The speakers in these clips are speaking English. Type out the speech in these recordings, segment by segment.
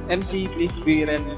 MC, please begin.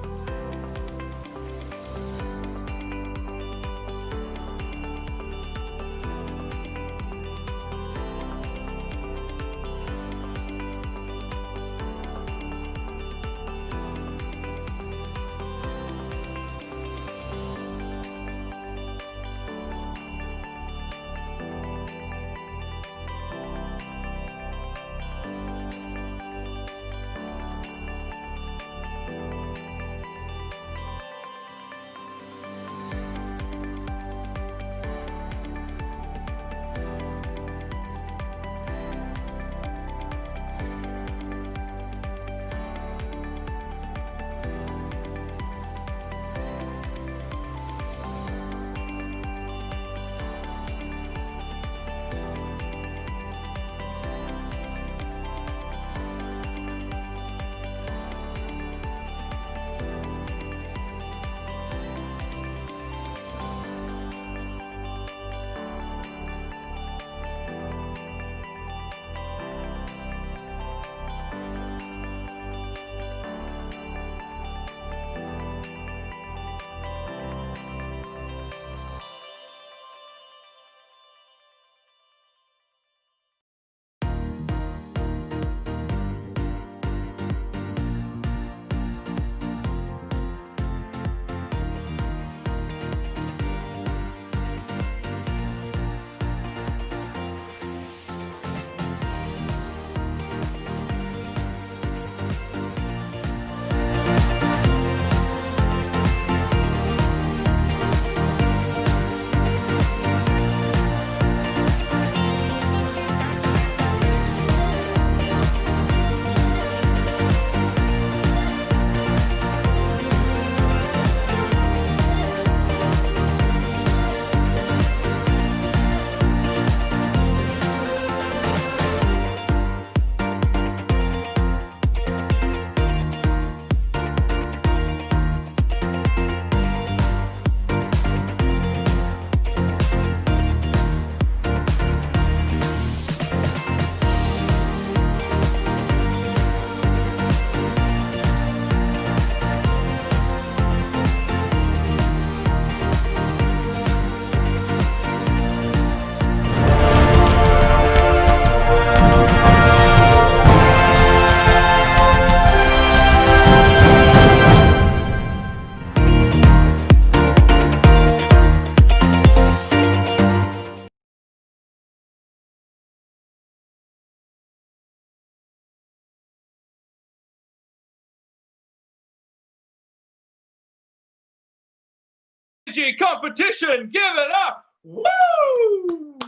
Nergy competition, give it up! Woo!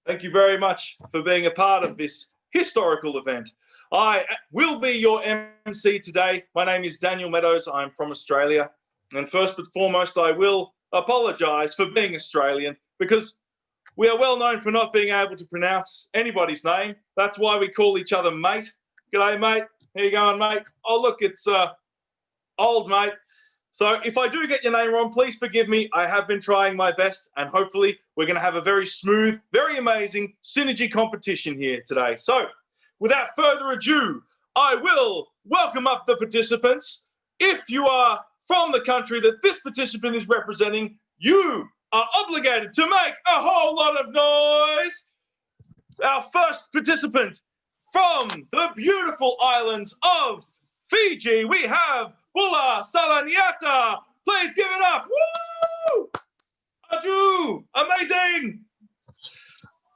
Thank you very much for being a part of this historical event. I will be your MC today. My name is Daniel Meadows. I'm from Australia. And first but foremost, I will apologise for being Australian because we are well known for not being able to pronounce anybody's name. That's why we call each other mate. G'day, mate. How you going, mate? Oh, look, it's old mate. So if I do get your name wrong, please forgive me. I have been trying my best, and hopefully we're going to have a very smooth, very amazing synergy competition here today. So without further ado, I will welcome up the participants. If you are from the country that this participant is representing, you are obligated to make a whole lot of noise. Our first participant from the beautiful islands of Fiji, we have Bula Salaniata. Please give it up. Woo! Aju! Amazing!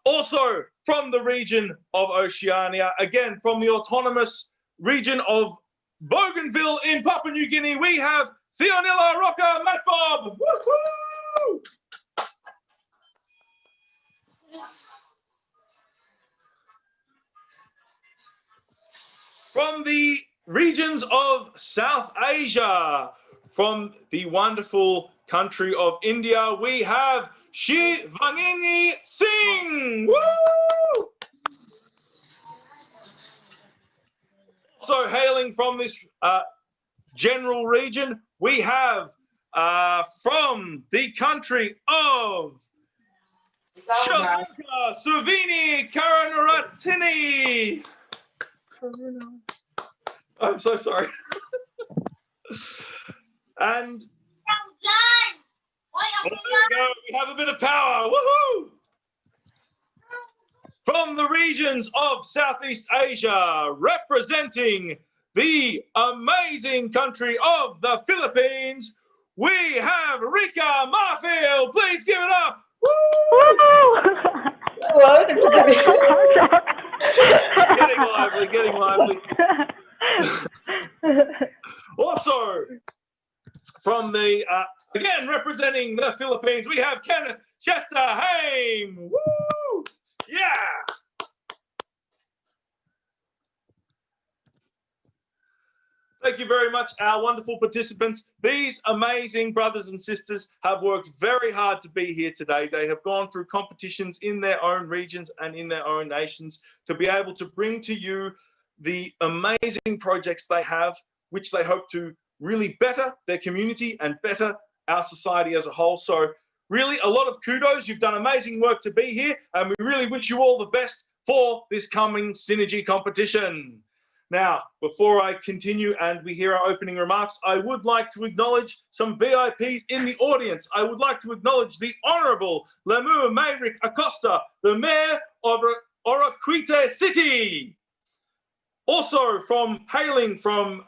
Also from the region of Oceania, again from the autonomous region of Bougainville in Papua New Guinea, we have Theonilla Rocker Matbob. Woo-hoo! From the regions of South Asia, from the wonderful country of India, we have Shivangini Singh. Woo! Also hailing from this general region, we have from the country of Sri Lanka, Suvini Karunaratini. I'm so sorry. And there we go. We have a bit of power. Woohoo! From the regions of Southeast Asia, representing the amazing country of the Philippines, we have Rika Marfield. Please give it up. Wow, that's a good Getting lively, getting lively. Also, from the, again, representing the Philippines, we have Kenneth Chester Haim. Woo! Yeah! Thank you very much, our wonderful participants. These amazing brothers and sisters have worked very hard to be here today. They have gone through competitions in their own regions and in their own nations to be able to bring to you the amazing projects they have, which they hope to really better their community and better our society as a whole. So really a lot of kudos. You've done amazing work to be here, and we really wish you all the best for this coming Synergy competition. Now, before I continue and we hear our opening remarks, I would like to acknowledge some VIPs in the audience. I would like to acknowledge the Honourable Lemuel Mayrick Acosta, the Mayor of Oroquite City. Also hailing from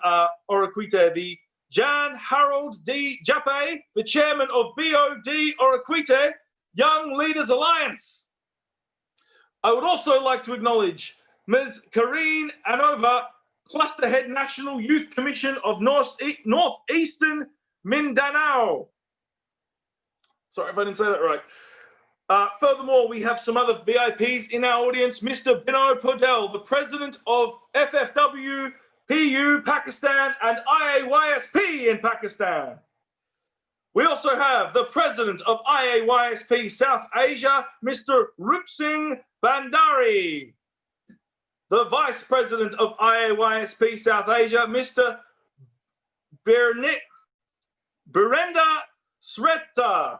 Oroquite, the Jan Harold D. Jape, the Chairman of BOD Oroquite Young Leaders Alliance. I would also like to acknowledge Ms. Karine Anova, Cluster Head National Youth Commission of Northeastern Mindanao. Sorry if I didn't say that right. Furthermore, we have some other VIPs in our audience. Mr. Bino Podell, the President of FFW PU Pakistan and IAYSP in Pakistan. We also have the President of IAYSP South Asia, Mr. Rup Singh Bandari. The Vice President of IAYSP South Asia, Mr. Birenda Sreta.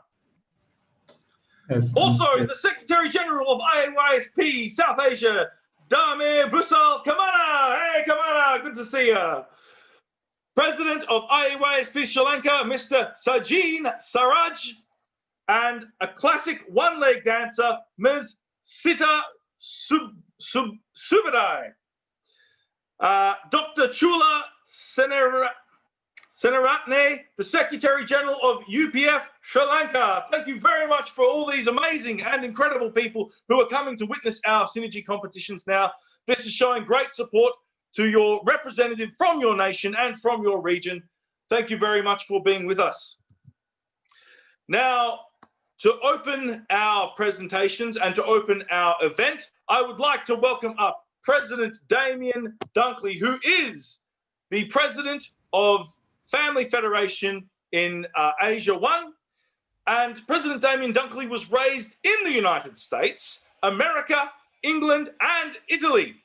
Yes. Also, the Secretary General of IAYSP South Asia, Damir Busal Kamana. Hey, Kamana, good to see you. President of IAYSP Sri Lanka, Mr. Sajin Saraj. And a classic one-leg dancer, Ms. Sita Subadai. Dr. Chula Senaratne, the Secretary General of UPF Sri Lanka. Thank you very much for all these amazing and incredible people who are coming to witness our Synergy competitions now. This is showing great support to your representative from your nation and from your region. Thank you very much for being with us. Now, to open our presentations and to open our event, I would like to welcome up President Damien Dunkley, who is the President of Family Federation in Asia 1. And President Damien Dunkley was raised in the United States, America, England, and Italy.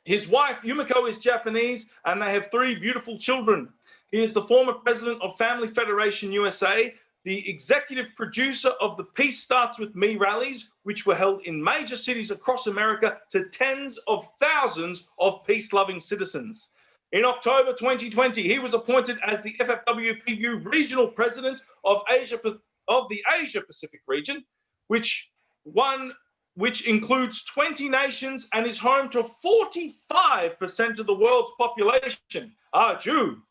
His wife, Yumiko, is Japanese, and they have 3 beautiful children. He is the former president of Family Federation USA, the executive producer of the Peace Starts With Me rallies, which were held in major cities across America to tens of thousands of peace-loving citizens. In October 2020, he was appointed as the FFWPU regional president of the Asia Pacific region, which includes 20 nations and is home to 45% of the world's population are Jew.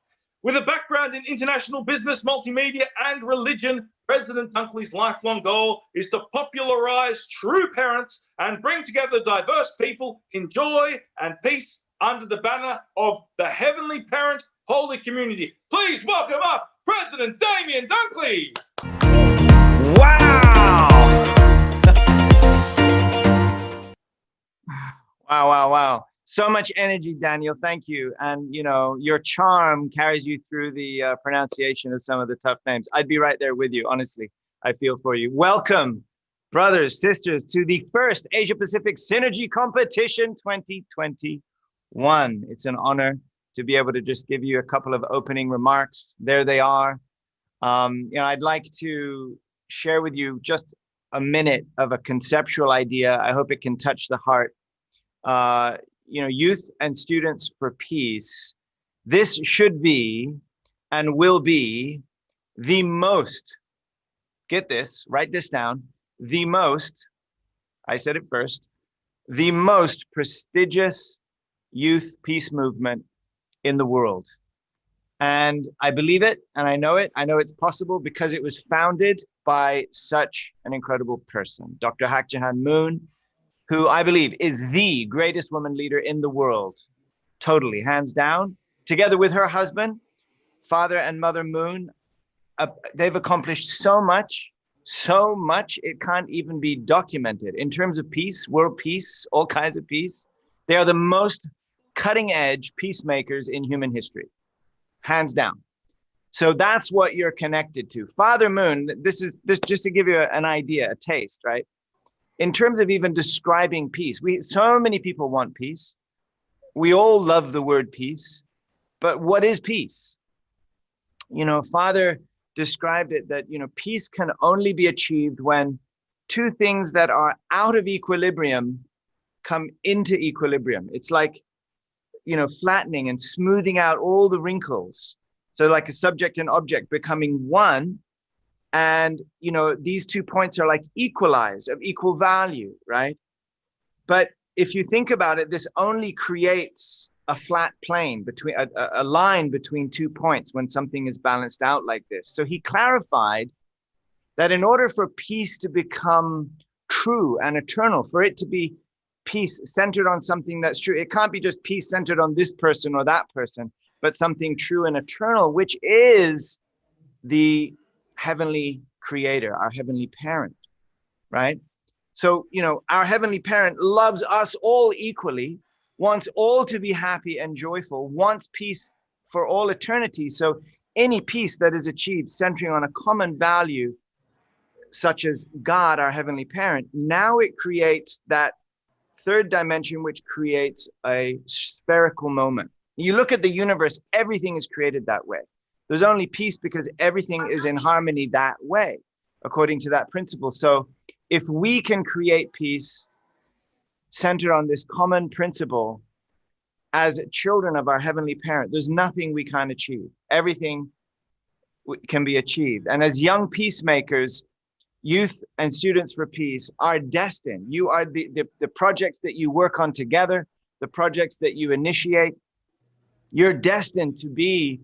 With a background in international business, multimedia, and religion, President Dunkley's lifelong goal is to popularize true parents and bring together diverse people in joy and peace under the banner of the Heavenly Parent Holy Community. Please welcome up President Damien Dunkley. Wow! Wow. So much energy, Daniel. Thank you. And, you know, your charm carries you through the pronunciation of some of the tough names. I'd be right there with you, honestly. I feel for you. Welcome, brothers, sisters, to the first Asia Pacific Synergy Competition 2021. It's an honor to be able to just give you a couple of opening remarks. There they are. I'd like to share with you just a minute of a conceptual idea. I hope it can touch the heart. Youth and Students for Peace, this should be and will be the most, get this, write this down, the most, I said it first, the most prestigious youth peace movement in the world. And I believe it, and I know it. I know it's possible because it was founded by such an incredible person, Dr. Hak Jahan Moon, who I believe is the greatest woman leader in the world, totally, hands down. Together with her husband, Father and Mother Moon, they've accomplished so much, it can't even be documented. In terms of peace, world peace, all kinds of peace, they are the most cutting edge peacemakers in human history, hands down. So that's what you're connected to. Father Moon, this just to give you an idea, a taste, right? In terms of even describing peace, so many people want peace. We all love the word peace, but what is peace? Father described it that, peace can only be achieved when two things that are out of equilibrium come into equilibrium. It's like, flattening and smoothing out all the wrinkles. So like a subject and object becoming one. And, these 2 points are like equalized, of equal value, right? But if you think about it, this only creates a flat plane between a line between 2 points when something is balanced out like this. So he clarified that in order for peace to become true and eternal, for it to be peace centered on something that's true, it can't be just peace centered on this person or that person, but something true and eternal, which is the heavenly creator, our heavenly parent, right? So, our heavenly parent loves us all equally, wants all to be happy and joyful, wants peace for all eternity. So any peace that is achieved centering on a common value, such as God, our heavenly parent, now it creates that third dimension, which creates a spherical moment. You look at the universe, everything is created that way. There's only peace because everything is in harmony that way, according to that principle. So if we can create peace centered on this common principle as children of our heavenly parent, there's nothing we can't achieve. Everything can be achieved. And as young peacemakers, Youth and Students for Peace are destined. You are the projects that you work on together, the projects that you initiate. You're destined to be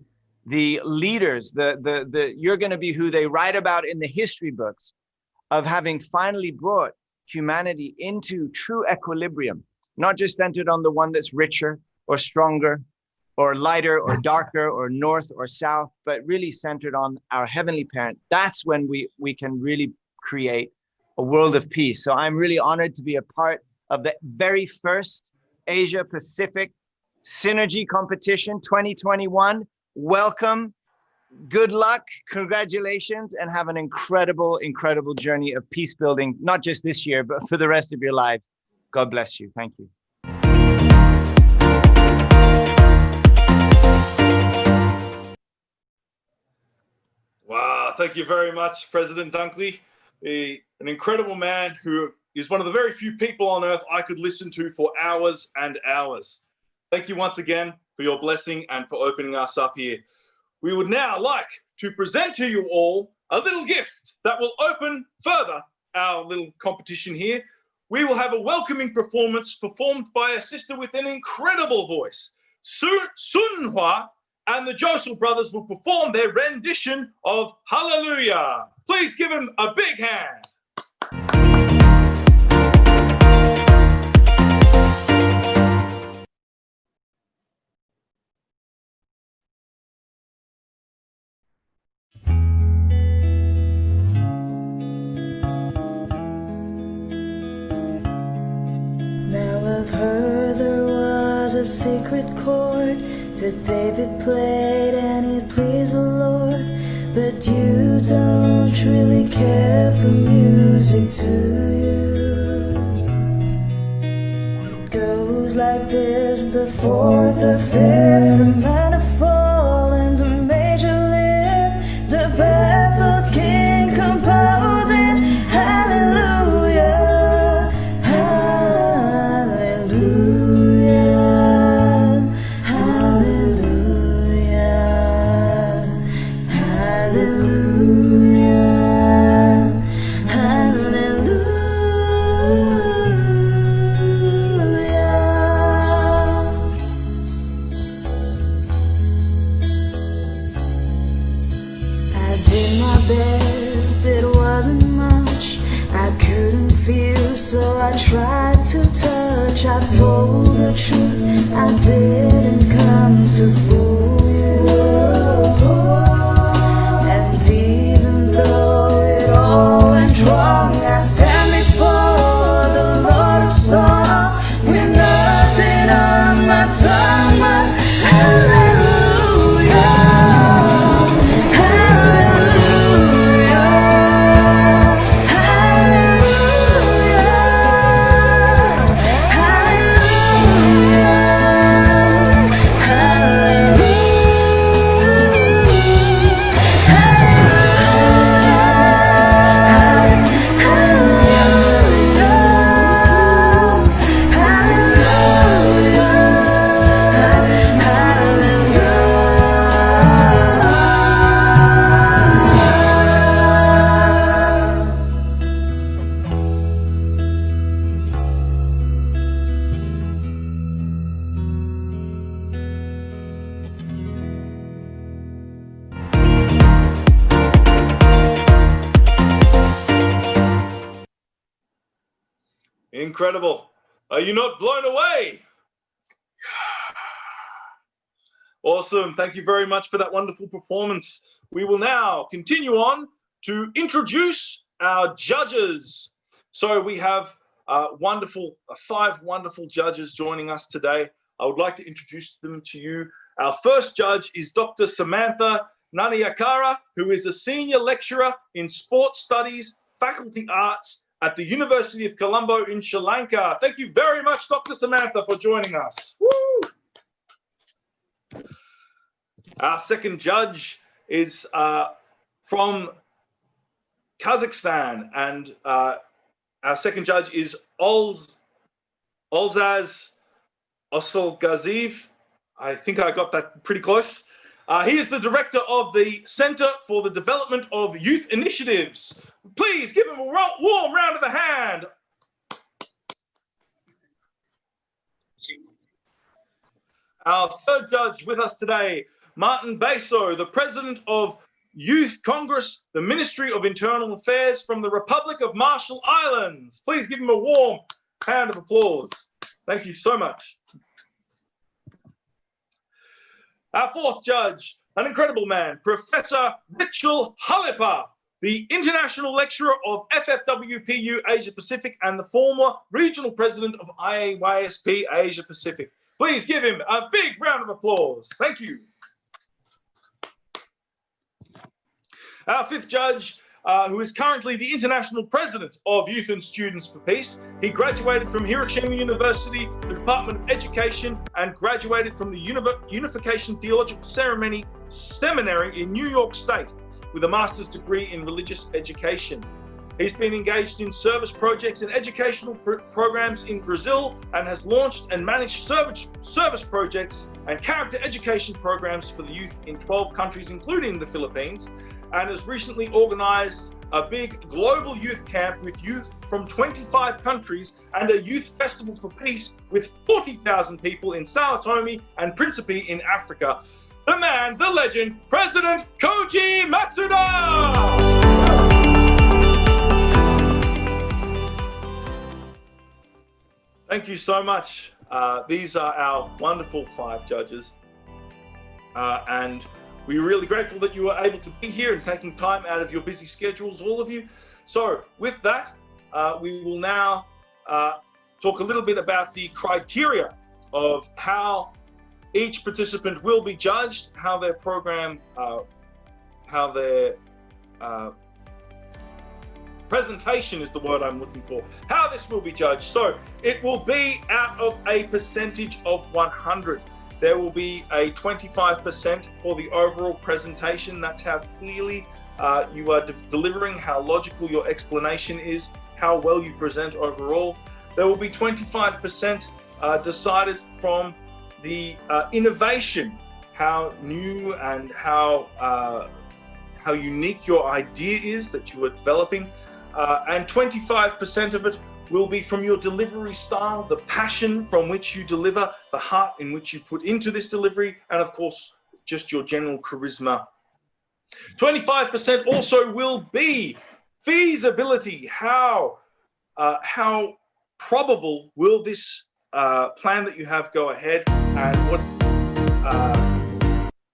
the leaders, you're going to be who they write about in the history books of having finally brought humanity into true equilibrium, not just centered on the one that's richer or stronger or lighter or darker or north or south, but really centered on our heavenly parent. That's when we can really create a world of peace. So I'm really honored to be a part of the very first Asia Pacific Synergy Competition 2021. Welcome, good luck, congratulations, and have an incredible, incredible journey of peace building, not just this year, but for the rest of your life. God bless you. Thank you. Wow, thank you very much, President Dunkley. An incredible man who is one of the very few people on earth I could listen to for hours and hours. Thank you once again for your blessing and for opening us up here. We would now like to present to you all a little gift that will open further our little competition here. We will have a welcoming performance performed by a sister with an incredible voice. Sun Hua and the Josel brothers will perform their rendition of Hallelujah. Please give them a big hand. Now I've heard there was a secret chord that David played and it pleased the Lord. But you don't really care for music, do you? It goes like this, the fourth, the fifth, the minor fall and the major lift, the baffled king composing hallelujah, hallelujah. I tried to touch. I've told the truth, I didn't come to fool you. And even though it all went wrong, I stand before the Lord of Song with nothing on my tongue but hallelujah, hallelujah, Incredible. Are you not blown away? Awesome. Thank you very much for that wonderful performance. We will now continue on to introduce our judges. So we have five wonderful judges joining us today. I would like to introduce them to you. Our first judge is Dr. Samantha Naniakara, who is a senior lecturer in sports studies, faculty arts at the University of Colombo in Sri Lanka. Thank you very much, Dr. Samantha, for joining us. Woo! Our second judge is from Kazakhstan, and our second judge is Olzaz Osolgaziv. I think I got that pretty close. He is the director of the Center for the Development of Youth Initiatives. Please give him a warm round of the hand. Our third judge with us today, Martin Beso, the president of Youth Congress, the Ministry of Internal Affairs from the Republic of Marshall Islands. Please give him a warm round of applause. Thank you so much. Our fourth judge, an incredible man, Professor Richel Halepa, the International Lecturer of FFWPU Asia Pacific and the former Regional President of IAYSP Asia Pacific. Please give him a big round of applause. Thank you. Our fifth judge, who is currently the International President of Youth and Students for Peace. He graduated from Hiroshima University, the Department of Education, and graduated from the Unification Theological Seminary in New York State with a master's degree in religious education. He's been engaged in service projects and educational programs in Brazil and has launched and managed service projects and character education programs for the youth in 12 countries, including the Philippines, and has recently organized a big global youth camp with youth from 25 countries and a youth festival for peace with 40,000 people in Sao Tome and Principe in Africa. The man, the legend, President Koji Matsuda! Thank you so much. These are our wonderful five judges. And we're really grateful that you were able to be here and taking time out of your busy schedules, all of you. So with that, we will now talk a little bit about the criteria of how each participant will be judged, how their program, how their presentation is the word I'm looking for, how this will be judged. So it will be out of a percentage of 100. There will be a 25% for the overall presentation. That's how clearly you are delivering, how logical your explanation is, how well you present overall. There will be 25% decided from the innovation, how new and how unique your idea is that you are developing. And 25% of it will be from your delivery style, the passion from which you deliver, the heart in which you put into this delivery, and of course, just your general charisma. 25% also will be feasibility, how probable will this plan that you have go ahead, and what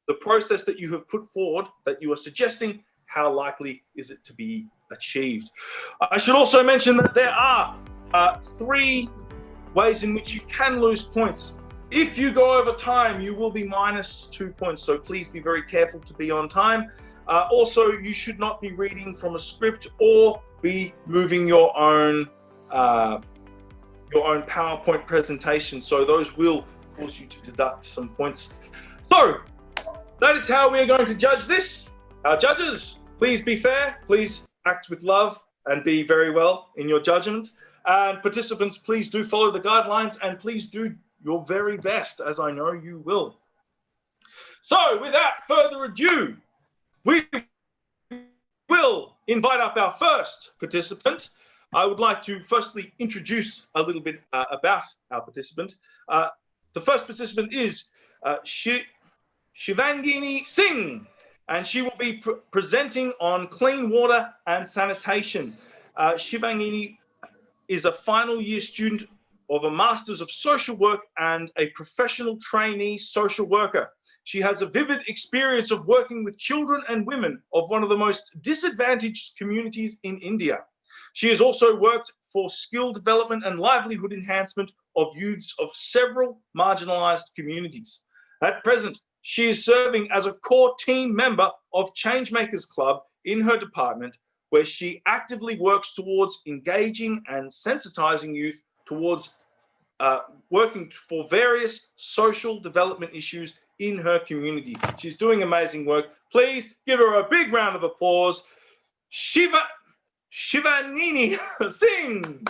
the process that you have put forward that you are suggesting, how likely is it to be achieved? I should also mention that there are 3 ways in which you can lose points. If you go over time, you will be minus 2 points, so please be very careful to be on time. Also, you should not be reading from a script or be moving your own PowerPoint presentation, so those will cause you to deduct some points. So that is how we are going to judge this. Our judges, please be fair, please act with love and be very well in your judgment. And participants, please do follow the guidelines and please do your very best, as I know you will. So without further ado, we will invite up our first participant. I would like to firstly introduce a little bit about our participant. The first participant is Shivangini Singh, and she will be presenting on clean water and sanitation. Shivangini is a final year student of a Masters of Social Work and a professional trainee social worker. She has a vivid experience of working with children and women of one of the most disadvantaged communities in India. She has also worked for skill development and livelihood enhancement of youths of several marginalized communities. At present, she is serving as a core team member of Changemakers Club in her department, where she actively works towards engaging and sensitizing youth towards working for various social development issues in her community. She's doing amazing work. Please give her a big round of applause. Shivangini Singh.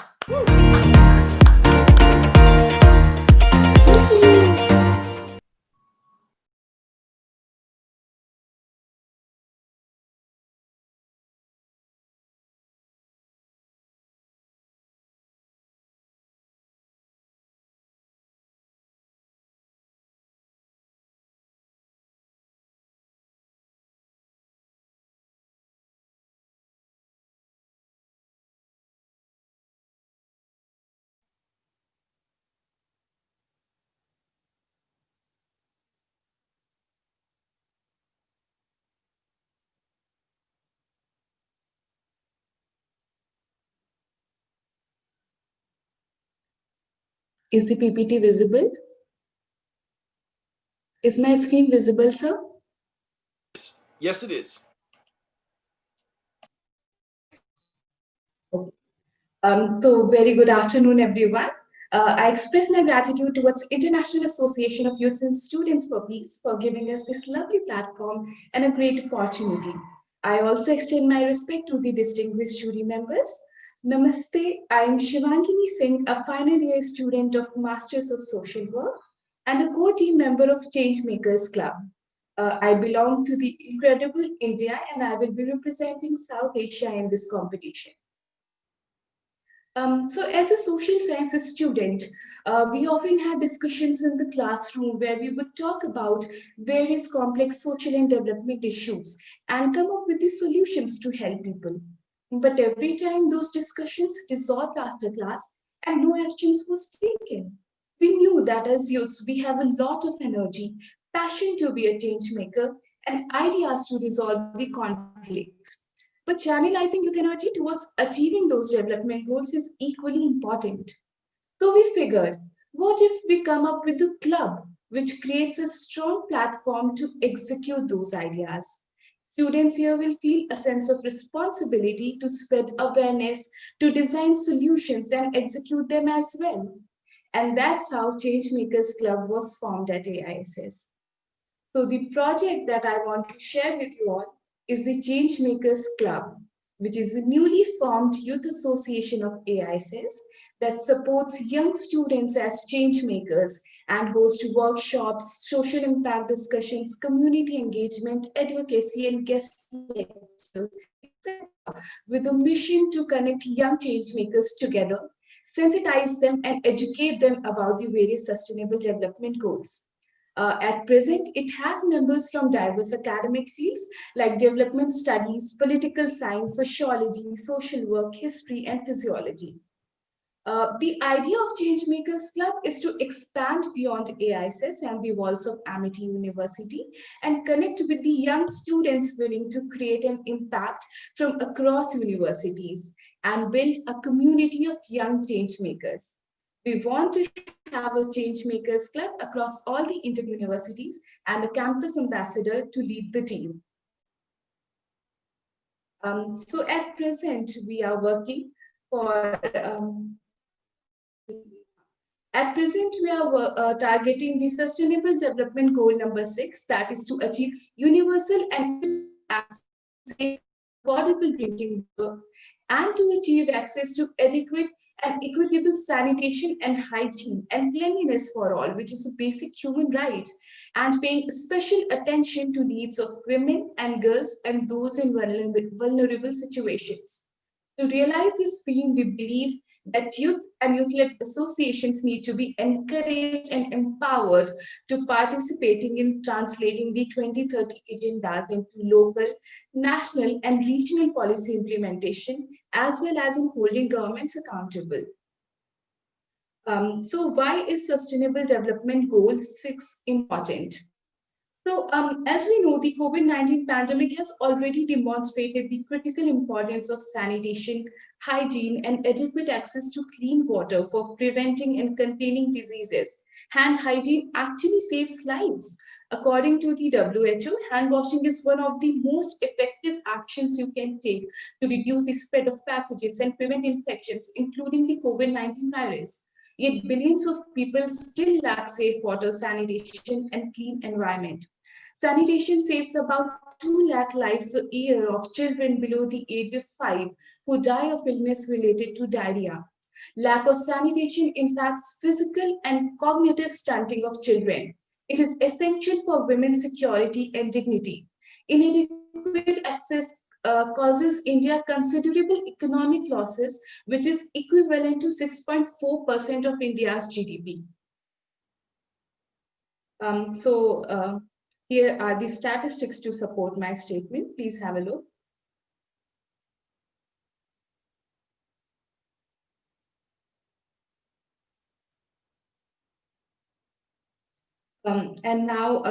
Is the PPT visible? Is my screen visible, sir? Yes, it is. So very good afternoon, everyone. I express my gratitude towards International Association of Youths and Students for Peace for giving us this lovely platform and a great opportunity. I also extend my respect to the distinguished jury members. Namaste, I am Shivangini Singh, a final year student of Masters of Social Work and a core team member of Changemakers Club. I belong to the incredible India and I will be representing South Asia in this competition. So as a social sciences student, we often had discussions in the classroom where we would talk about various complex social and development issues and come up with the solutions to help people. But every time those discussions dissolved after class and no actions was taken. We knew that as youths, we have a lot of energy, passion to be a change maker, and ideas to resolve the conflicts. But channelizing youth energy towards achieving those development goals is equally important. So we figured, what if we come up with a club which creates a strong platform to execute those ideas? Students here will feel a sense of responsibility to spread awareness, to design solutions and execute them as well. And that's how Changemakers Club was formed at AISS. So the project that I want to share with you all is the Changemakers Club, which is a newly formed youth association of AISS that supports young students as change makers and hosts workshops, social impact discussions, community engagement, advocacy, and guest lectures, etc., with a mission to connect young change makers together, sensitize them, and educate them about the various sustainable development goals. At present, it has members from diverse academic fields like development studies, political science, sociology, social work, history, and physiology. The idea of Changemakers Club is to expand beyond AISS and the walls of Amity University and connect with the young students willing to create an impact from across universities and build a community of young changemakers. We want to have a Changemakers Club across all the Indian universities and a campus ambassador to lead the team. So at present, we are working for At present, we are targeting the Sustainable Development Goal number 6, that is to achieve universal and access to affordable drinking water and to achieve access to adequate and equitable sanitation and hygiene and cleanliness for all, which is a basic human right, and paying special attention to needs of women and girls and those in vulnerable situations. To realize this dream, we believe that youth and youth-led associations need to be encouraged and empowered to participating in translating the 2030 agendas into local, national, and regional policy implementation, as well as in holding governments accountable. So why is Sustainable Development Goal 6 important? So, as we know, the COVID-19 pandemic has already demonstrated the critical importance of sanitation, hygiene, and adequate access to clean water for preventing and containing diseases. Hand hygiene actually saves lives. According to the WHO, hand washing is one of the most effective actions you can take to reduce the spread of pathogens and prevent infections, including the COVID-19 virus. Yet billions of people still lack safe water, sanitation, and clean environment. Sanitation saves about 2 lakh lives a year of children below the age of 5 who die of illness related to diarrhea. Lack of sanitation impacts physical and cognitive stunting of children. It is essential for women's security and dignity. Inadequate access causes India considerable economic losses, which is equivalent to 6.4% of India's GDP. Here are the statistics to support my statement. Please have a look. And now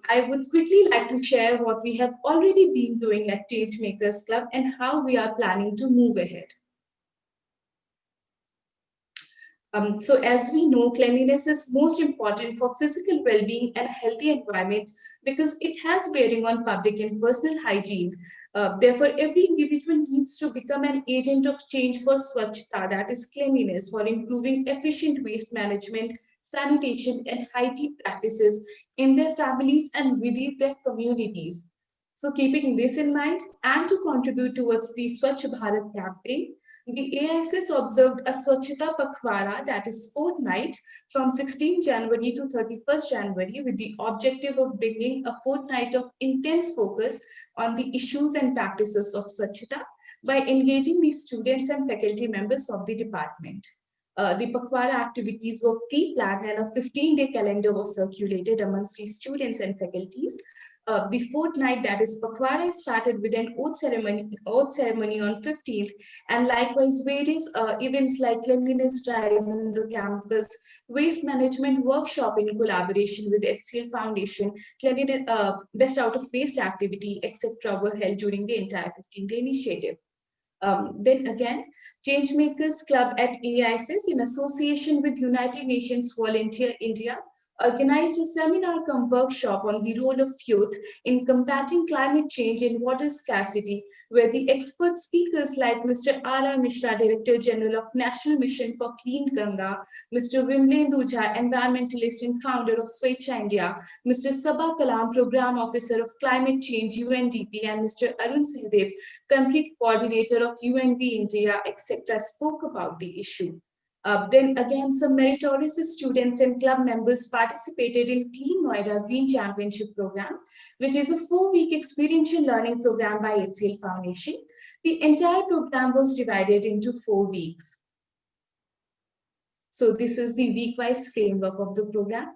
I would quickly like to share what we have already been doing at Changemakers Club and how we are planning to move ahead. So as we know, cleanliness is most important for physical well-being and a healthy environment because it has bearing on public and personal hygiene. Therefore, every individual needs to become an agent of change for Swachhta, that is cleanliness, for improving efficient waste management, sanitation, and hygiene practices in their families and within their communities. So keeping this in mind and to contribute towards the Swachh Bharat campaign, the AISS observed a Swachhta Pakhwara, that is fortnight, from 16 January to 31st January with the objective of bringing a fortnight of intense focus on the issues and practices of Swachhta by engaging the students and faculty members of the department. The Pakhwara activities were pre-planned and a 15-day calendar was circulated amongst the students and faculties. The fortnight, that is Pakhwara, started with an oath ceremony on 15th, and likewise various events like cleanliness drive in the campus, waste management workshop in collaboration with HCL Foundation, cleanliness, best out of waste activity, etc. were held during the entire 15-day initiative. Then again, Changemakers Club at AISS in association with United Nations Volunteer India organized a seminar cum workshop on the role of youth in combating climate change and water scarcity, where the expert speakers like Mr. R.R. Mishra, Director General of National Mission for Clean Ganga, Mr. Vimlendu Jha, environmentalist and founder of Swechha India, Mr. Sabha Kalam, Program Officer of Climate Change, UNDP, and Mr. Arun Sehdev, Country Coordinator of UNV India, etc., spoke about the issue. Then again, some meritorious students and club members participated in Clean Noida Green Championship Program, which is a 4-week experiential learning program by HCL Foundation. The entire program was divided into 4 weeks. So this is the week-wise framework of the program.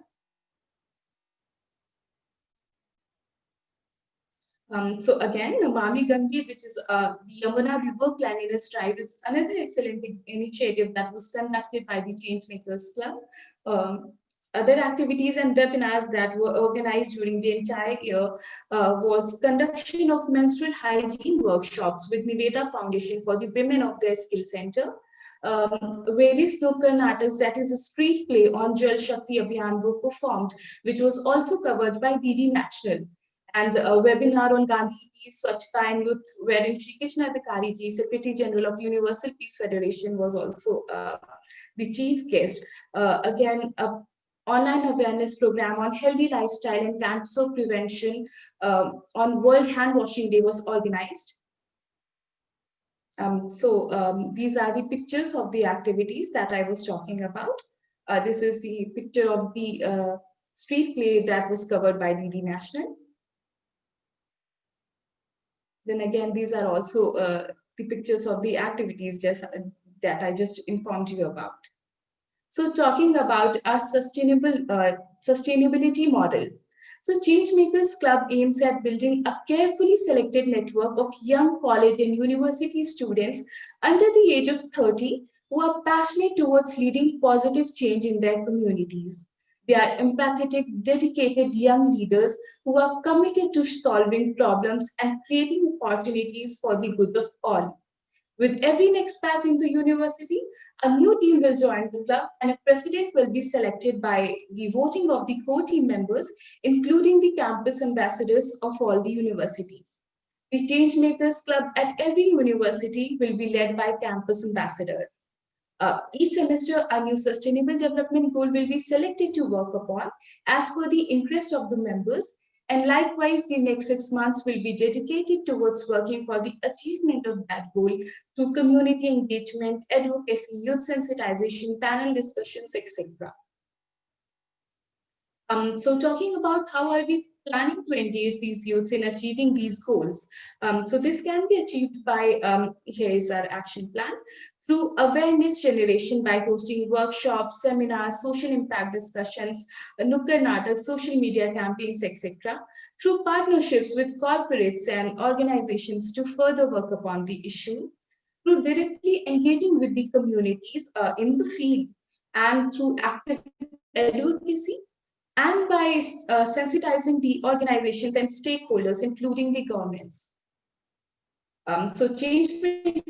So again, Namami Gange, which is the Yamuna River Cleanliness Drive, is another excellent initiative that was conducted by the Changemakers Club. Other activities and webinars that were organized during the entire year was conduction of menstrual hygiene workshops with Niveda Foundation for the women of their skill center. Various local natas, that is a street play on Jal Shakti Abhiyan, were performed, which was also covered by DD National. And a webinar on Gandhi Peace, Swachhta and Youth, wherein Shri Krishna Adhikari ji, Secretary General of Universal Peace Federation, was also the chief guest. Again, a online awareness program on healthy lifestyle and cancer prevention on World Hand Washing Day was organized. These are the pictures of the activities that I was talking about. This is the picture of the street play that was covered by DD National. Then again, these are also the pictures of the activities that I just informed you about. So talking about our sustainability model. So Changemakers Club aims at building a carefully selected network of young college and university students under the age of 30 who are passionate towards leading positive change in their communities. They are empathetic, dedicated young leaders who are committed to solving problems and creating opportunities for the good of all. With every next batch in the university, a new team will join the club and a president will be selected by the voting of the core team members, including the campus ambassadors of all the universities. The Changemakers Club at every university will be led by campus ambassadors. Each semester, a new sustainable development goal will be selected to work upon as per the interest of the members. And likewise, the next 6 months will be dedicated towards working for the achievement of that goal through community engagement, advocacy, youth sensitization, panel discussions, etc. So talking about how are we planning to engage these youths in achieving these goals. So this can be achieved by, here is our action plan, through awareness generation by hosting workshops, seminars, social impact discussions, nukkad natak, social media campaigns, etc. Through partnerships with corporates and organizations to further work upon the issue. Through directly engaging with the communities in the field and through active advocacy, and by sensitizing the organizations and stakeholders, including the governments. So Changemakers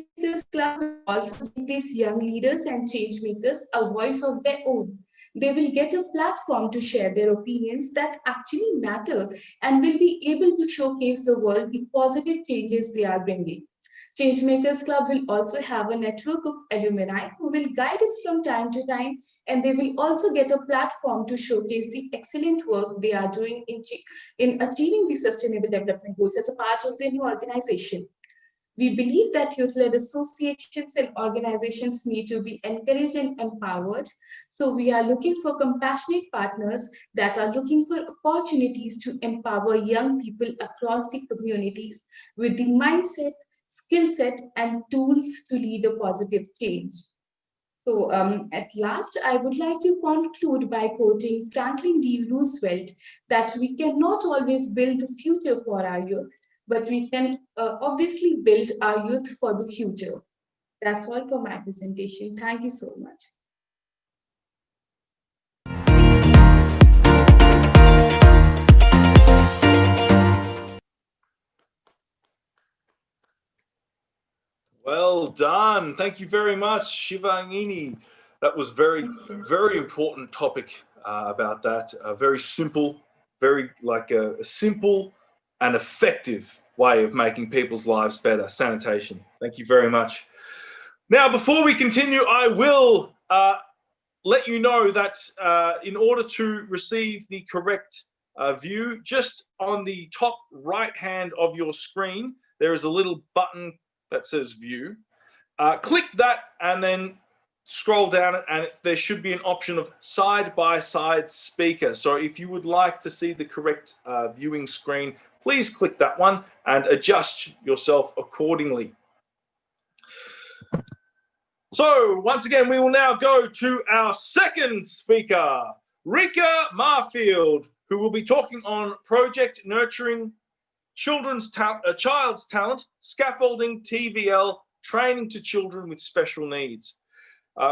Club will also give these young leaders and change makers a voice of their own. They will get a platform to share their opinions that actually matter and will be able to showcase the world the positive changes they are bringing. Changemakers Club will also have a network of alumni who will guide us from time to time, and they will also get a platform to showcase the excellent work they are doing in achieving the sustainable development goals as a part of their new organization. We believe that youth-led associations and organizations need to be encouraged and empowered. So we are looking for compassionate partners that are looking for opportunities to empower young people across the communities with the mindset, skill set, and tools to lead a positive change. So at last, I would like to conclude by quoting Franklin D. Roosevelt that we cannot always build the future for our youth, but we can obviously build our youth for the future. That's all for my presentation. Thank you so much. Well done. Thank you very much, Shivangini. That was very important topic about that. Very simple, very like a simple and effective way of making people's lives better, sanitation. Thank you very much. Now, before we continue, I will let you know that in order to receive the correct view, just on the top right hand of your screen, there is a little button that says view. Click that and then scroll down it, and there should be an option of side-by-side speaker. So if you would like to see the correct viewing screen, please click that one and adjust yourself accordingly. So once again, we will now go to our second speaker, Rika Marfield, who will be talking on project nurturing child's talent, scaffolding, TVL, training to children with special needs.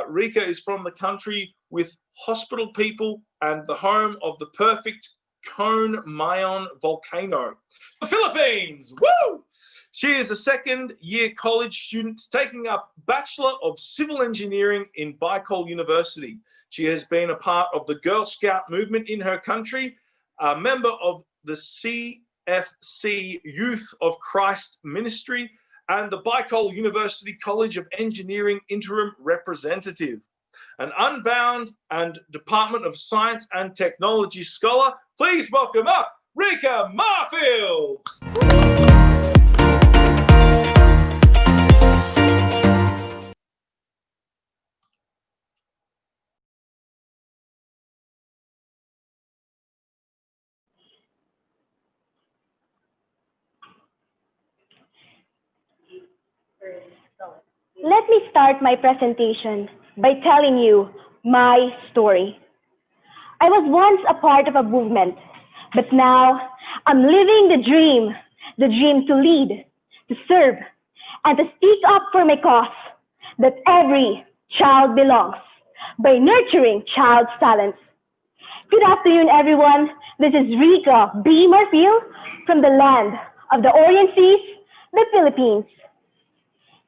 Rika is from the country with hospital people and the home of the perfect Cone Mayon volcano, the Philippines. Woo! She is a second-year college student taking up Bachelor of Civil Engineering in Bicol University. She has been a part of the Girl Scout movement in her country, a member of the CFC Youth of Christ Ministry, and the Bicol University College of Engineering interim representative. An Unbound and Department of Science and Technology scholar. Please welcome up Rika Marfield. Let me start my presentation by telling you my story. I was once a part of a movement, but now I'm living the dream to lead, to serve, and to speak up for my cause, that every child belongs, by nurturing child's talents. Good afternoon, everyone. This is Rika B. Marfield from the land of the Orient Seas, the Philippines.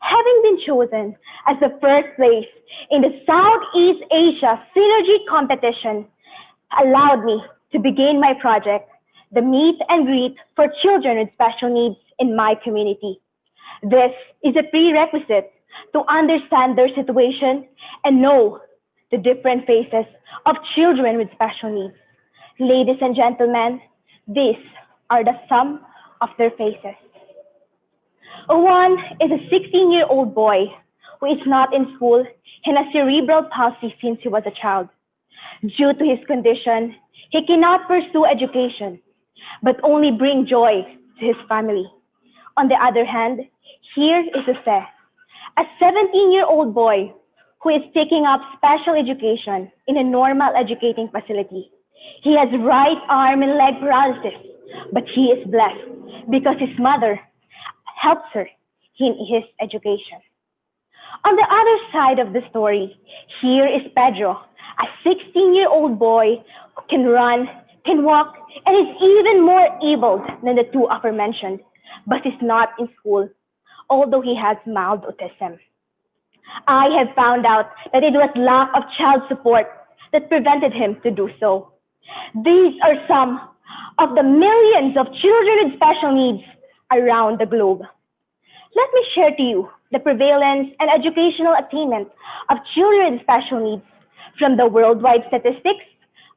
Having been chosen as the first place in the Southeast Asia Synergy competition allowed me to begin my project, the Meet and Greet for children with special needs in my community. This is a prerequisite to understand their situation and know the different faces of children with special needs. Ladies and gentlemen, these are the sum of their faces. One is a 16-year-old boy who is not in school and has cerebral palsy since he was a child. Due to his condition, he cannot pursue education, but only bring joy to his family. On the other hand, here is Jose, a 17-year-old boy who is taking up special education in a normal educating facility. He has right arm and leg paralysis, but he is blessed because his mother helps her in his education. On the other side of the story, here is Pedro, a 16-year-old boy who can run, can walk, and is even more able than the two aforementioned, but is not in school, although he has mild autism. I have found out that it was lack of child support that prevented him to do so. These are some of the millions of children with special needs around the globe. Let me share to you the prevalence and educational attainment of children with special needs from the worldwide statistics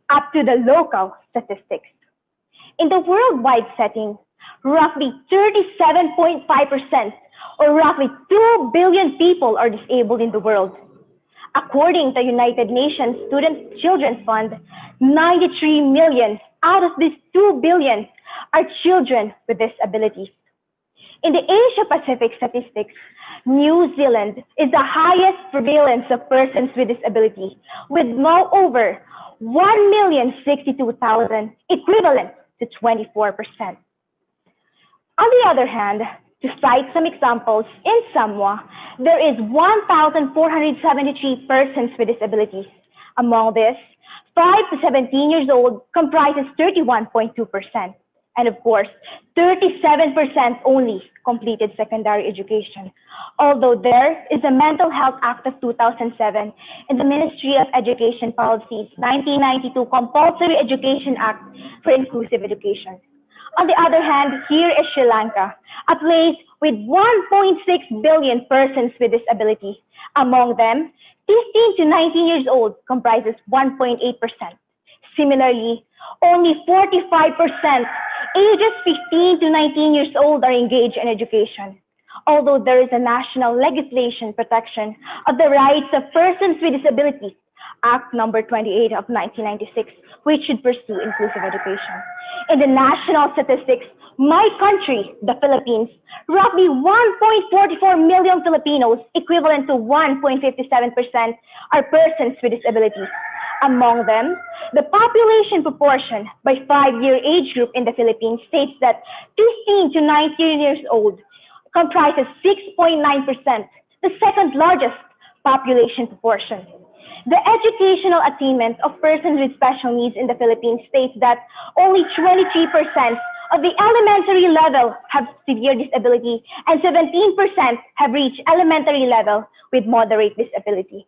up to the local statistics. In the worldwide setting, roughly 37.5% or roughly 2 billion people are disabled in the world. According to United Nations Student Children's Fund, 93 million out of these 2 billion are children with disabilities. In the Asia-Pacific statistics, New Zealand is the highest prevalence of persons with disability, with well over 1,062,000, equivalent to 24%. On the other hand, to cite some examples, in Samoa, there is 1,473 persons with disabilities. Among this, 5 to 17 years old comprises 31.2%. And of course, 37% only completed secondary education. Although there is a Mental Health Act of 2007 and the Ministry of Education Policies 1992 Compulsory Education Act for Inclusive Education. On the other hand, here is Sri Lanka, a place with 1.6 billion persons with disabilities. Among them, 15 to 19 years old comprises 1.8%. Similarly, only 45% ages 15 to 19 years old are engaged in education. Although there is a national legislation protection of the rights of persons with disabilities, Act number 28 of 1996, which should pursue inclusive education. In the national statistics, my country, the Philippines, roughly 1.44 million Filipinos, equivalent to 1.57%, are persons with disabilities. Among them, the population proportion by 5-year age group in the Philippines states that 15 to 19 years old comprises 6.9%, the second largest population proportion. The educational attainment of persons with special needs in the Philippines states that only 23% of the elementary level have severe disability and 17% have reached elementary level with moderate disability.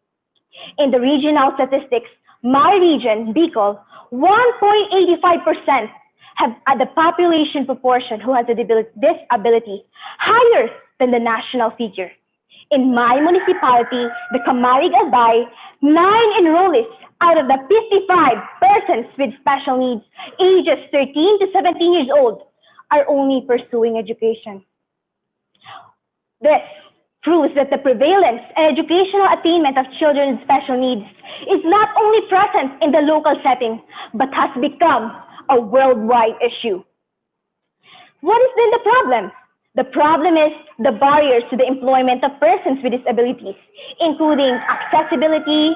In the regional statistics, my region, Bicol, 1.85% have the population proportion who has a disability higher than the national figure. In my municipality, the Camarig Albay, 9 enrollees out of the 55 persons with special needs, ages 13 to 17 years old, are only pursuing education. This proves that the prevalence and educational attainment of children with special needs is not only present in the local setting, but has become a worldwide issue. What is then the problem? The problem is the barriers to the employment of persons with disabilities, including accessibility,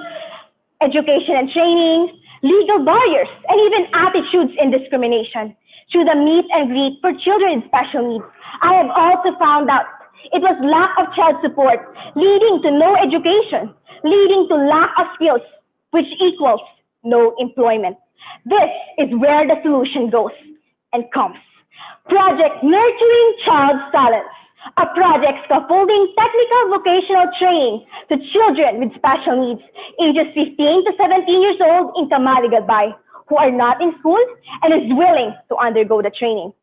education and training, legal barriers, and even attitudes and discrimination. Through the meet and greet for children with special needs, I have also found out it was lack of child support, leading to no education, leading to lack of skills, which equals no employment. This is where the solution goes and comes. Project Nurturing Child's Talents, a project scaffolding technical vocational training to children with special needs, ages 15 to 17 years old in Camarig Albay, who are not in school and is willing to undergo the training.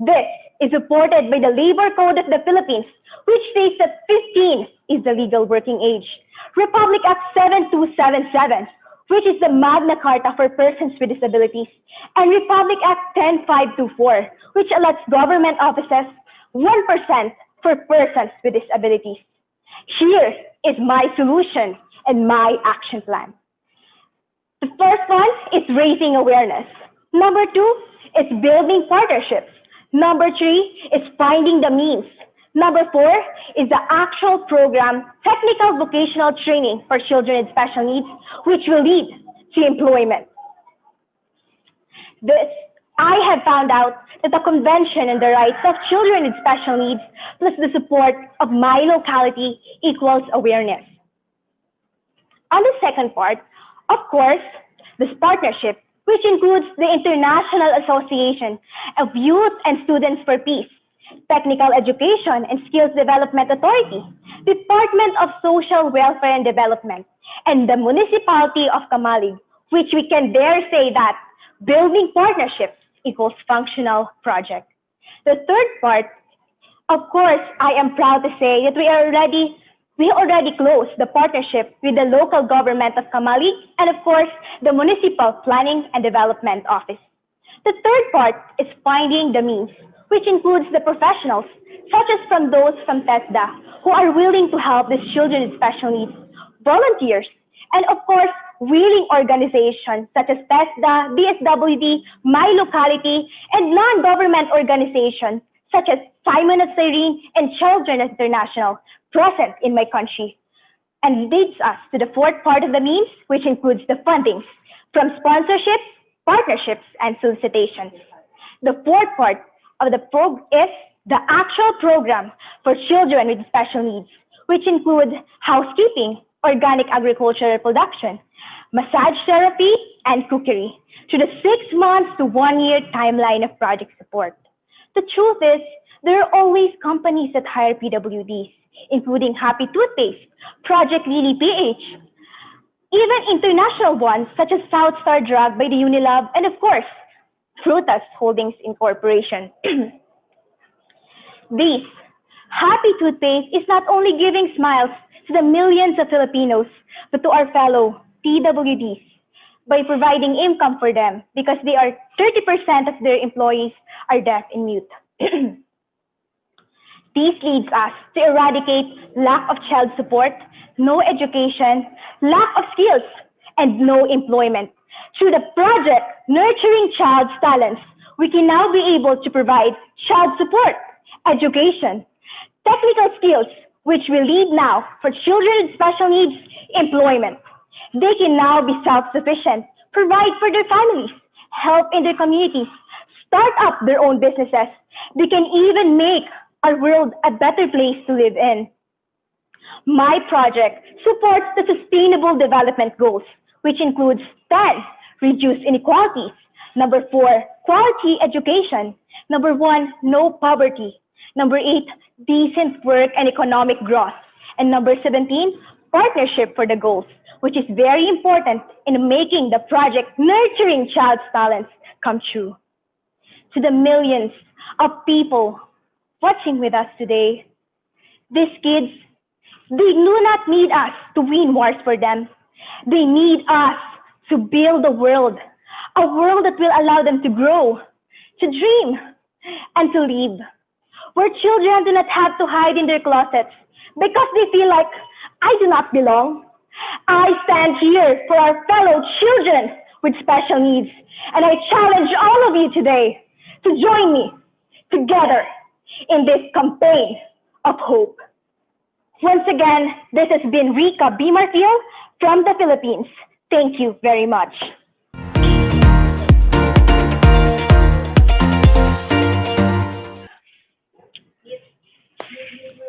This is supported by the Labor Code of the Philippines, which states that 15 is the legal working age. Republic Act 7277, which is the Magna Carta for persons with disabilities, and Republic Act 10524, which allots government offices 1% for persons with disabilities. Here is my solution and my action plan. The first one is raising awareness. Number 2 is building partnerships. Number 3 is finding the means. Number 4 is the actual program, technical vocational training for children with special needs, which will lead to employment. I have found out that the Convention on the Rights of Children with Special Needs plus the support of my locality equals awareness. On the second part, of course, this partnership, which includes the International Association of Youth and Students for Peace, Technical Education and Skills Development Authority, Department of Social Welfare and Development, and the Municipality of Camalig, which we can dare say that building partnerships equals functional project. The third part, of course, I am proud to say that we already closed the partnership with the local government of Camalig and of course the Municipal Planning and Development Office. The third part is finding the means, which includes the professionals, such as from those from TESDA, who are willing to help these children with special needs, volunteers, and of course, willing organizations such as TESDA, DSWD, My Locality, and non-government organizations such as Simon at Cyrene and Children International present in my country. And leads us to the fourth part of the means, which includes the funding from sponsorships, partnerships, and solicitations. The fourth part of the is the actual program for children with special needs, which include housekeeping, organic agricultural production, massage therapy, and cookery, to the 6 months to 1 year timeline of project support. The truth is, there are always companies that hire PWDs, including Happy Toothpaste, Project Lily PH, even international ones such as South Star Drug by the Unilab, and of course, Frutas Holdings Incorporation. This Happy Toothpaste is not only giving smiles to the millions of Filipinos, but to our fellow PWDs by providing income for them because they are 30% of their employees are deaf and mute. This leads us to eradicate lack of child support, no education, lack of skills, and no employment. Through the project Nurturing Child's Talents, we can now be able to provide child support, education, technical skills, which will lead now for children with special needs, employment. They can now be self-sufficient, provide for their families, help in their communities, start up their own businesses. They can even make our world a better place to live in. My project supports the Sustainable Development Goals, which includes 10, reduce inequalities, number 4, quality education, number 1, no poverty, number 8, decent work and economic growth, and number 17, partnership for the goals, which is very important in making the project Nurturing Child's Talents come true. To the millions of people watching with us today, these kids, they do not need us to win wars for them. They need us to build a world that will allow them to grow, to dream, and to live, where children do not have to hide in their closets because they feel like, I do not belong. I stand here for our fellow children with special needs, and I challenge all of you today to join me together in this campaign of hope. Once again, this has been Rika B. Marfil from the Philippines. Thank you very much.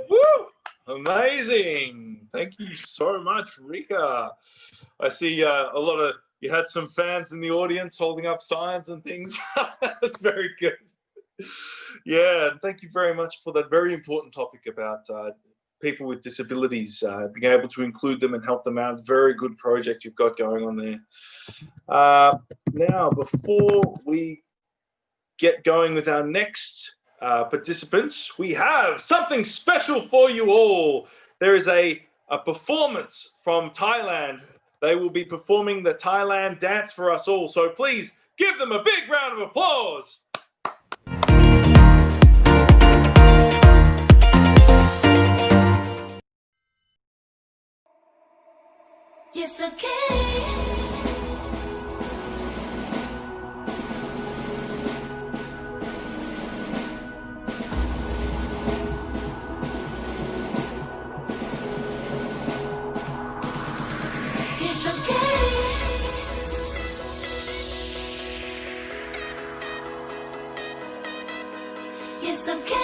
Woo! Amazing. Thank you so much, Rika. I see you had some fans in the audience holding up signs and things. That's very good. Yeah, thank you very much for that very important topic about people with disabilities, being able to include them and help them out. Very good project you've got going on there. Now, before we get going with our next participants, we have something special for you all. There is a performance from Thailand. They will be performing the Thailand dance for us all. So please give them a big round of applause. It's okay. It's okay.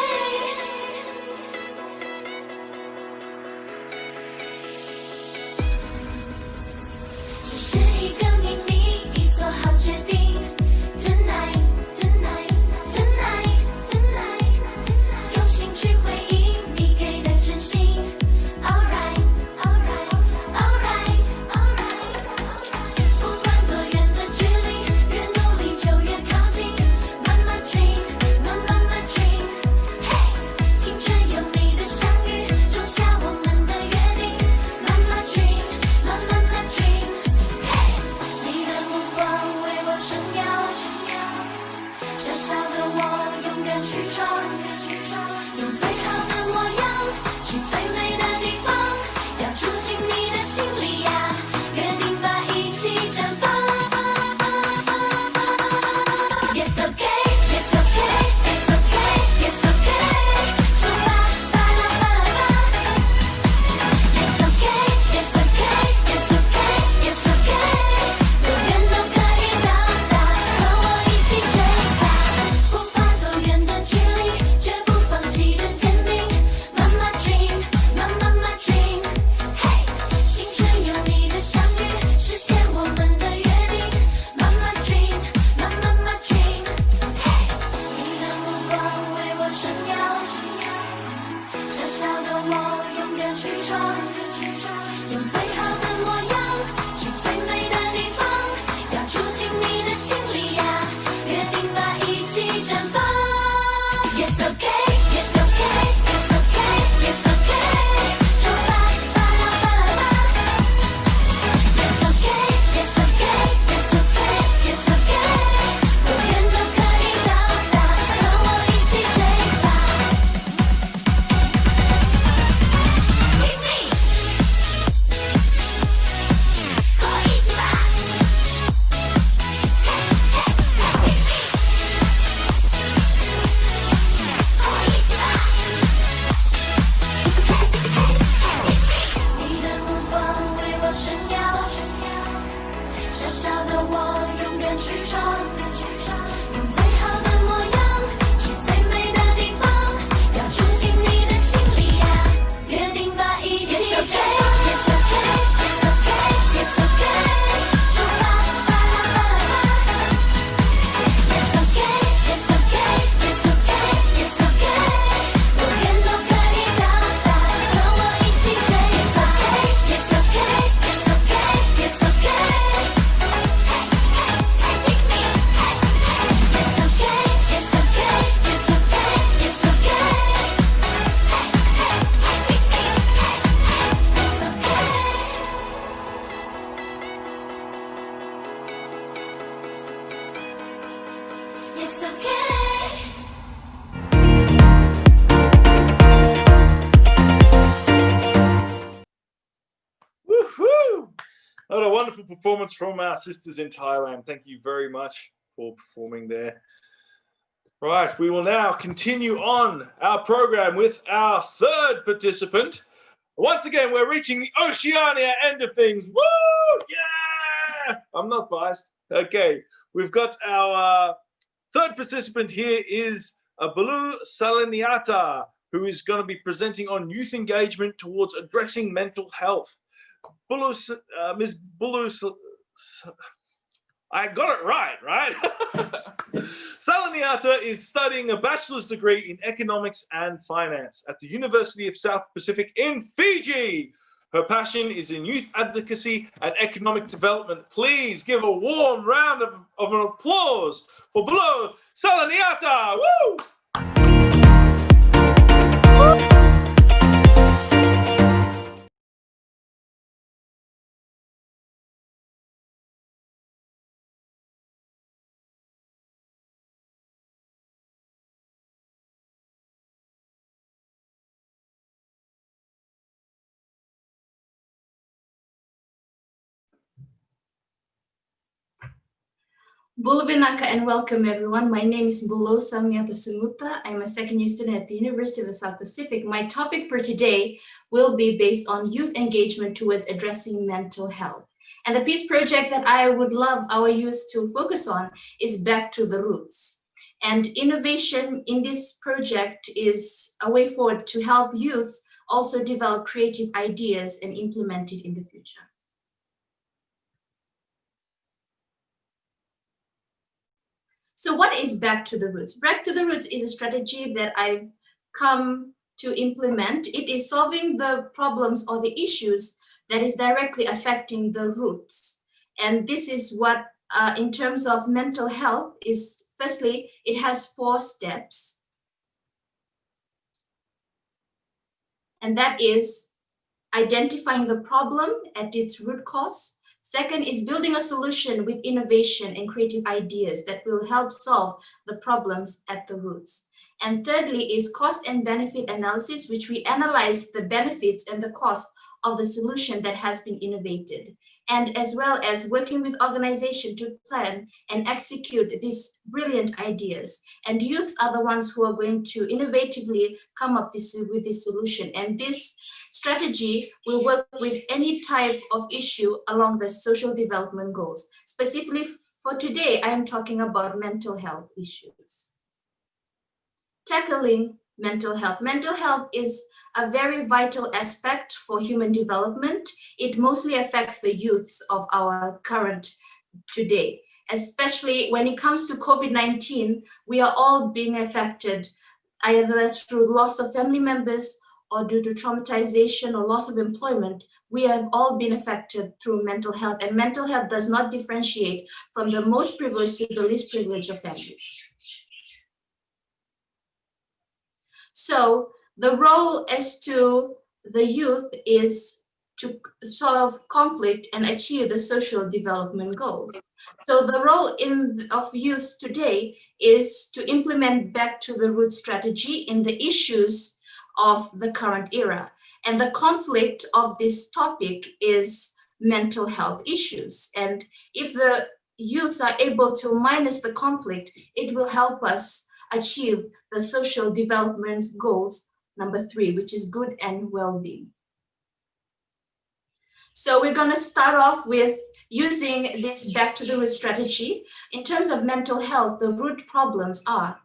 What a wonderful performance from our sisters in Thailand. Thank you very much for performing there. Right, we will now continue on our program with our third participant. Once again, we're reaching the Oceania end of things. Woo! Yeah! I'm not biased. Okay, we've got our third participant here is Bulu Saliniata, who is going to be presenting on youth engagement towards addressing mental health. Ms. Bulu, I got it right? Saliniata is studying a bachelor's degree in economics and finance at the University of South Pacific in Fiji. Her passion is in youth advocacy and economic development. Please give a warm round of an applause for Bulu Saliniata. Woo! Bulubinaka and welcome everyone. My name is Bulo Samyata Sunguta. I'm a second year student at the University of the South Pacific. My topic for today will be based on youth engagement towards addressing mental health. And the peace project that I would love our youth to focus on is Back to the Roots. And innovation in this project is a way forward to help youths also develop creative ideas and implement it in the future. So what is Back to the Roots? Back to the Roots is a strategy that I've come to implement. It is solving the problems or the issues that is directly affecting the roots. And this is what, in terms of mental health, is firstly, it has 4 steps. And that is identifying the problem at its root cause. Second is building a solution with innovation and creative ideas that will help solve the problems at the roots. And thirdly is cost and benefit analysis, which we analyze the benefits and the cost of the solution that has been innovated. And as well as working with organizations to plan and execute these brilliant ideas. And youths are the ones who are going to innovatively come up with this solution. And this strategy will work with any type of issue along the social development goals. Specifically for today, I am talking about mental health issues. Tackling mental health. Mental health is a very vital aspect for human development. It mostly affects the youths of our current today, especially when it comes to COVID-19, we are all being affected either through loss of family members or due to traumatization or loss of employment. We have all been affected through mental health, and mental health does not differentiate from the most privileged to the least privileged of families. So the role as to the youth is to solve conflict and achieve the social development goals. So the role of youth today is to implement Back to the Roots strategy in the issues of the current era. And the conflict of this topic is mental health issues. And if the youths are able to minus the conflict, it will help us achieve the social development goals number 3, which is good and well-being. So we're going to start off with using this back to the root strategy. In terms of mental health, the root problems are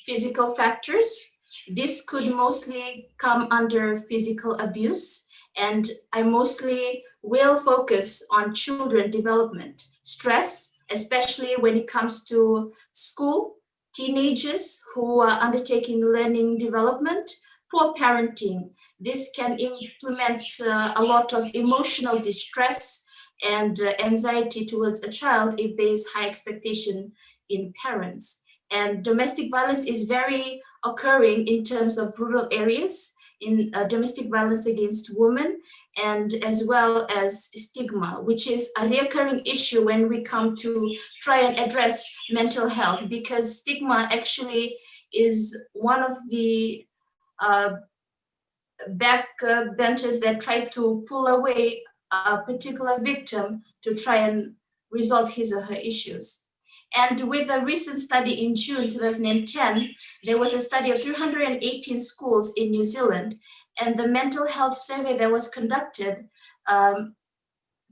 physical factors. This could mostly come under physical abuse, and I mostly will focus on children development, stress, especially when it comes to school, teenagers who are undertaking learning development, poor parenting. This can implement a lot of emotional distress and anxiety towards a child if there is high expectation in parents. And domestic violence is very occurring in terms of rural areas, in domestic violence against women, and as well as stigma, which is a recurring issue when we come to try and address mental health, because stigma actually is one of the backbenchers that try to pull away a particular victim to try and resolve his or her issues. And with a recent study in June 2010, there was a study of 318 schools in New Zealand, and the mental health survey that was conducted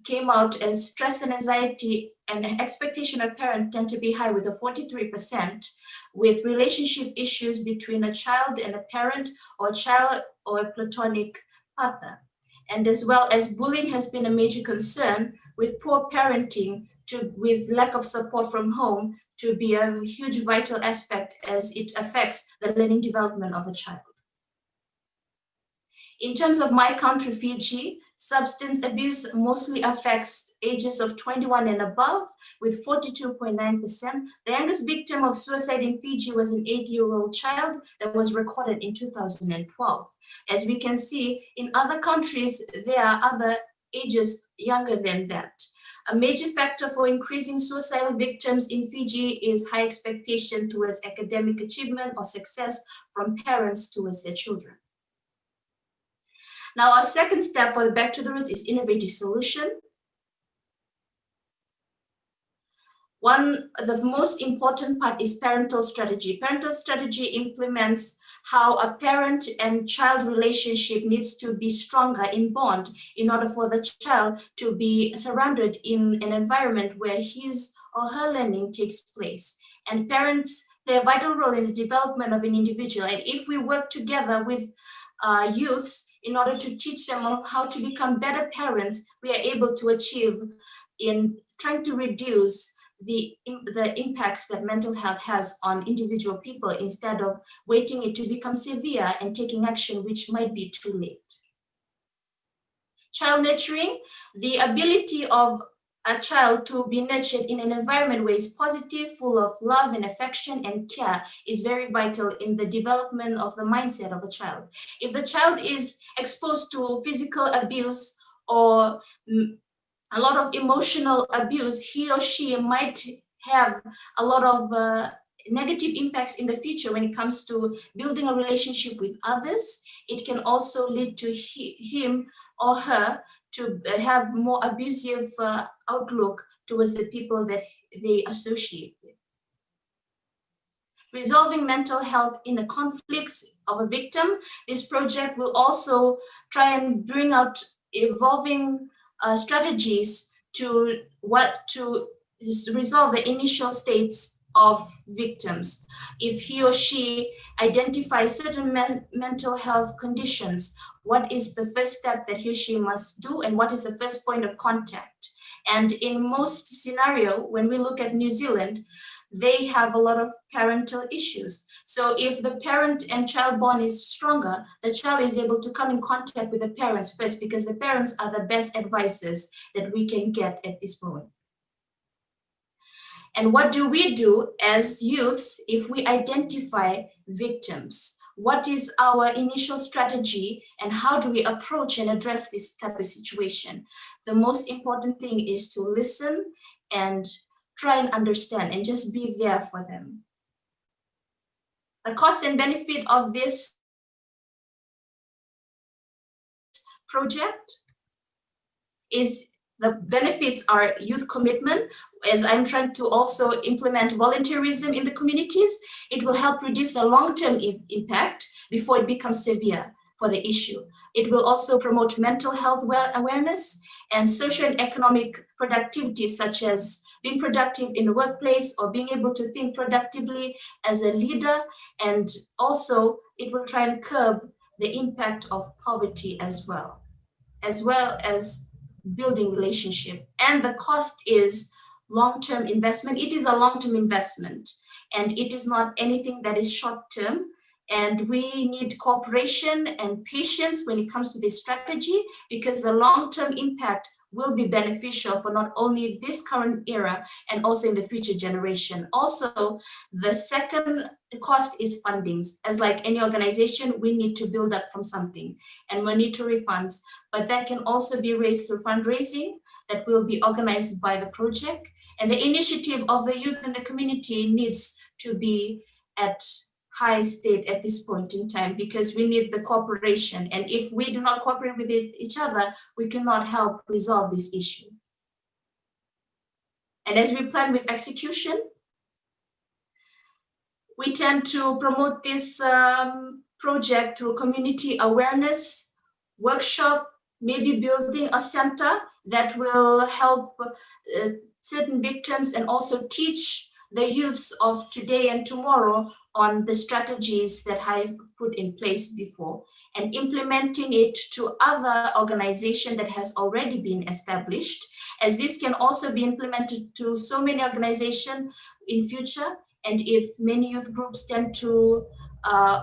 came out as stress and anxiety and expectation of parents tend to be high with a 43%, with relationship issues between a child and a parent, or a child or a platonic partner. And as well as bullying has been a major concern, with poor parenting with lack of support from home to be a huge vital aspect as it affects the learning development of a child. In terms of my country, Fiji, substance abuse mostly affects ages of 21 and above, with 42.9%. The youngest victim of suicide in Fiji was an 8-year-old child that was recorded in 2012. As we can see, in other countries, there are other ages younger than that. A major factor for increasing suicidal victims in Fiji is high expectation towards academic achievement or success from parents towards their children. Now, our second step for the back to the roots is innovative solution. The most important part is parental strategy. Parental strategy implements how a parent and child relationship needs to be stronger in bond in order for the child to be surrounded in an environment where his or her learning takes place. And parents play a vital role in the development of an individual. And if we work together with youths in order to teach them how to become better parents, we are able to achieve in trying to reduce the impacts that mental health has on individual people, instead of waiting it to become severe and taking action which might be too late. Child nurturing, the ability of a child to be nurtured in an environment where it's positive, full of love and affection and care, is very vital in the development of the mindset of a child. If the child is exposed to physical abuse or a lot of emotional abuse, he or she might have a lot of negative impacts in the future when it comes to building a relationship with others. It can also lead to him or her to have more abusive outlook towards the people that they associate with. Resolving mental health in the conflicts of a victim. This project will also try and bring out evolving strategies to resolve the initial states of victims. If he or she identifies certain mental health conditions, what is the first step that he or she must do, and what is the first point of contact? And in most scenario, when we look at New Zealand, they have a lot of parental issues. So if the parent and child bond is stronger, the child is able to come in contact with the parents first, because the parents are the best advisors that we can get at this point. And what do we do as youths if we identify victims? What is our initial strategy, and how do we approach and address this type of situation? The most important thing is to listen and try and understand and just be there for them. The cost and benefit of this project is, the benefits are youth commitment, as I'm trying to also implement volunteerism in the communities. It will help reduce the long-term impact before it becomes severe. for the issue. It will also promote mental health awareness and social and economic productivity, such as being productive in the workplace or being able to think productively as a leader. And also it will try and curb the impact of poverty as well as building relationship. And the cost is long-term investment. It is a long-term investment, and it is not anything that is short-term. And we need cooperation and patience when it comes to this strategy, because the long-term impact will be beneficial for not only this current era and also in the future generation. Also, the second cost is fundings. As like any organization, we need to build up from something, and monetary funds, but that can also be raised through fundraising that will be organized by the project. And the initiative of the youth and the community needs to be at high state at this point in time, because we need the cooperation. And if we do not cooperate with each other, we cannot help resolve this issue. And as we plan with execution, we tend to promote this project through community awareness, workshop, maybe building a center that will help certain victims and also teach the youths of today and tomorrow on the strategies that I've put in place before, and implementing it to other organizations that has already been established, as this can also be implemented to so many organizations in future. And if many youth groups tend to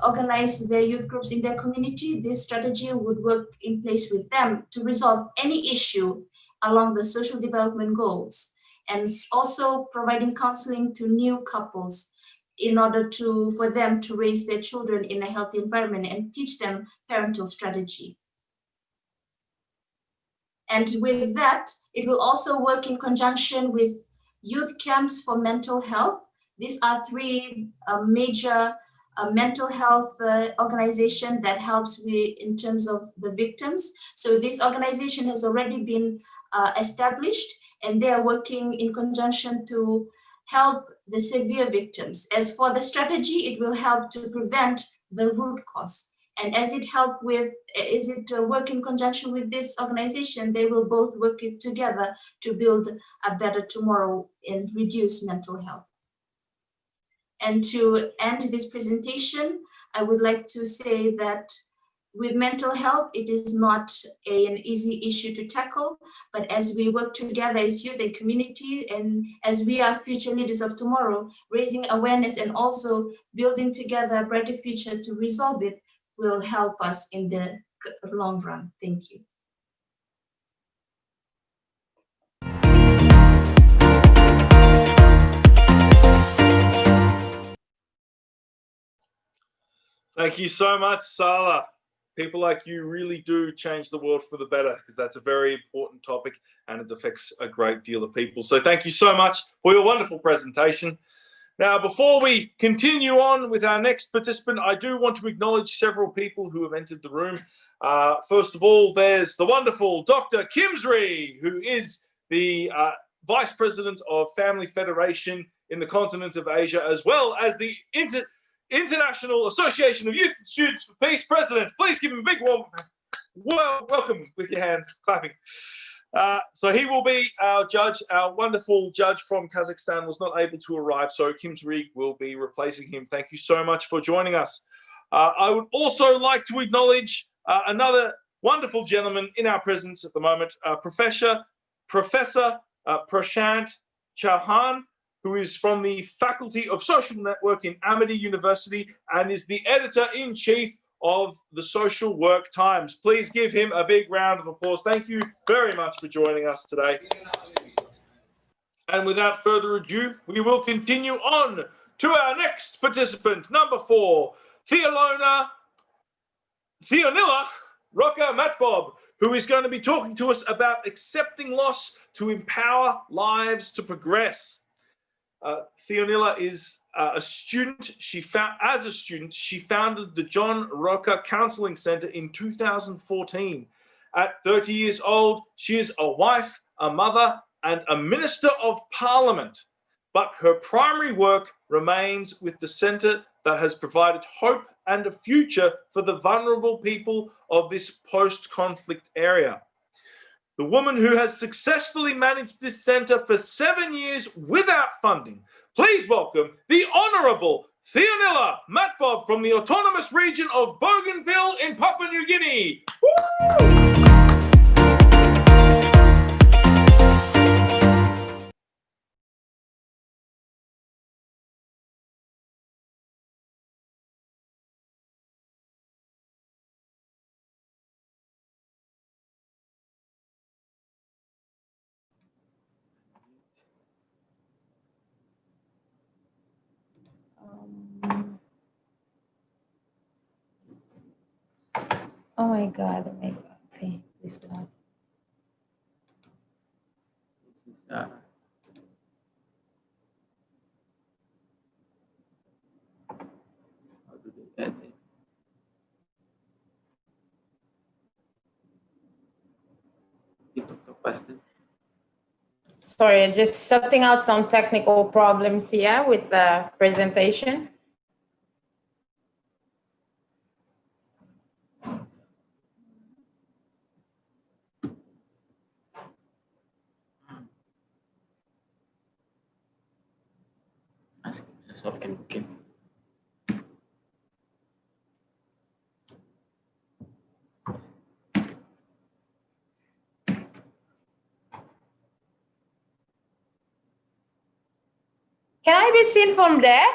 organize their youth groups in their community, this strategy would work in place with them to resolve any issue along the social development goals, and also providing counseling to new couples in order for them to raise their children in a healthy environment and teach them parental strategy. And with that, it will also work in conjunction with youth camps for mental health. These are three major mental health organization that helps in terms of the victims. So this organization has already been established, and they are working in conjunction to help the severe victims. As for the strategy, it will help to prevent the root cause. And as it work in conjunction with this organization, they will both work together to build a better tomorrow and reduce mental health. And to end this presentation, I would like to say that with mental health, it is not an easy issue to tackle, but as we work together as youth and community, and as we are future leaders of tomorrow, raising awareness and also building together a brighter future to resolve it will help us in the long run. Thank you. Thank you so much, Sala. People like you really do change the world for the better, because that's a very important topic and it affects a great deal of people. So thank you so much for your wonderful presentation. Now, before we continue on with our next participant, I do want to acknowledge several people who have entered the room. First of all, there's the wonderful Dr. Kimsri, who is the Vice President of Family Federation in the continent of Asia, as well as the International Association of Youth Students for Peace President. Please give him a big warm welcome with your hands clapping. So he will be our judge. Our wonderful judge from Kazakhstan was not able to arrive, so Kim Tariq will be replacing him. Thank you so much for joining us. I would also like to acknowledge another wonderful gentleman in our presence at the moment, Professor Prashant Chauhan, who is from the Faculty of Social Network in Amity University and is the editor-in-chief of the Social Work Times. Please give him a big round of applause. Thank you very much for joining us today. And without further ado, we will continue on to our next participant, number 4, Theonila Roca Matbob, who is going to be talking to us about accepting loss to empower lives to progress. Theonila is a student. She founded the John Roca Counseling Center in 2014. At 30 years old, she is a wife, a mother, and a minister of parliament. But her primary work remains with the center that has provided hope and a future for the vulnerable people of this post-conflict area. The woman who has successfully managed this centre for 7 years without funding. Please welcome the Honourable Theonilla Matbob from the Autonomous Region of Bougainville in Papua New Guinea. Woo! Oh my God, Okay, this God. How do they edit? Sorry, just sorting out some technical problems here with the presentation. Can I be seen from there?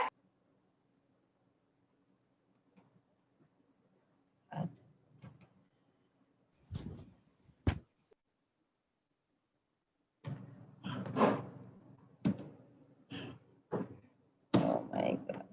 Oh my God.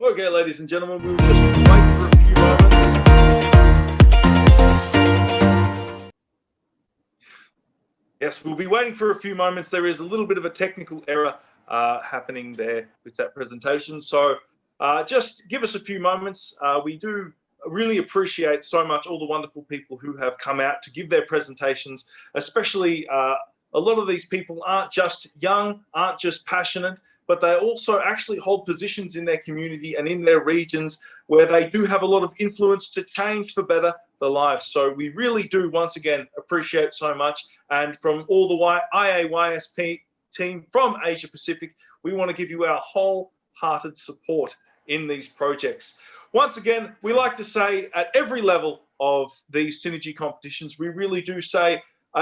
Okay, ladies and gentlemen, we'll just wait for a few moments. Yes, we'll be waiting for a few moments. There is a little bit of a technical error happening there with that presentation. So just give us a few moments. We do really appreciate so much all the wonderful people who have come out to give their presentations, especially a lot of these people aren't just young, aren't just passionate, but they also actually hold positions in their community and in their regions where they do have a lot of influence to change for better the lives. So we really do, once again, appreciate so much. And from all the IAYSP team from Asia Pacific, we want to give you our wholehearted support in these projects. Once again, we like to say at every level of these Synergy competitions, we really do say,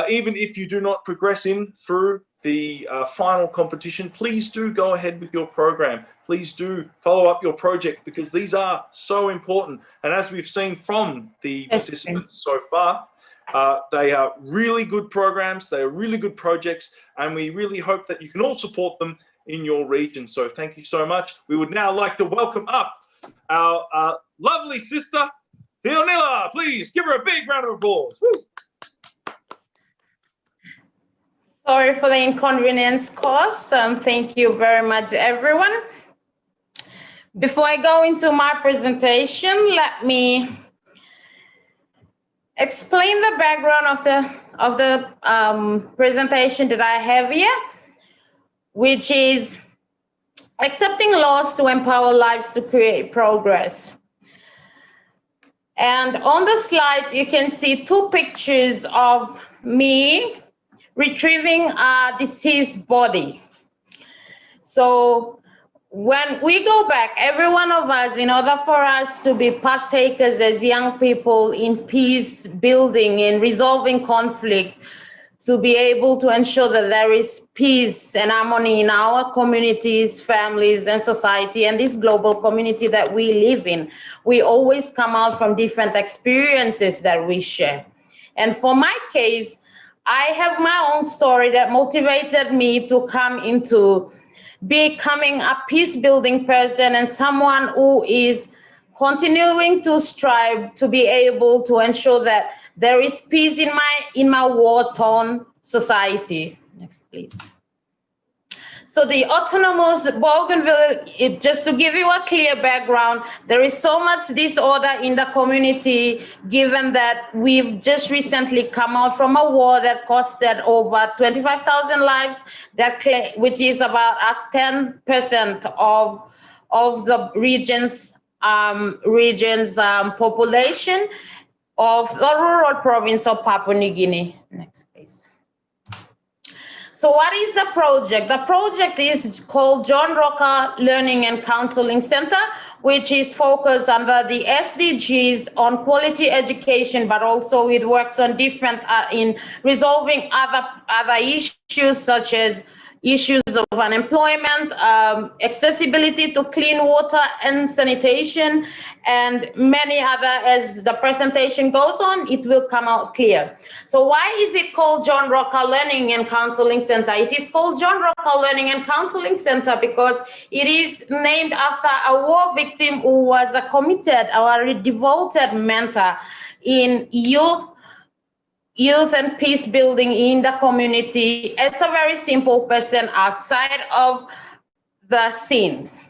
even if you do not progress in through the final competition, please do go ahead with your program. Please do follow up your project because these are so important. And as we've seen from the participants so far, they are really good programs, they are really good projects, and we really hope that you can all support them in your region. So thank you so much. We would now like to welcome up our lovely sister, Theonilla. Please give her a big round of applause. Woo. Sorry for the inconvenience caused. Thank you very much, everyone. Before I go into my presentation, let me explain the background of the presentation that I have here, which is accepting loss to empower lives to create progress. And on the slide, you can see two pictures of me retrieving a deceased body. So when we go back, every one of us, in order for us to be partakers as young people in peace building, in resolving conflict, to be able to ensure that there is peace and harmony in our communities, families, and society, and this global community that we live in, we always come out from different experiences that we share. And for my case, I have my own story that motivated me to come into becoming a peace building person and someone who is continuing to strive to be able to ensure that there is peace in my war-torn society. Next, please. So the autonomous Bougainville, just to give you a clear background, there is so much disorder in the community, given that we've just recently come out from a war that costed over 25,000 lives, which is about 10% of the region's population of the rural province of Papua New Guinea. Next, please. So what is the project? The project is called John Rocker Learning and Counseling Center, which is focused under the SDGs on quality education, but also it works on different in resolving other issues such as issues of unemployment, accessibility to clean water and sanitation, and many other. As the presentation goes on, it will come out clear. So why is it called John Rocker Learning and Counseling Center? It is called John Rocker Learning and Counseling Center because it is named after a war victim who was a committed or a devoted mentor in youth and peace building in the community. It's a very simple person outside of the scenes.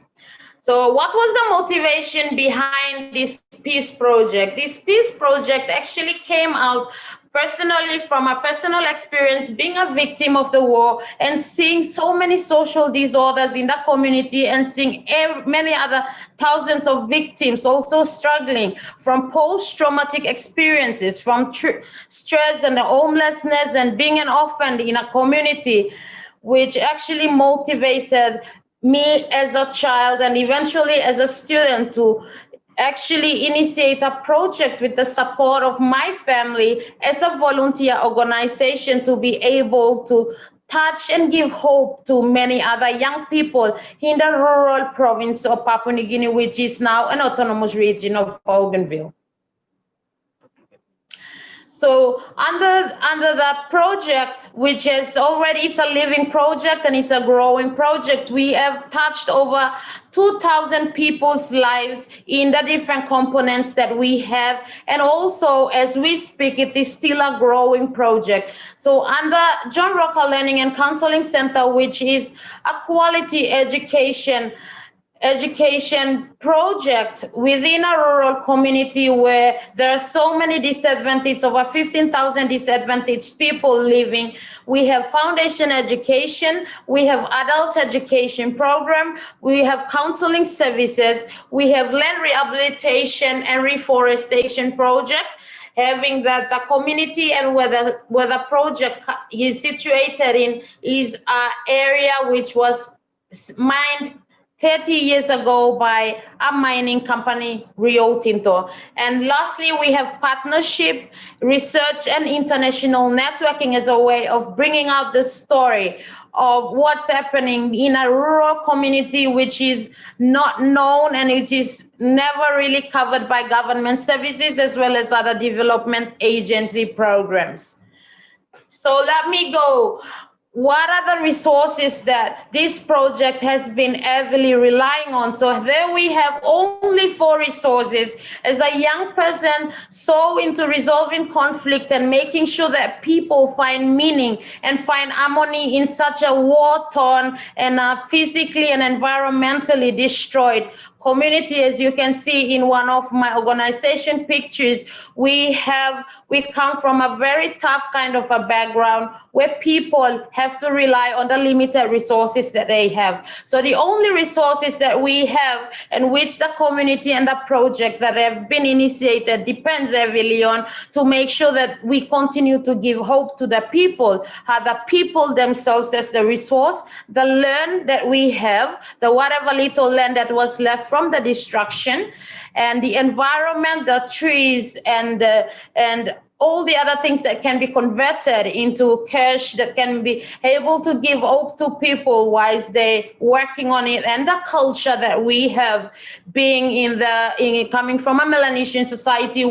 So what was the motivation behind this peace project? This peace project actually came out personally from a personal experience being a victim of the war and seeing so many social disorders in the community and seeing many other thousands of victims also struggling from post-traumatic experiences, from stress and homelessness and being an orphan in a community, which actually motivated me as a child and eventually as a student to actually initiate a project with the support of my family as a volunteer organization to be able to touch and give hope to many other young people in the rural province of Papua New Guinea, which is now an autonomous region of Bougainville. So under the project, which is already, it's a living project and it's a growing project, we have touched over 2,000 people's lives in the different components that we have. And also, as we speak, it is still a growing project. So under John Rocker Learning and Counseling Center, which is a quality education project within a rural community where there are so many disadvantaged, over 15,000 disadvantaged people living. We have foundation education, we have adult education program, we have counseling services, we have land rehabilitation and reforestation project, having that the community and where the project is situated in is an area which was mined 30 years ago by a mining company, Rio Tinto. And lastly, we have partnership, research, and international networking as a way of bringing out the story of what's happening in a rural community which is not known and it is never really covered by government services as well as other development agency programs. So let me go. What are the resources that this project has been heavily relying on? So there we have only 4 resources. As a young person, so into resolving conflict and making sure that people find meaning and find harmony in such a war-torn and physically and environmentally destroyed community. As you can see in one of my organization pictures, we come from a very tough kind of a background where people have to rely on the limited resources that they have. So the only resources that we have and which the community and the project that have been initiated depends heavily on to make sure that we continue to give hope to the people, the people themselves as the resource, the land that we have, the whatever little land that was left from the destruction, and the environment, the trees, and all the other things that can be converted into cash that can be able to give hope to people whilst they working on it, and the culture that we have being coming from a Melanesian society,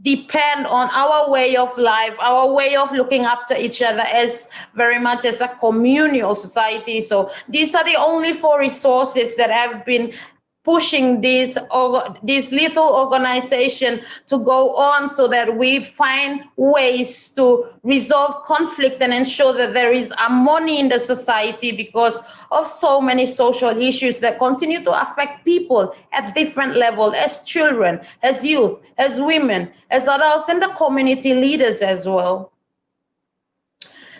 depend on our way of life, our way of looking after each other as very much as a communal society. So these are the only 4 resources that have been pushing this little organization to go on, so that we find ways to resolve conflict and ensure that there is harmony in the society, because of so many social issues that continue to affect people at different levels, as children, as youth, as women, as adults, and the community leaders as well.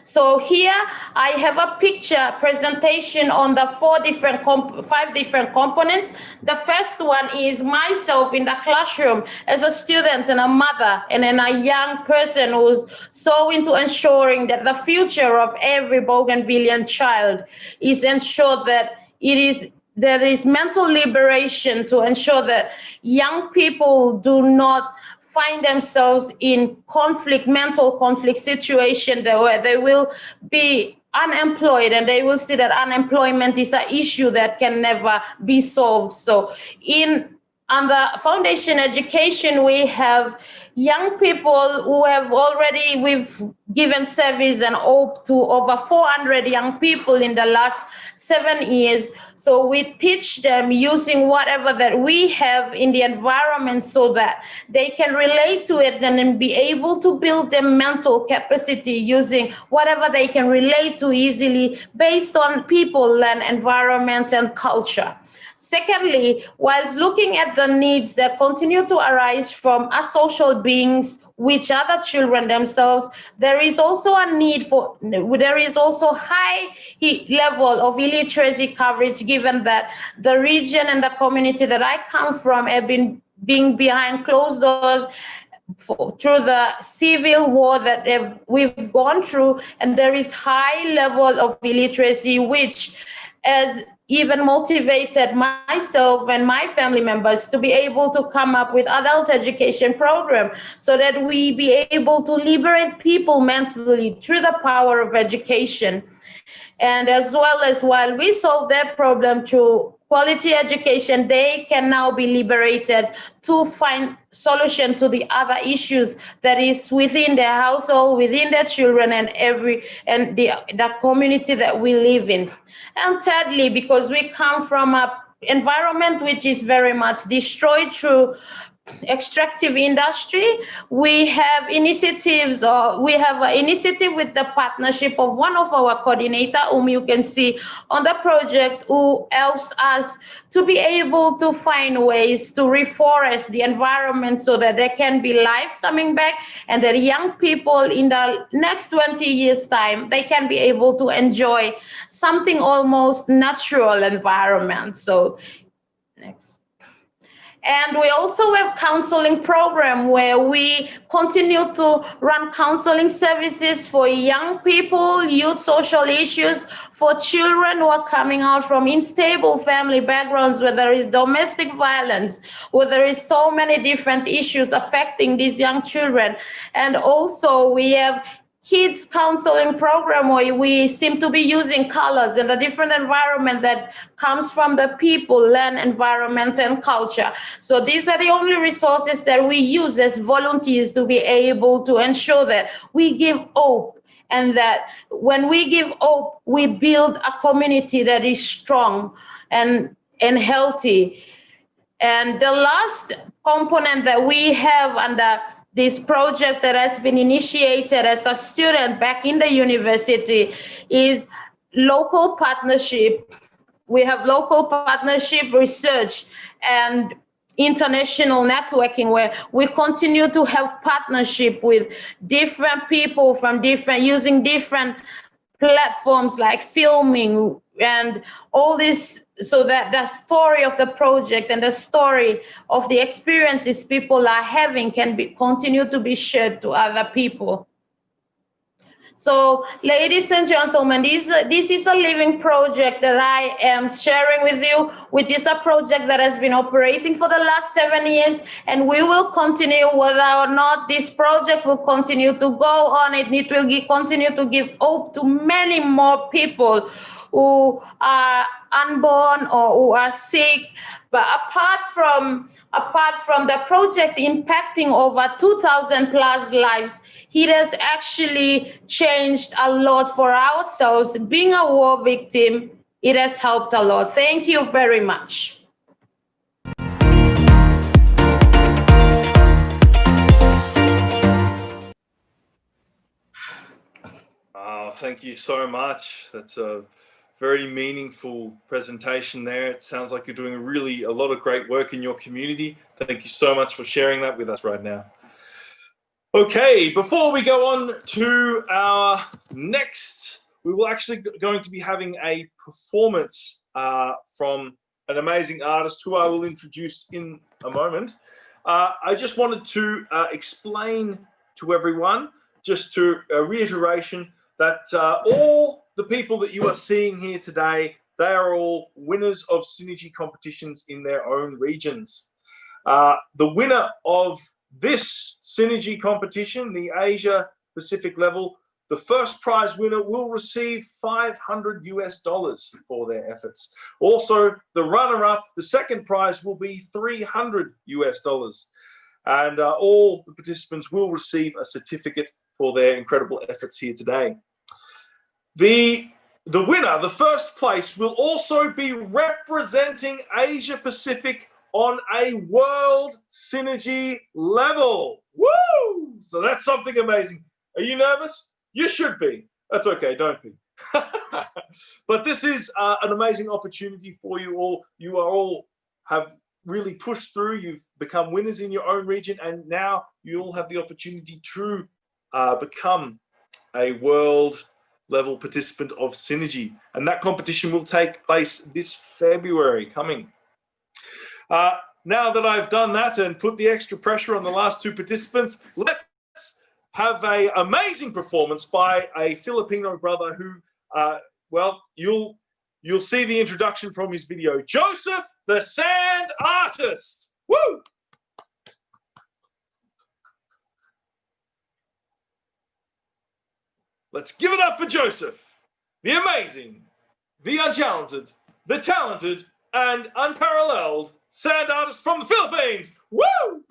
So here I have a picture presentation on the 5 different components. The first one is myself in the classroom as a student and a mother, and then a young person who's so into ensuring that the future of every Bougainvillean child is ensured that there is mental liberation, to ensure that young people do not find themselves in mental conflict situation where they will be unemployed, and they will see that unemployment is an issue that can never be solved. So on the foundation education, we have young people who we've given service and hope to over 400 young people in the last 7 years. So we teach them using whatever that we have in the environment, so that they can relate to it and then be able to build their mental capacity using whatever they can relate to easily, based on people and environment and culture. Secondly, whilst looking at the needs that continue to arise from us social beings, which are the children themselves, there is also high level of illiteracy coverage, given that the region and the community that I come from have been being behind closed doors through the civil war that we've gone through, and there is high level of illiteracy, which has even motivated myself and my family members to be able to come up with adult education program, so that we be able to liberate people mentally through the power of education. And as well as, while we solve that problem through quality education, they can now be liberated to find solution to the other issues that is within their household, within their children, and the community that we live in. And thirdly, because we come from an environment which is very much destroyed through extractive industry, we have initiatives, or we have an initiative with the partnership of one of our coordinator, whom you can see on the project, who helps us to be able to find ways to reforest the environment, so that there can be life coming back, and that young people in the next 20 years time, they can be able to enjoy something almost natural environment. So next. And we also have counseling program where we continue to run counseling services for young people, youth social issues, for children who are coming out from unstable family backgrounds, where there is domestic violence, where there is so many different issues affecting these young children. And also we have kids counseling program where we seem to be using colors and the different environment that comes from the people, land, environment, and culture. So these are the only resources that we use as volunteers to be able to ensure that we give hope, and that when we give hope, we build a community that is strong and healthy. And the last component that we have under this project that has been initiated as a student back in the university is local partnership. We have local partnership research and international networking, where we continue to have partnership with different people from using different platforms like filming and all this, so that the story of the project and the story of the experiences people are having can continue to be shared to other people. So, ladies and gentlemen, this is a living project that I am sharing with you, which is a project that has been operating for the last 7 years, and we will continue whether or not this project will continue to go on. It will continue to give hope to many more people who are unborn or who are sick. But apart from apart from the project impacting over 2,000 plus lives, it has actually changed a lot for ourselves. Being a war victim, it has helped a lot. Thank you very much. Oh, thank you so much. That's a very meaningful presentation there. It sounds like you're doing a lot of great work in your community. Thank you so much for sharing that with us right now. Okay, before we go on to our next, we will actually going to be having a performance from an amazing artist who I will introduce in a moment. I just wanted to explain to everyone, just to a reiteration, that all the people that you are seeing here today, they are all winners of Synergy competitions in their own regions. The winner of this Synergy competition, the Asia Pacific level, the first prize winner will receive $500 for their efforts. Also, the runner-up, the second prize will be $300. And all the participants will receive a certificate for their incredible efforts here today. The winner, the first place, will also be representing Asia Pacific on a world Synergy level. Woo! So that's something amazing. Are you nervous? You should be. That's okay, don't be. But this is an amazing opportunity for you all. You are all have really pushed through. You've become winners in your own region, and now you all have the opportunity to become a world level participant of Synergy, and that competition will take place this February coming. Now that I've done that and put the extra pressure on the last two participants, let's have an amazing performance by a Filipino brother who, well, you'll see the introduction from his video. Joseph, the Sand Artist. Woo! Let's give it up for Joseph, the amazing, the untalented, the talented, and unparalleled sand artist from the Philippines. Woo!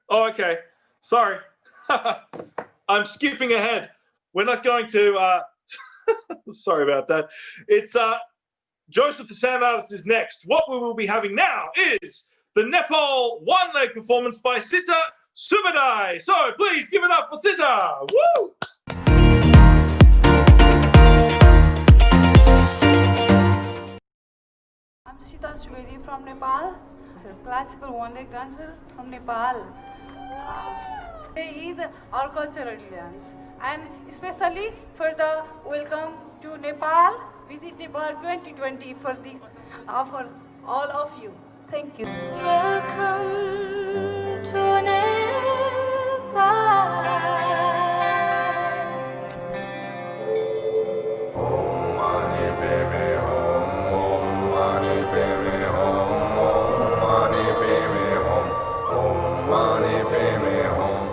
Oh, okay. Sorry. I'm skipping ahead. We're not going to... sorry about that. It's Joseph the Sand Artist is next. What we will be having now is the Nepal one-leg performance by Sita Subadai. So please give it up for Sita. Woo! I'm Sita Subadai from Nepal. Classical one-leg dancer from Nepal. He is our cultural dance, and especially for the welcome to Nepal, visit Nepal 2020 for this offer all of you. Thank you. Welcome to Nepal. Om Mani Padme Hum, Om Mani Padme Hum, Om Mani Padme Hum, Om Mani Padme Hum.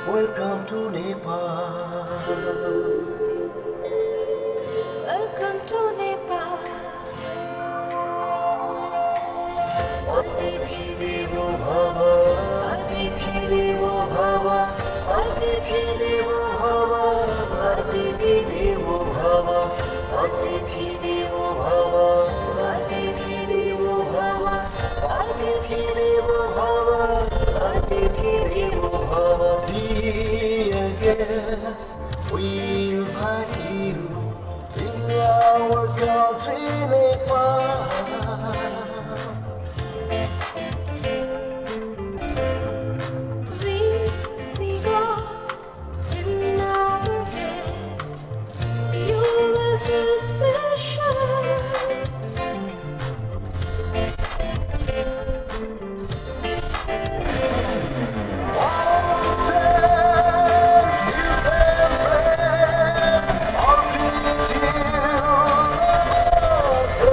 Welcome to Nepal. Welcome to Nepal. Atithi Devo Bhava, Atithi Devo Bhava, Atithi Devo Bhava, Atithi Devo Bhava, Atithi Devo Bhava, Atithi Devo Bhava, Atithi Devo Bhava, Atithi Devo Bhava. Dear guests, we invite you in our country, Nepal. We see God in our guest. You will feel special. Mountains, hills and plains, all gratitude, namaste.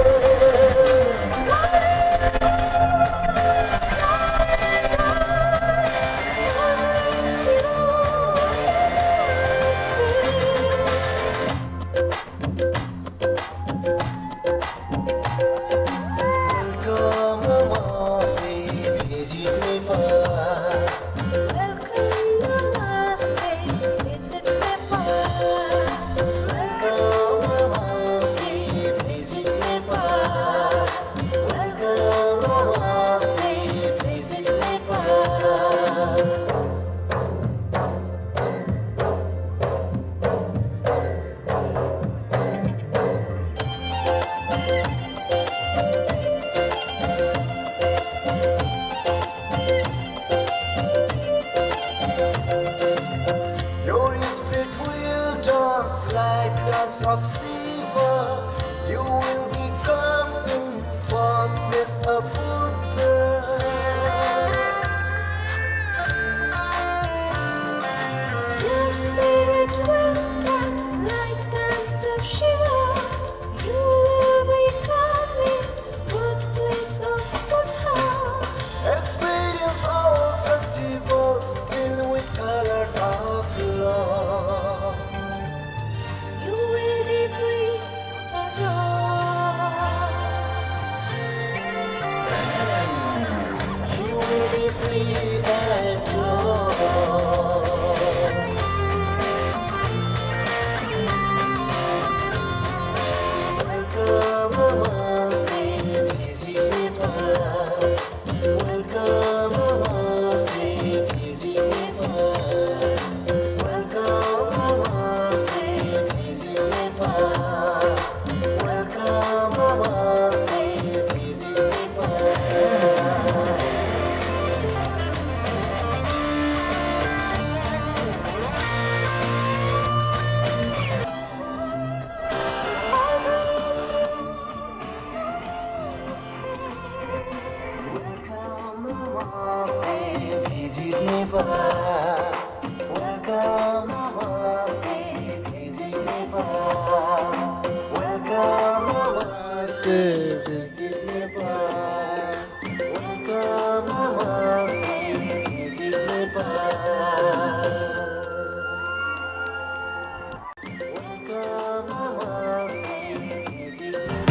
dance of Shiva. You will become in birthplace a Buddha. Your spirit will dance like dance of Shiva. You will become in birthplace of Buddha. Experience our festivals filled with colors of love. You will deeply adore. You will deeply adore. Welcome, Namaste, visit Nepal. Welcome, Namaste, visit Nepal. Welcome, Namaste, visit Nepal. Welcome, Namaste, visit Nepal. Welcome, Namaste, visit Nepal. Welcome, Namaste, visit Nepal. Welcome, Namaste, visit Nepal. Welcome, Namaste, visit Nepal. Welcome, Namaste, visit Nepal.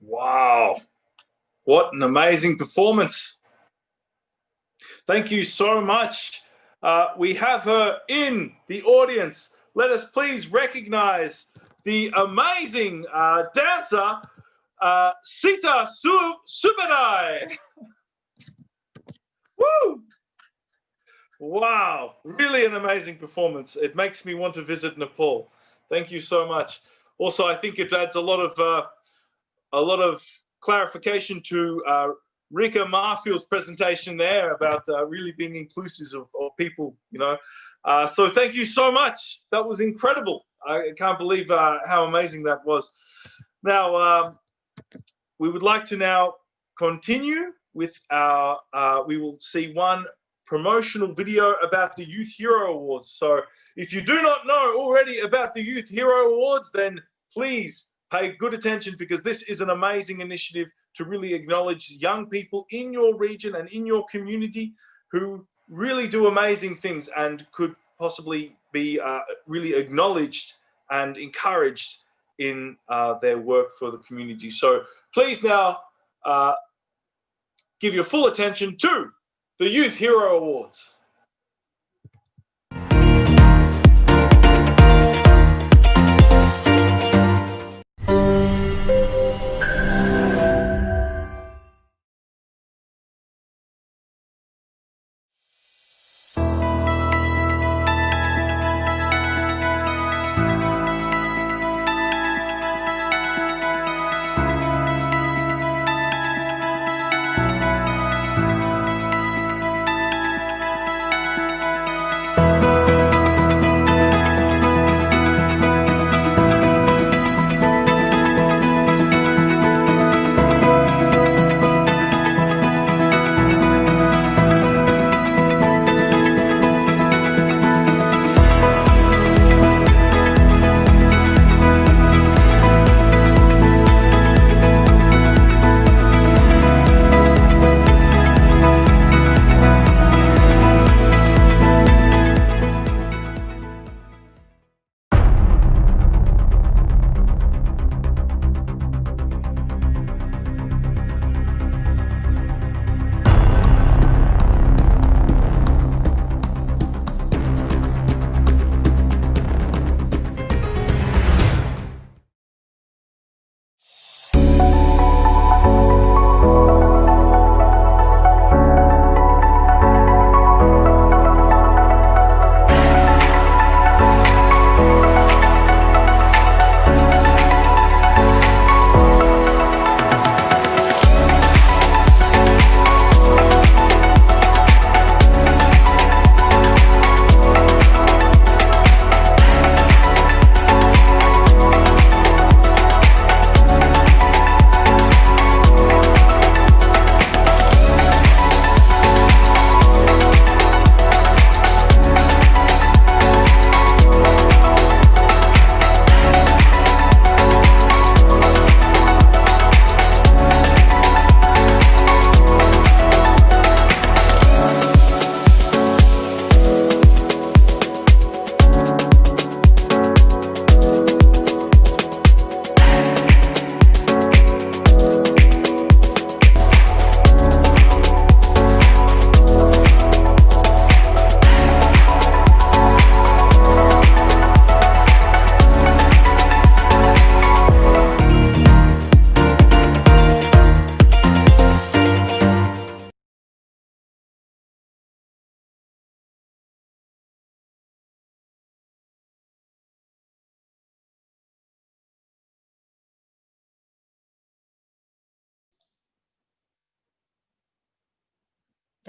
Wow. What an amazing performance. Thank you so much. We have her in the audience. Let us please recognize the amazing dancer, Sita Subadai. Woo! Wow, really an amazing performance. It makes me want to visit Nepal. Thank you so much. Also, I think it adds a lot of clarification to Rika Marfield's presentation there about really being inclusive of people, you know. So thank you so much. That was incredible. I can't believe how amazing that was. Now, we would like to now continue with our, we will see one promotional video about the Youth Hero Awards. So if you do not know already about the Youth Hero Awards, then please pay good attention, because this is an amazing initiative to really acknowledge young people in your region and in your community who really do amazing things and could possibly be really acknowledged and encouraged in their work for the community. So please now give your full attention to the Youth Hero Awards.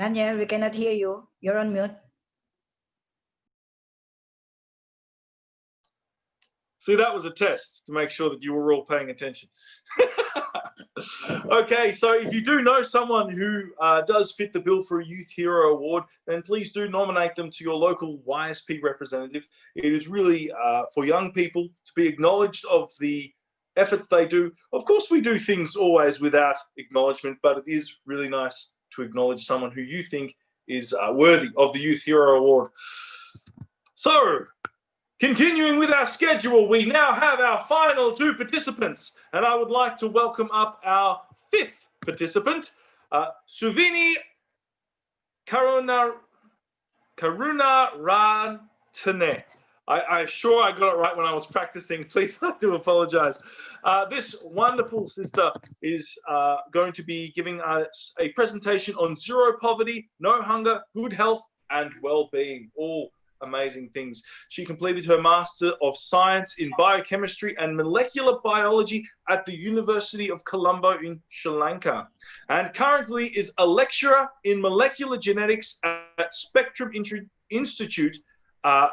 Daniel, we cannot hear you. You're on mute. See, that was a test to make sure that you were all paying attention. Okay, so if you do know someone who does fit the bill for a Youth Hero Award, then please do nominate them to your local YSP representative. It is really for young people to be acknowledged of the efforts they do. Of course, we do things always without acknowledgement, but it is really nice to acknowledge someone who you think is worthy of the Youth Hero Award. So, continuing with our schedule, we now have our final two participants, and I would like to welcome up our fifth participant, Suvini Karunaratne. I'm sure I got it right when I was practicing. Please, I do apologize. This wonderful sister is going to be giving us a presentation on zero poverty, no hunger, good health, and well-being. All amazing things. She completed her Master of Science in Biochemistry and Molecular Biology at the University of Colombo in Sri Lanka, and currently is a lecturer in molecular genetics at Spectrum Institute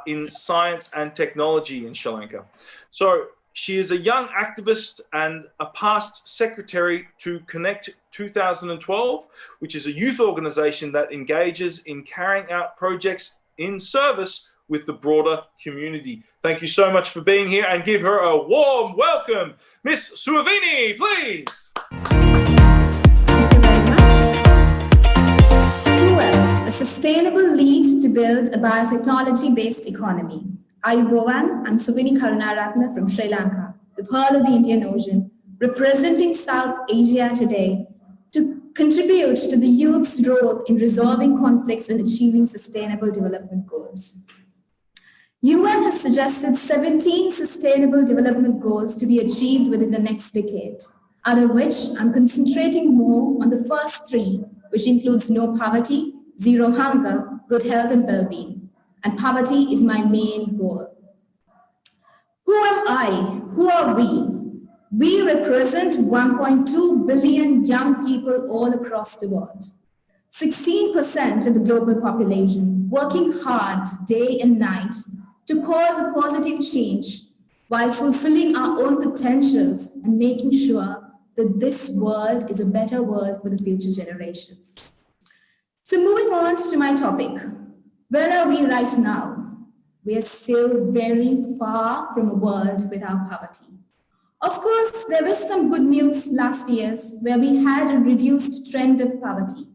in Science and Technology in Sri Lanka. So she is a young activist and a past secretary to Connect 2012, which is a youth organization that engages in carrying out projects in service with the broader community. Thank you so much for being here, and give her a warm welcome. Miss Suavini, please. Thank you very much. Who else? A sustainable lead to build a biotechnology-based economy. Ayubovan, I'm Suvini Karunaratne from Sri Lanka, the pearl of the Indian Ocean, representing South Asia today to contribute to the youth's role in resolving conflicts and achieving sustainable development goals. UN has suggested 17 sustainable development goals to be achieved within the next decade, out of which I'm concentrating more on the first three, which includes no poverty, zero hunger, good health and well-being. And poverty is my main goal. Who am I? Who are we? We represent 1.2 billion young people all across the world. 16% of the global population working hard day and night to cause a positive change while fulfilling our own potentials and making sure that this world is a better world for the future generations. So moving on to my topic, where are we right now? We are still very far from a world without poverty. Of course, there was some good news last year where we had a reduced trend of poverty.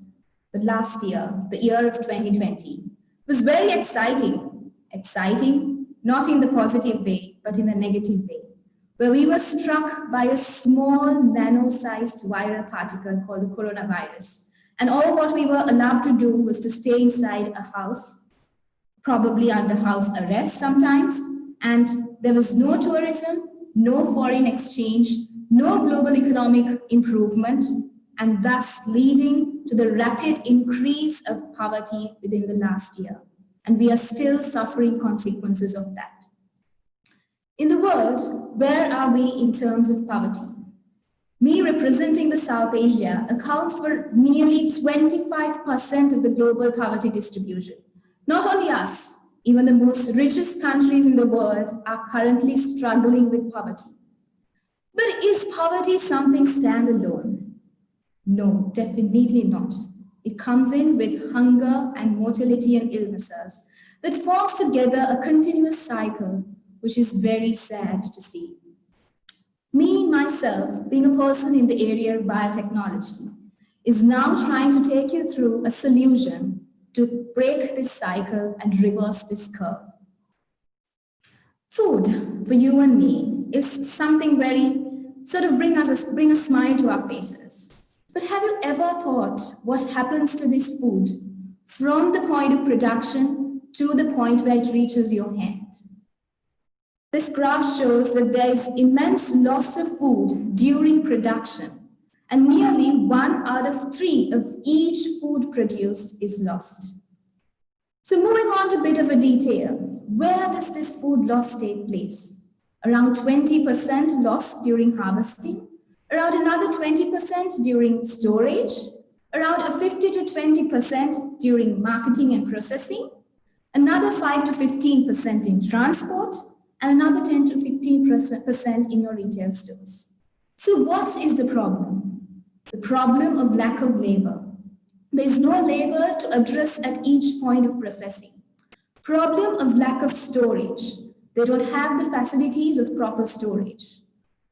But last year, the year of 2020, was very exciting. Exciting, not in the positive way, but in the negative way, where we were struck by a small nano-sized viral particle called the coronavirus. And all what we were allowed to do was to stay inside a house, probably under house arrest sometimes, and there was no tourism, no foreign exchange, no global economic improvement, and thus leading to the rapid increase of poverty within the last year. And we are still suffering consequences of that. In the world, where are we in terms of poverty? Me representing the South Asia accounts for nearly 25% of the global poverty distribution. Not only us, even the most richest countries in the world are currently struggling with poverty. But is poverty something standalone? No, definitely not. It comes in with hunger and mortality and illnesses that forms together a continuous cycle, which is very sad to see. Me, myself, being a person in the area of biotechnology, is now trying to take you through a solution to break this cycle and reverse this curve. Food, for you and me, is something very sort of bring a smile to our faces. But have you ever thought what happens to this food from the point of production to the point where it reaches your hand? This graph shows that there is immense loss of food during production, and nearly 1 out of 3 of each food produced is lost. So moving on to a bit of a detail, where does this food loss take place? Around 20% loss during harvesting, around another 20% during storage, around a 50 to 20% during marketing and processing, another 5 to 15% in transport, and another 10 to 15% in your retail stores. So what is the problem? The problem of lack of labor. There is no labor to address at each point of processing. Problem of lack of storage. They don't have the facilities of proper storage.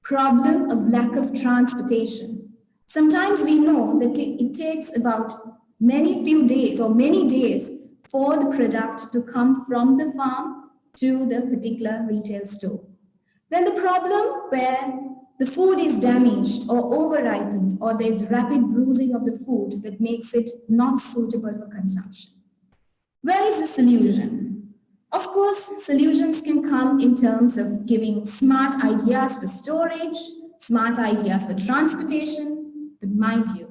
Problem of lack of transportation. Sometimes we know that it takes about many days for the product to come from the farm to the particular retail store. Then the problem where the food is damaged or over-ripened, or there's rapid bruising of the food that makes it not suitable for consumption. Where is the solution? Of course, solutions can come in terms of giving smart ideas for storage, smart ideas for transportation, but mind you,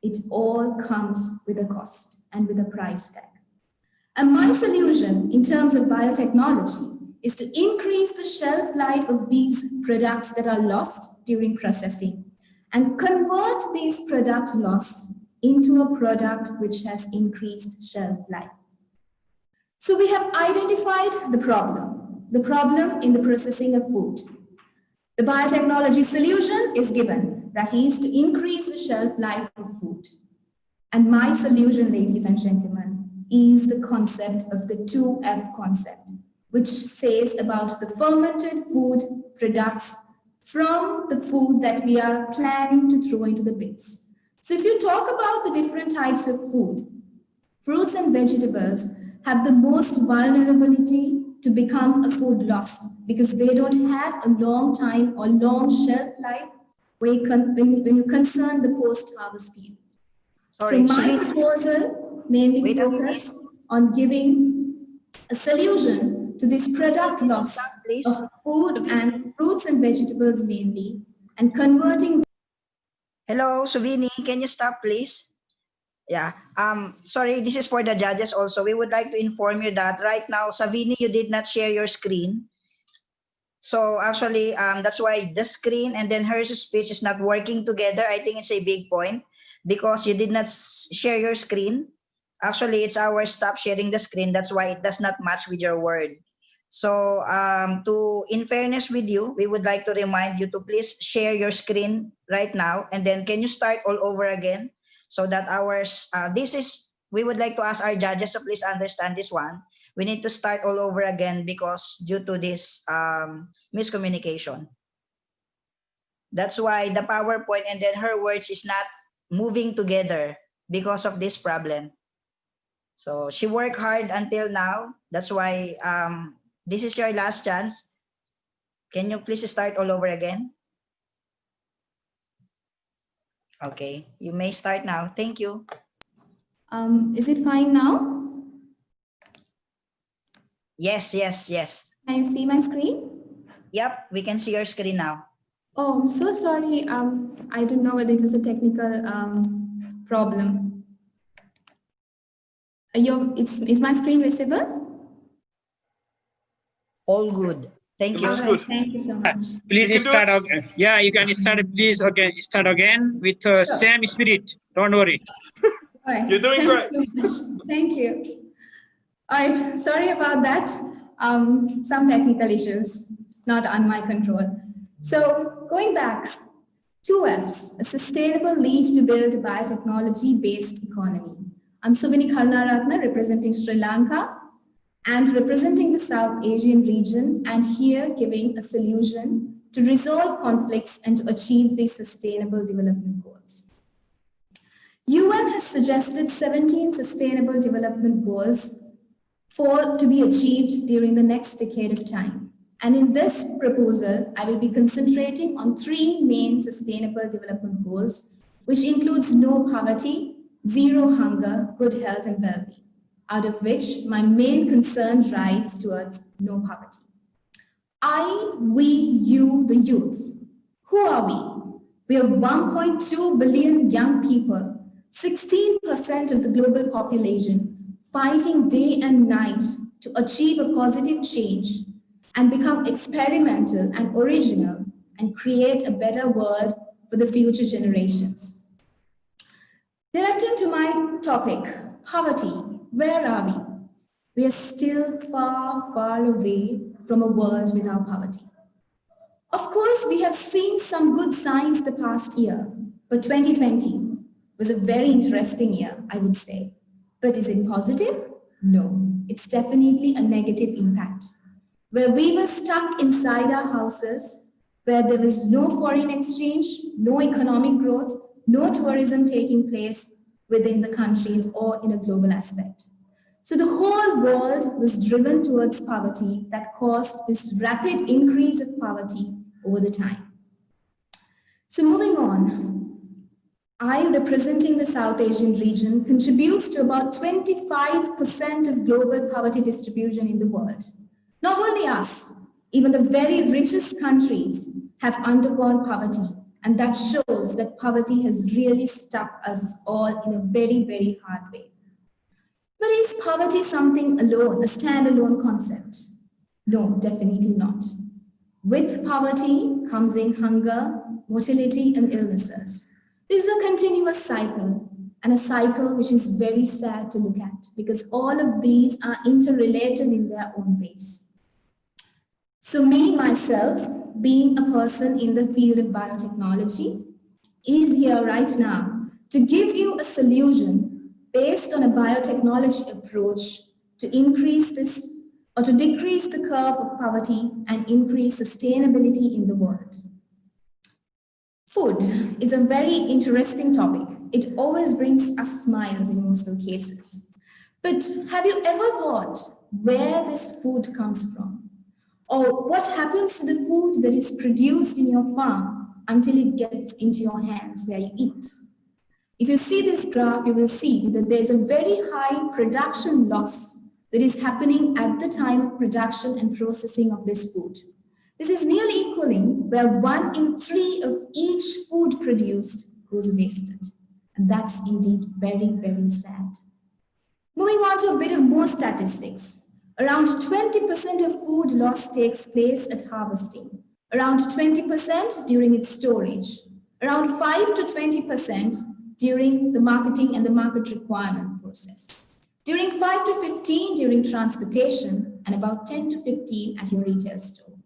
it all comes with a cost and with a price tag. And my solution in terms of biotechnology is to increase the shelf life of these products that are lost during processing and convert these product loss into a product which has increased shelf life. So we have identified the problem in the processing of food. The biotechnology solution is given, that is to increase the shelf life of food. And my solution, ladies and gentlemen, is the concept of the 2F concept, which says about the fermented food products from the food that we are planning to throw into the bins. So if you talk about the different types of food, fruits and vegetables have the most vulnerability to become a food loss because they don't have a long time or long shelf life when you concern the post-harvest period. Sorry, so my proposal mainly focuses on giving a solution to this product loss of food and fruits and vegetables mainly, and converting. Hello, Suvini, can you stop, please? Yeah, sorry, this is for the judges also. We would like to inform you that right now, Savini, you did not share your screen. So actually, that's why the screen and then her speech is not working together. I think it's a big point because you did not share your screen. Actually, it's our stop sharing the screen. That's why it does not match with your word. So in fairness with you, we would like to remind you to please share your screen right now. And then can you start all over again? So that we would like to ask our judges to please understand this one. We need to start all over again because due to this miscommunication. That's why the PowerPoint and then her words is not moving together because of this problem. So she worked hard until now. That's why this is your last chance. Can you please start all over again? Okay, you may start now. Thank you. Is it fine now? Yes. Can you see my screen? Yep, we can see your screen now. Oh, I'm so sorry. I don't know whether it was a technical problem. Is my screen visible? All good. Thank you. Right, thank you so much. Please start again. Yeah, you can start. Please start again with same spirit. Don't worry. All right. You're doing great. Thank you. All right. Sorry about that. Some technical issues not on my control. So going back, 2Fs, a sustainable lead to build a biotechnology-based economy. I'm Subini Karunaratne, representing Sri Lanka and representing the South Asian region, and here giving a solution to resolve conflicts and to achieve the Sustainable Development Goals. UN has suggested 17 Sustainable Development Goals to be achieved during the next decade of time. And in this proposal, I will be concentrating on 3 main Sustainable Development Goals, which includes no poverty, zero hunger, good health and well-being, out of which my main concern drives towards no poverty. We, you, the youth. Who are we? We are 1.2 billion young people, 16% of the global population, fighting day and night to achieve a positive change and become experimental and original and create a better world for the future generations. Directing to my topic, poverty, where are we? We are still far, far away from a world without poverty. Of course, we have seen some good signs the past year, but 2020 was a very interesting year, I would say. But is it positive? No, it's definitely a negative impact. Where we were stuck inside our houses, where there was no foreign exchange, no economic growth, no tourism taking place within the countries or in a global aspect. So the whole world was driven towards poverty that caused this rapid increase of poverty over the time. So moving on, I, representing the South Asian region, contributes to about 25% of global poverty distribution in the world. Not only us, even the very richest countries have undergone poverty, and that shows that poverty has really stuck us all in a very, very hard way. But is poverty something alone, a standalone concept? No, definitely not. With poverty comes in hunger, mortality, and illnesses. This is a continuous cycle, and a cycle which is very sad to look at because all of these are interrelated in their own ways. So me, myself, being a person in the field of biotechnology, is here right now to give you a solution based on a biotechnology approach to increase this or to decrease the curve of poverty and increase sustainability in the world. Food is a very interesting topic. It always brings us smiles in most of the cases. But have you ever thought where this food comes from? Or what happens to the food that is produced in your farm until it gets into your hands where you eat? If you see this graph, you will see that there's a very high production loss that is happening at the time of production and processing of this food. This is nearly equaling where 1 in 3 of each food produced goes wasted. And that's indeed very, very sad. Moving on to a bit of more statistics. Around 20% of food loss takes place at harvesting, around 20% during its storage, around 5 to 20% during the marketing and the market requirement process, during 5 to 15 during transportation, and about 10 to 15 at your retail store.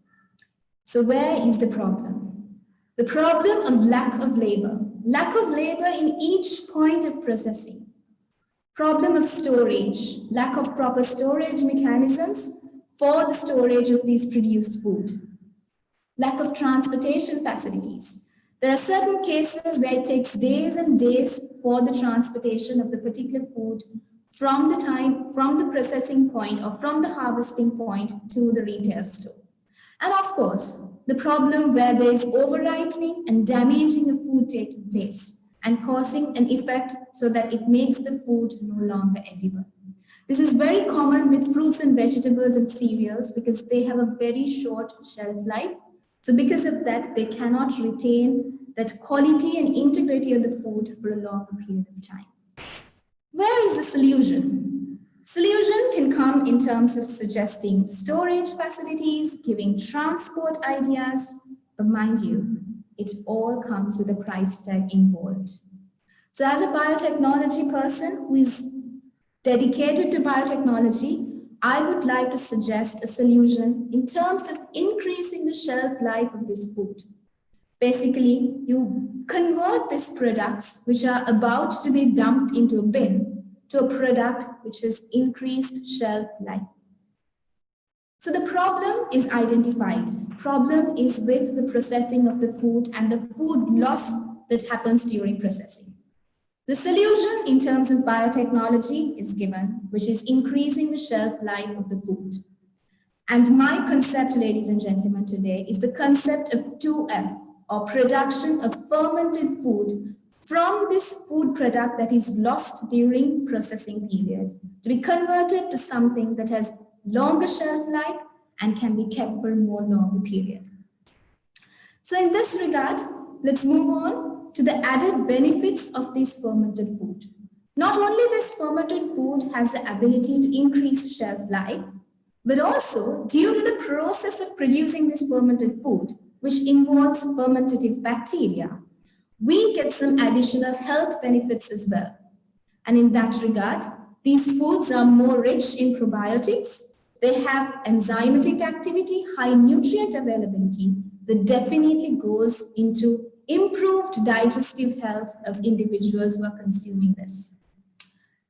So where is the problem? The problem of lack of labor in each point of processing. Problem of storage, lack of proper storage mechanisms for the storage of these produced food. Lack of transportation facilities. There are certain cases where it takes days and days for the transportation of the particular food from the processing point or from the harvesting point to the retail store. And of course, the problem where there is over-ripening and damaging of food taking place and causing an effect so that it makes the food no longer edible. This is very common with fruits and vegetables and cereals because they have a very short shelf life. So because of that, they cannot retain that quality and integrity of the food for a longer period of time. Where is the solution? Solution can come in terms of suggesting storage facilities, giving transport ideas, but mind you, it all comes with a price tag involved. So as a biotechnology person who is dedicated to biotechnology, I would like to suggest a solution in terms of increasing the shelf life of this food. Basically, you convert these products which are about to be dumped into a bin to a product which has increased shelf life. So the problem is identified. Problem is with the processing of the food and the food loss that happens during processing. The solution in terms of biotechnology is given, which is increasing the shelf life of the food. And my concept, ladies and gentlemen, today is the concept of 2F, or production of fermented food from this food product that is lost during processing period to be converted to something that has longer shelf life and can be kept for a more longer period. So in this regard, let's move on to the added benefits of this fermented food. Not only this fermented food has the ability to increase shelf life, but also due to the process of producing this fermented food, which involves fermentative bacteria, we get some additional health benefits as well. And in that regard, these foods are more rich in probiotics. They have enzymatic activity, high nutrient availability that definitely goes into improved digestive health of individuals who are consuming this.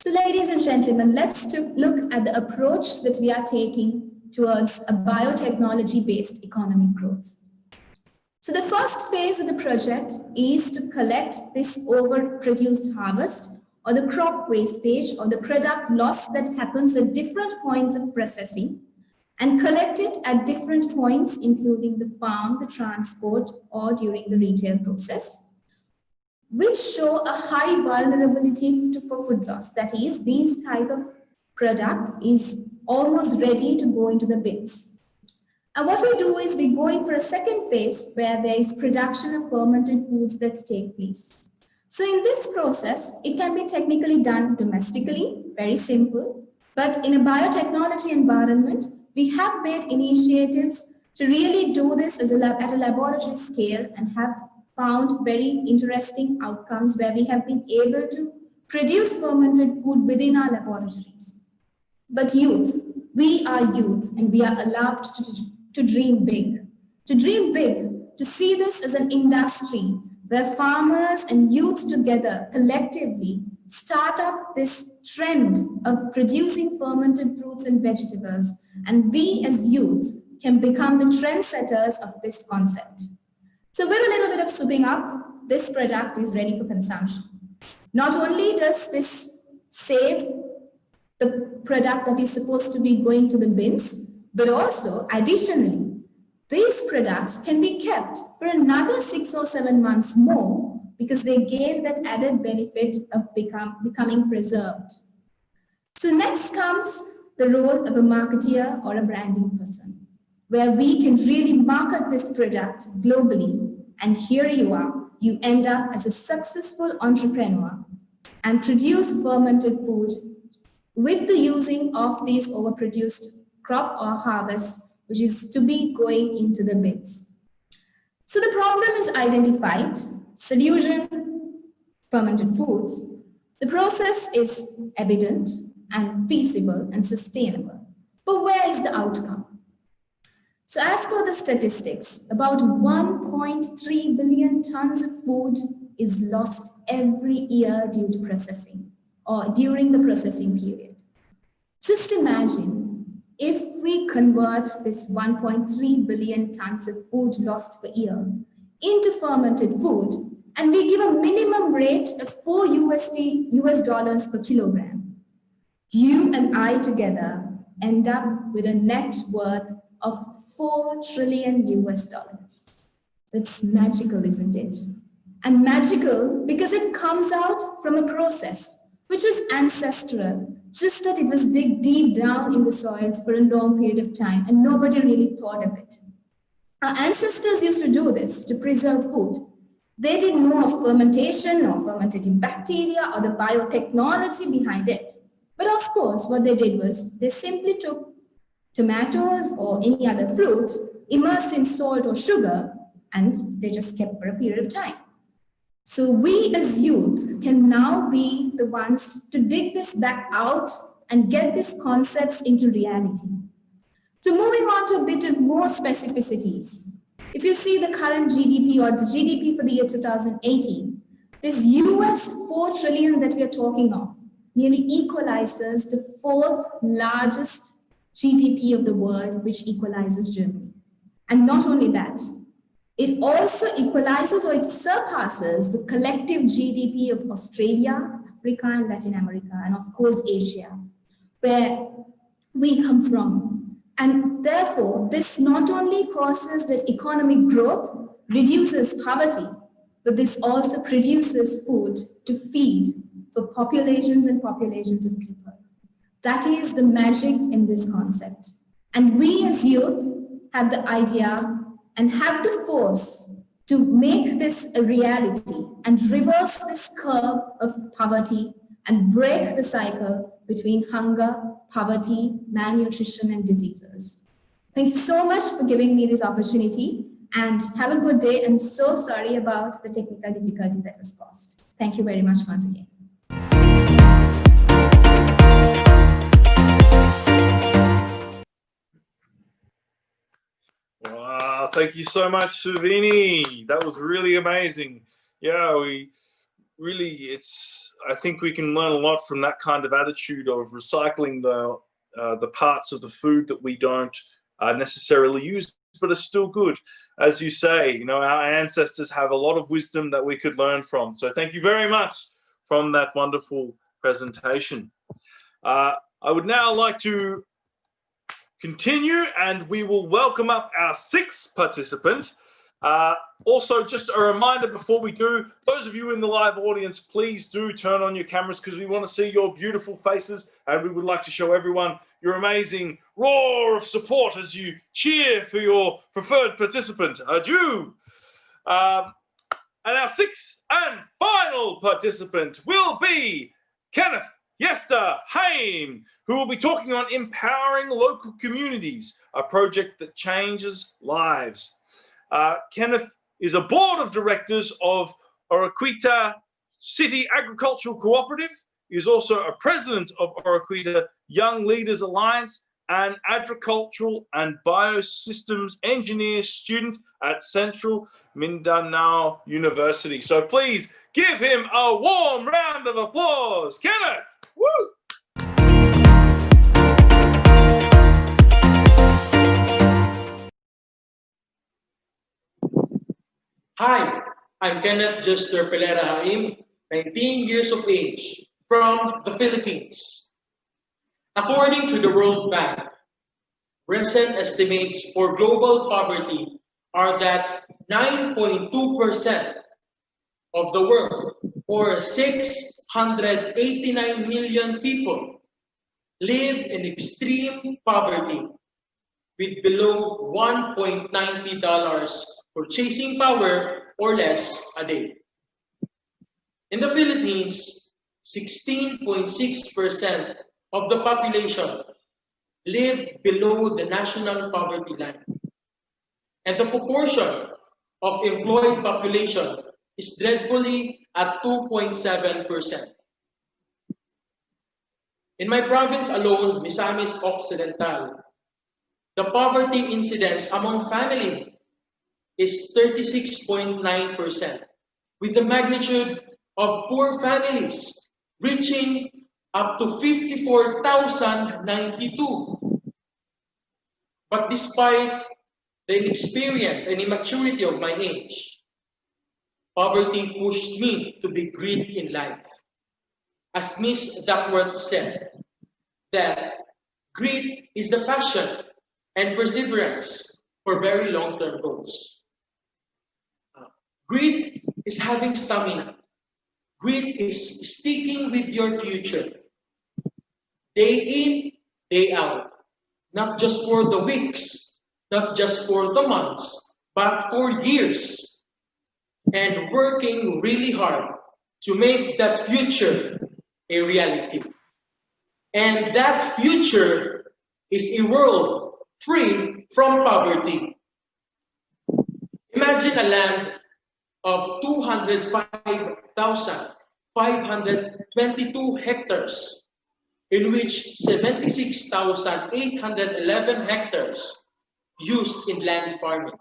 So ladies and gentlemen, let's look at the approach that we are taking towards a biotechnology-based economic growth. So the first phase of the project is to collect this overproduced harvest or the crop wastage or the product loss that happens at different points of processing and collect it at different points, including the farm, the transport, or during the retail process, which show a high vulnerability for food loss. That is, this type of product is almost ready to go into the bins. And what we do is we go in for a second phase where there is production of fermented foods that take place. So in this process, it can be technically done domestically, very simple, but in a biotechnology environment, we have made initiatives to really do this at a laboratory scale and have found very interesting outcomes where we have been able to produce fermented food within our laboratories. But youth, we are youth and we are allowed to dream big, to see this as an industry where farmers and youth together collectively start up this trend of producing fermented fruits and vegetables. And we as youth can become the trendsetters of this concept. So with a little bit of souping up, this product is ready for consumption. Not only does this save the product that is supposed to be going to the bins, but also additionally, these products can be kept for another 6 or 7 months more because they gain that added benefit of becoming preserved. So next comes the role of a marketeer or a branding person, where we can really market this product globally. And here you are, you end up as a successful entrepreneur and produce fermented food with the using of these overproduced crop or harvest, which is to be going into the bins. So the problem is identified, solution, fermented foods. The process is evident and feasible and sustainable. But where is the outcome? So as per the statistics, about 1.3 billion tons of food is lost every year due to processing or during the processing period. Just imagine if we convert this 1.3 billion tons of food lost per year into fermented food, and we give a minimum rate of $4 per kilogram, you and I together end up with a net worth of $4 trillion. That's magical, isn't it? And magical because it comes out from a process which is ancestral, just that it was dig deep down in the soils for a long period of time and nobody really thought of it. Our ancestors used to do this to preserve food. They didn't know of fermentation or fermentative bacteria or the biotechnology behind it. But of course, what they did was they simply took tomatoes or any other fruit, immersed in salt or sugar, and they just kept for a period of time. So we as youth can now be the ones to dig this back out and get these concepts into reality. So moving on to a bit of more specificities. If you see the current GDP or the GDP for the year 2018, this US 4 trillion that we are talking of nearly equalizes the 4th largest GDP of the world, which equalizes Germany. And not only that, it also equalizes or it surpasses the collective GDP of Australia, Africa, and Latin America, and of course Asia, where we come from. And therefore, this not only causes that economic growth, reduces poverty, but this also produces food to feed for populations and populations of people. That is the magic in this concept. And we as youth have the idea and have the force to make this a reality and reverse this curve of poverty and break the cycle between hunger, poverty, malnutrition, and diseases. Thank you so much for giving me this opportunity and have a good day. And so sorry about the technical difficulty that was caused. Thank you very much once again. thank you so much, Suvini. That was really amazing. Yeah, I think we can learn a lot from that kind of attitude of recycling the parts of the food that we don't necessarily use, but are still good. As you say, our ancestors have a lot of wisdom that we could learn from. So thank you very much from that wonderful presentation. I would now like to continue, and we will welcome up our sixth participant. Also, just a reminder before we do, those of you in the live audience, please do turn on your cameras because we want to see your beautiful faces, and we would like to show everyone your amazing roar of support as you cheer for your preferred participant. Adieu. And our sixth and final participant will be Kenneth Yester Haim, who will be talking on empowering local communities, a project that changes lives. Kenneth is a board of directors of Oroquita City Agricultural Cooperative. He is also a president of Oroquita Young Leaders Alliance and agricultural and biosystems engineer student at Central Mindanao University. So please give him a warm round of applause. Kenneth! Woo! Hi, I'm Kenneth Jester Pelera Haim, 19 years of age, from the Philippines. According to the World Bank, recent estimates for global poverty are that 9.2% of the world, or 689 million people, live in extreme poverty with below $1.90 purchasing power or less a day. In the Philippines, 16.6% of the population live below the national poverty line. And the proportion of employed population is dreadfully at 2.7%. In my province alone, Misamis Occidental, the poverty incidence among family is 36.9%, with the magnitude of poor families reaching up to 54,092. But despite the inexperience and immaturity of my age, poverty pushed me to be great in life. As Miss Duckworth said, that grit is the passion and perseverance for very long-term goals. Grit is having stamina. Grit is sticking with your future. Day in, day out. Not just for the weeks, not just for the months, but for years. And working really hard to make that future a reality. And that future is a world free from poverty. Imagine a land of 205,522 hectares, in which 76,811 hectares used in land farming.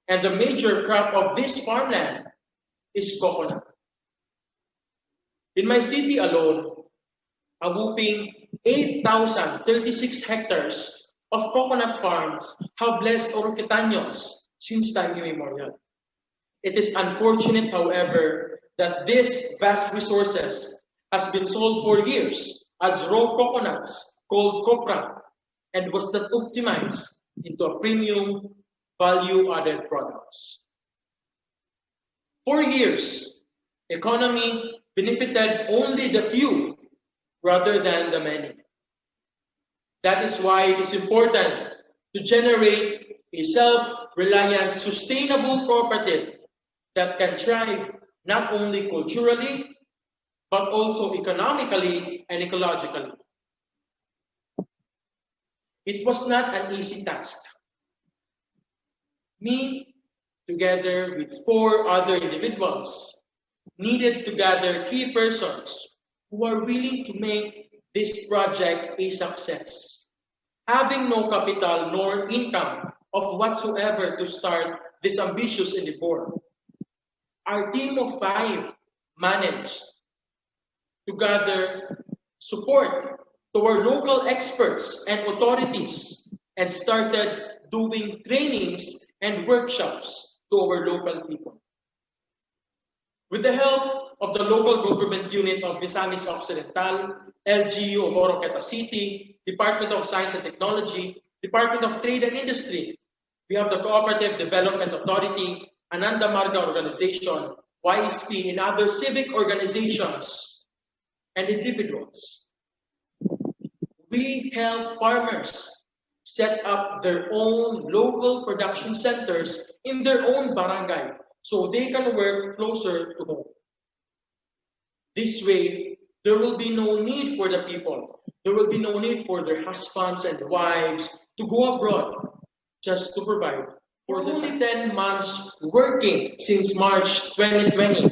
And the major crop of this farmland is coconut. In my city alone, a whopping 8,036 hectares of coconut farms have blessed Oroquitanos since time immemorial. It is unfortunate, however, that this vast resources has been sold for years as raw coconuts called copra and was not optimized into a premium value-added products. For years, economy benefited only the few rather than the many. That is why it is important to generate a self-reliant, sustainable cooperative that can thrive not only culturally, but also economically and ecologically. It was not an easy task. Me, together with 4 other individuals, needed to gather key persons who are willing to make this project a success. Having no capital nor income of whatsoever to start this ambitious endeavor. Our team of 5 managed to gather support to our local experts and authorities and started doing trainings and workshops to our local people. With the help of the local government unit of Misamis Occidental, LGU of Oroqueta City, Department of Science and Technology, Department of Trade and Industry, we have the Cooperative Development Authority, Ananda Marga Organization, YSP, and other civic organizations and individuals. We help farmers set up their own local production centers in their own barangay so they can work closer to home. This way, there will be no need for the people. There will be no need for their husbands and wives to go abroad just to provide. For only 10 months working since March 2020,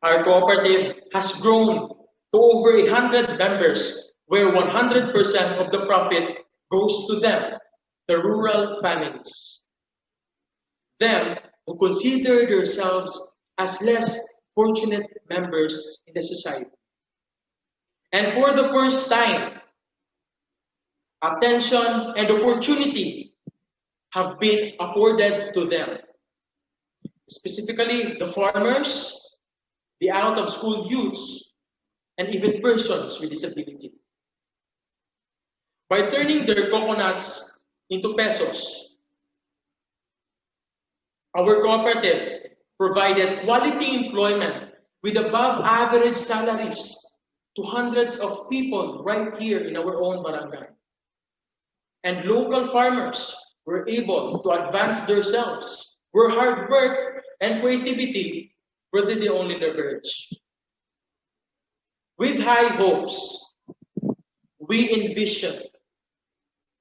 our cooperative has grown to over 100 members, where 100% of the profit goes to them, the rural families. Them who consider themselves as less fortunate members in the society. And for the first time, attention and opportunity have been afforded to them. Specifically, the farmers, the out-of-school youths, and even persons with disability. By turning their coconuts into pesos, our cooperative provided quality employment with above average salaries to hundreds of people right here in our own barangay. And local farmers were able to advance themselves, where hard work and creativity were the only leverage. With high hopes, we envision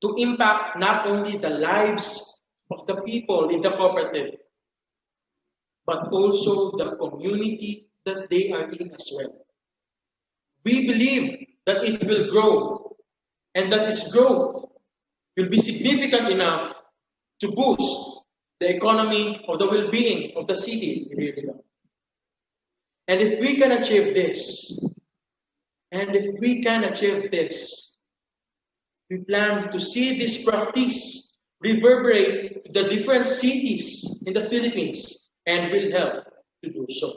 to impact not only the lives of the people in the cooperative, but also the community that they are in as well. We believe that it will grow and that its growth will be significant enough to boost the economy of the well-being of the city. And if we can achieve this, we plan to see this practice reverberate to the different cities in the Philippines and will help to do so.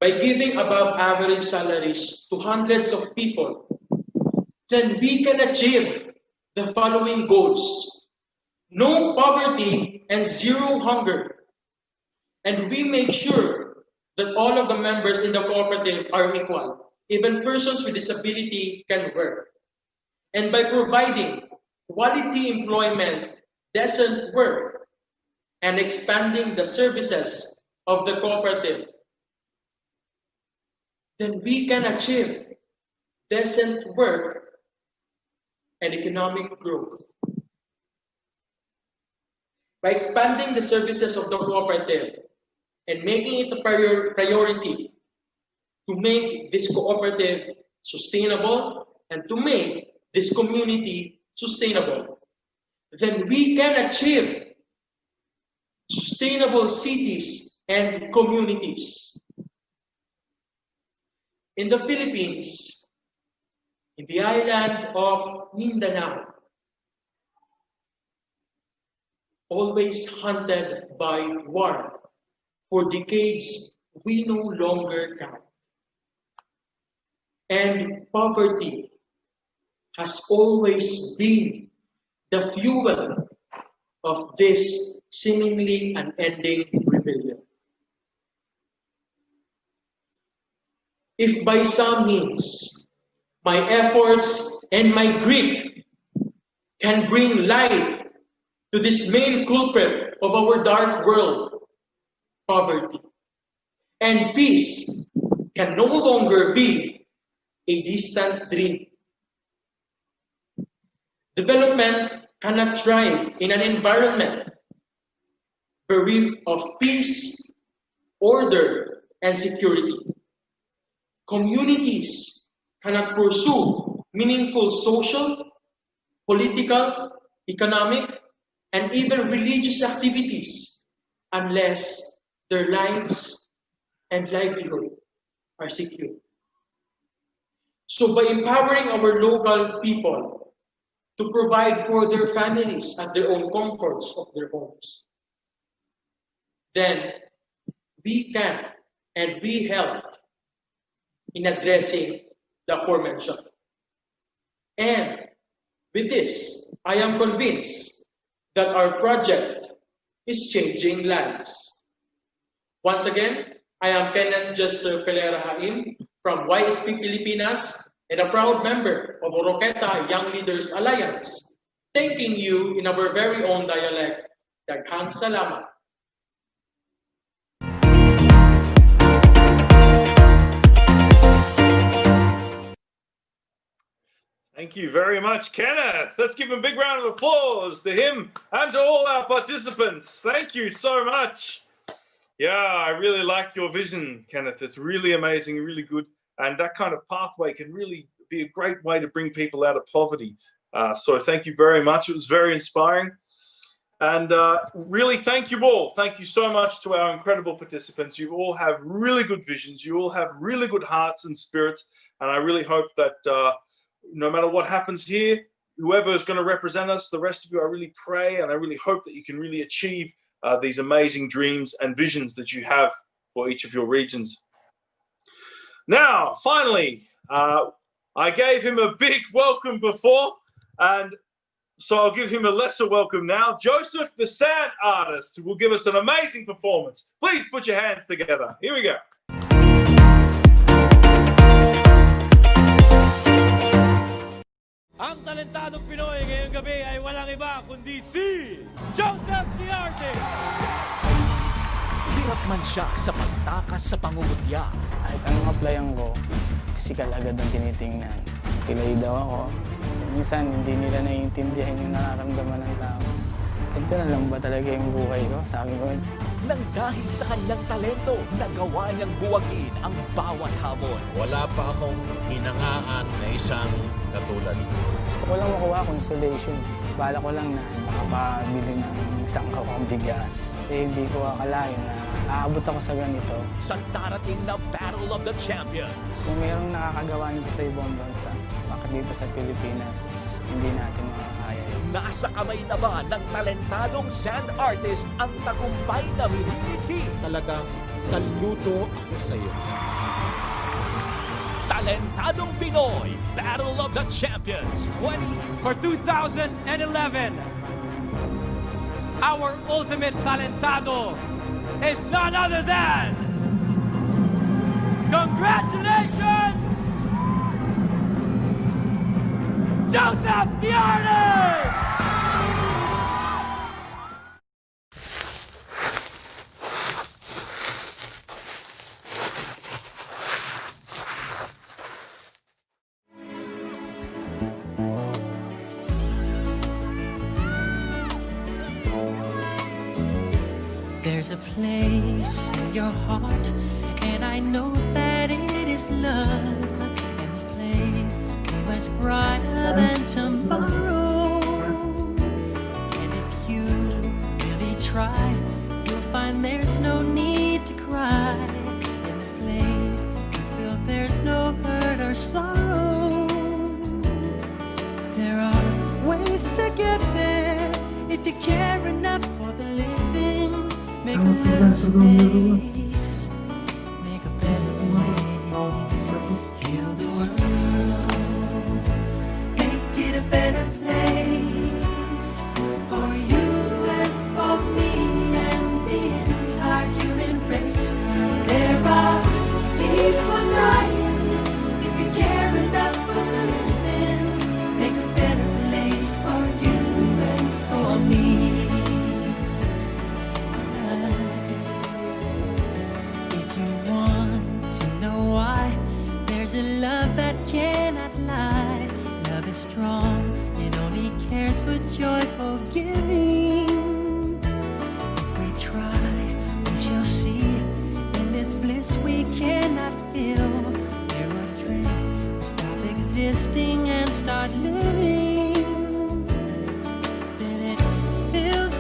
By giving above average salaries to hundreds of people, then we can achieve the following goals: no poverty and zero hunger. And we make sure that all of the members in the cooperative are equal. Even persons with disability can work. And by providing quality employment, decent work, and expanding the services of the cooperative, then we can achieve decent work and economic growth. By expanding the services of the cooperative and making it a priority to make this cooperative sustainable and to make this community sustainable, then we can achieve sustainable cities and communities. In the Philippines, in the island of Mindanao, always haunted by war, for decades we no longer can. And poverty has always been the fuel of this seemingly unending rebellion. If by some means my efforts and my grit can bring light to this main culprit of our dark world, poverty, and peace can no longer be a distant dream. Development cannot thrive in an environment bereft of peace, order, and security. Communities cannot pursue meaningful social, political, economic, and even religious activities unless their lives and livelihood are secure. So by empowering our local people to provide for their families at their own comforts of their homes, then we can and we helped in addressing the aforementioned. And with this, I am convinced that our project is changing lives. Once again, I am Kenneth Jester Pelera Haim from YSP Pilipinas and a proud member of Oroqueta Young Leaders Alliance, thanking you in our very own dialect, Daghang Salamat. Thank you very much, Kenneth. Let's give a big round of applause to him and to all our participants. Thank you so much. Yeah, I really like your vision, Kenneth. It's really amazing, really good. And that kind of pathway can really be a great way to bring people out of poverty. So thank you very much. It was very inspiring. And really thank you all. Thank you so much to our incredible participants. You all have really good visions. You all have really good hearts and spirits. And I really hope that no matter what happens here, whoever is going to represent us, the rest of you, I really pray and I really hope that you can really achieve these amazing dreams and visions that you have for each of your regions. Now, finally, I gave him a big welcome before, and so I'll give him a lesser welcome now. Joseph, the sand artist, will give us an amazing performance. Please put your hands together. Here we go. Ang talentadong Pinoy ngayong gabi ay walang iba kundi si Joseph the Artist! Hirap man siya sa pagtakas sa pangungutya. Kahit anong applyan ko, physical agad ang tinitingnan. Pilay daw ako. Minsan hindi nila naiintindihan yung nararamdaman ng tao. Ito na lang ba talaga yung buhay ko? Sabi ko. Nang dahil sa kanyang talento, nagawa niyang buwagin ang bawat hamon. Wala pa akong hinangaan na isang katulad. Gusto ko lang makuha consolation. Bala ko lang na makapabili ng isang kawang bigas. Hindi ko akalain na aabot ako sa ganito. Sa darating na Battle of the Champions. Kung mayroong nakakagawa nito sa ibang bansa, bakit dito sa Pilipinas, hindi natin makakaya yun. Nasa kamay na ba ng talentadong sand artist ang tagumpay na minimithi? Talagang saludo ako sa iyo. Talentadong Pinoy, Battle of the Champions 20... For 2011, our ultimate talentado is none other than... Congratulations! Joseph the Artist! There's a place in your heart, and I know that it is love. And this place is much brighter than tomorrow. And if you really try, you'll find there's no need to cry. In this place, you feel there's no hurt or sorrow. There are ways to get there if you care enough for the living. Make a little space, make a better place, heal the world, make it a better place for you and for me and the entire human race. There are people dying. If you care enough for the living, make a better place for you and for me. There's a love that cannot lie. Love is strong, it only cares for joyful giving. If we try, we shall see. In this bliss we cannot feel. There are dreams, we stop existing and start living. Then it feels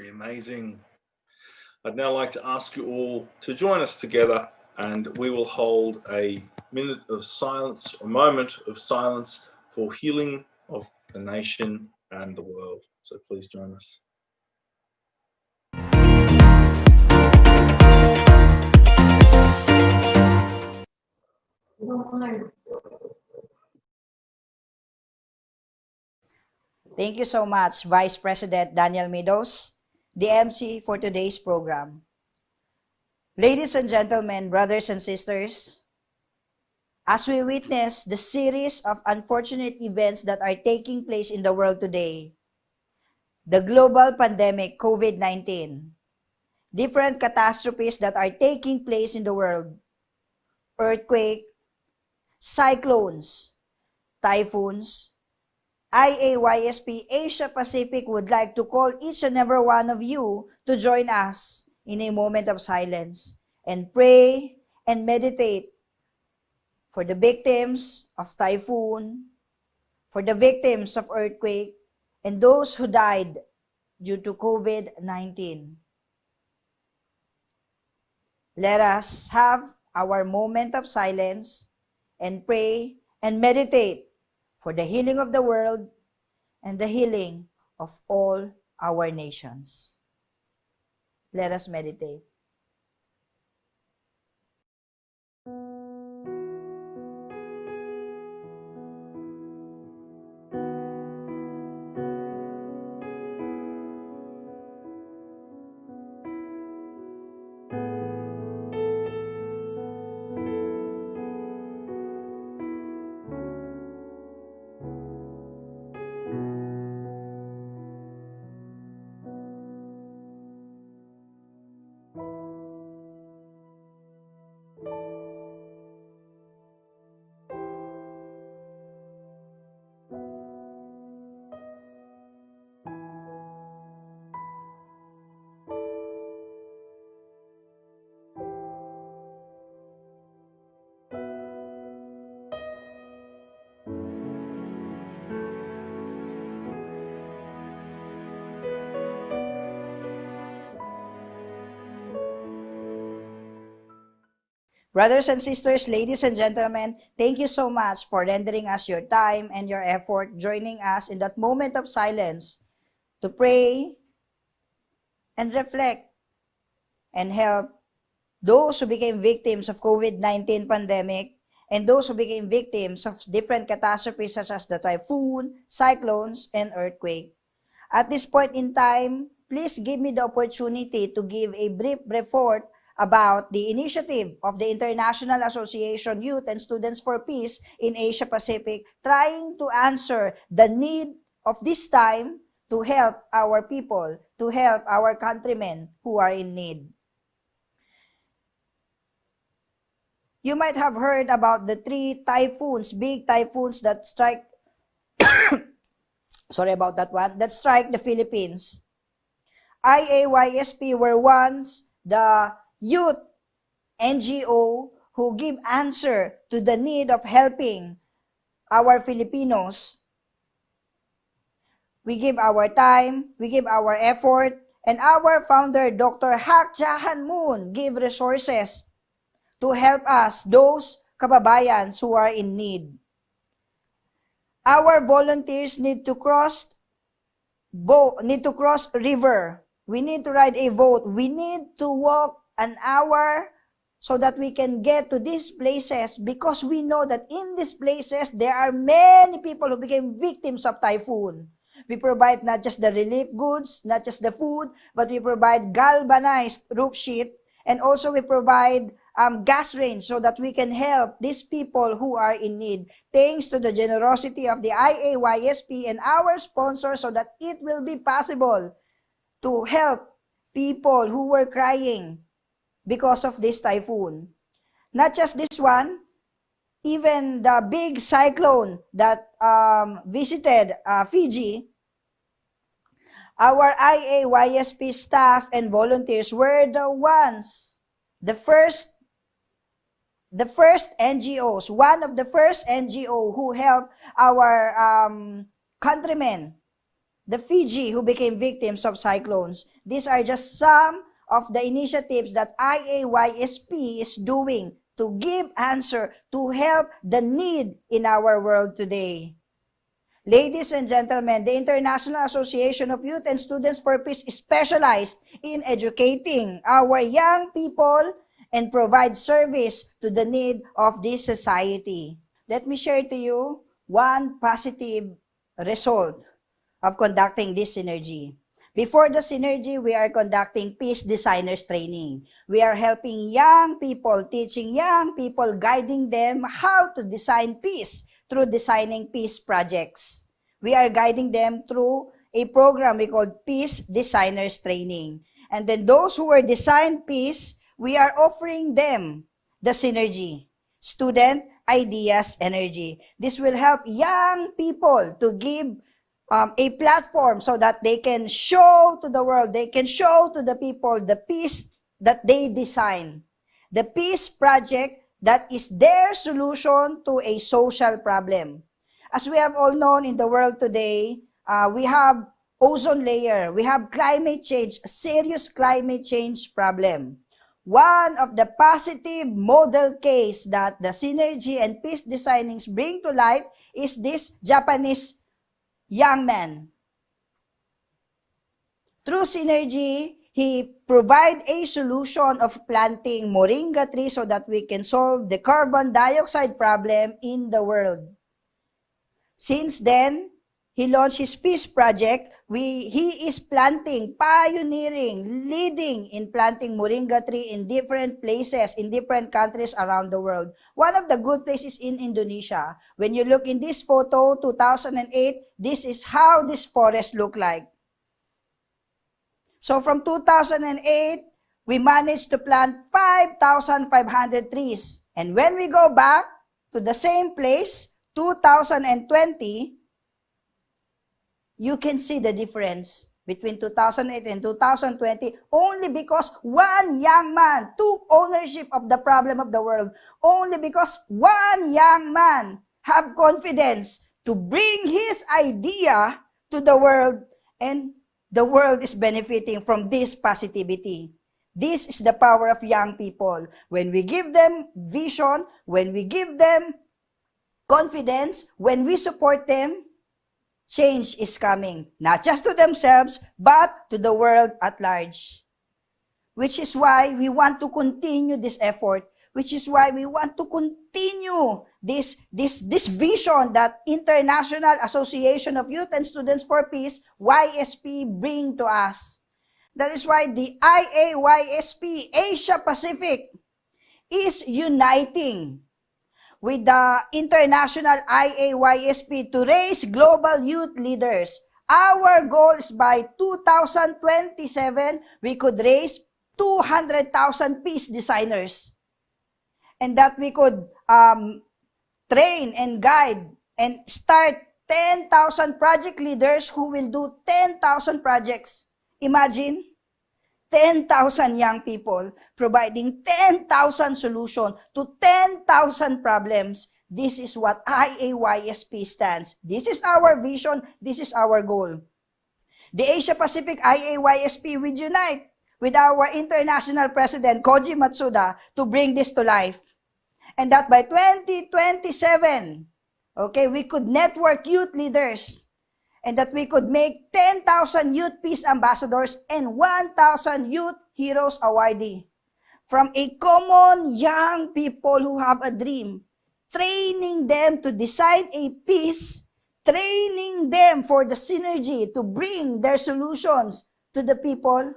Very amazing. I'd now like to ask you all to join us together, and we will hold a minute of silence, a moment of silence for healing of the nation and the world. So please join us. Thank you so much, Vice President Daniel Meadows, the MC for today's program. Ladies and gentlemen, brothers and sisters, as we witness the series of unfortunate events that are taking place in the world today, the global pandemic COVID-19, different catastrophes that are taking place in the world, earthquake, cyclones, typhoons, IAYSP Asia Pacific would like to call each and every one of you to join us in a moment of silence and pray and meditate for the victims of typhoon, for the victims of earthquake, and those who died due to COVID-19. Let us have our moment of silence and pray and meditate for the healing of the world and the healing of all our nations. Let us meditate. Brothers and sisters, ladies and gentlemen, thank you so much for rendering us your time and your effort, joining us in that moment of silence to pray and reflect and help those who became victims of COVID-19 pandemic and those who became victims of different catastrophes such as the typhoon, cyclones, and earthquake. At this point in time, please give me the opportunity to give a brief report about the initiative of the International Association Youth and Students for Peace in Asia Pacific, trying to answer the need of this time to help our people, to help our countrymen who are in need. You might have heard about the 3 typhoons, big typhoons that strike, sorry about that one, that strike the Philippines. IAYSP were once the youth NGO who give answer to the need of helping our Filipinos. We give our time, we give our effort, and our founder, Dr. Hak Jahan Moon, give resources to help us, those kababayans who are in need. Our volunteers need to cross river. We need to ride a boat. We need to walk an hour so that we can get to these places, because we know that in these places, there are many people who became victims of typhoon. We provide not just the relief goods, not just the food, but we provide galvanized roof sheet, and also we provide gas range so that we can help these people who are in need. Thanks to the generosity of the IAYSP and our sponsors, so that it will be possible to help people who were crying because of this typhoon. Not just this one, even the big cyclone that visited Fiji, our IAYSP staff and volunteers were the ones, the first NGOs, one of the first NGO who helped our countrymen, the Fiji, who became victims of cyclones. These are just some of the initiatives that IAYSP is doing to give answer, to help the need in our world today. Ladies and gentlemen, the International Association of Youth and Students for Peace is specialized in educating our young people and provide service to the need of this society. Let me share to you one positive result of conducting this synergy. Before the synergy, we are conducting peace designers training. We are helping young people, teaching young people, guiding them how to design peace through designing peace projects. We are guiding them through a program we call Peace Designers Training. And then those who were designed peace, we are offering them the synergy, student ideas energy. This will help young people to give a platform so that they can show to the world, they can show to the people the peace that they design. The peace project that is their solution to a social problem. As we have all known in the world today, we have ozone layer, we have climate change, a serious climate change problem. One of the positive model case that the synergy and peace designings bring to life is this Japanese young man. Through synergy, he provide a solution of planting moringa trees so that we can solve the carbon dioxide problem in the world. Since then, he launched his peace project. He is planting, pioneering, leading in planting moringa tree in different places, in different countries around the world. One of the good places in Indonesia. When you look in this photo, 2008, this is how this forest looked like. So from 2008, we managed to plant 5,500 trees. And when we go back to the same place, 2020, you can see the difference between 2008 and 2020 only because one young man took ownership of the problem of the world. Only because one young man have confidence to bring his idea to the world, and the world is benefiting from this positivity. This is the power of young people. When we give them vision, when we give them confidence, when we support them, change is coming, not just to themselves, but to the world at large. Which is why we want to continue this effort, which is why we want to continue this vision that International Association of Youth and Students for Peace, YSP, bring to us. That is why the IAYSP Asia Pacific is uniting with the international IAYSP to raise global youth leaders. Our goal is by 2027, we could raise 200,000 peace designers. And that we could train and guide and start 10,000 project leaders who will do 10,000 projects. Imagine, 10,000 young people providing 10,000 solutions to 10,000 problems. This is what IAYSP stands. This is our vision. This is our goal. The Asia Pacific IAYSP will unite with our international president, Koji Matsuda, to bring this to life. And that by 2027, okay, we could network youth leaders, and that we could make 10,000 youth peace ambassadors and 1,000 youth heroes awardee from a common young people who have a dream, training them to design a peace, training them for the synergy to bring their solutions to the people,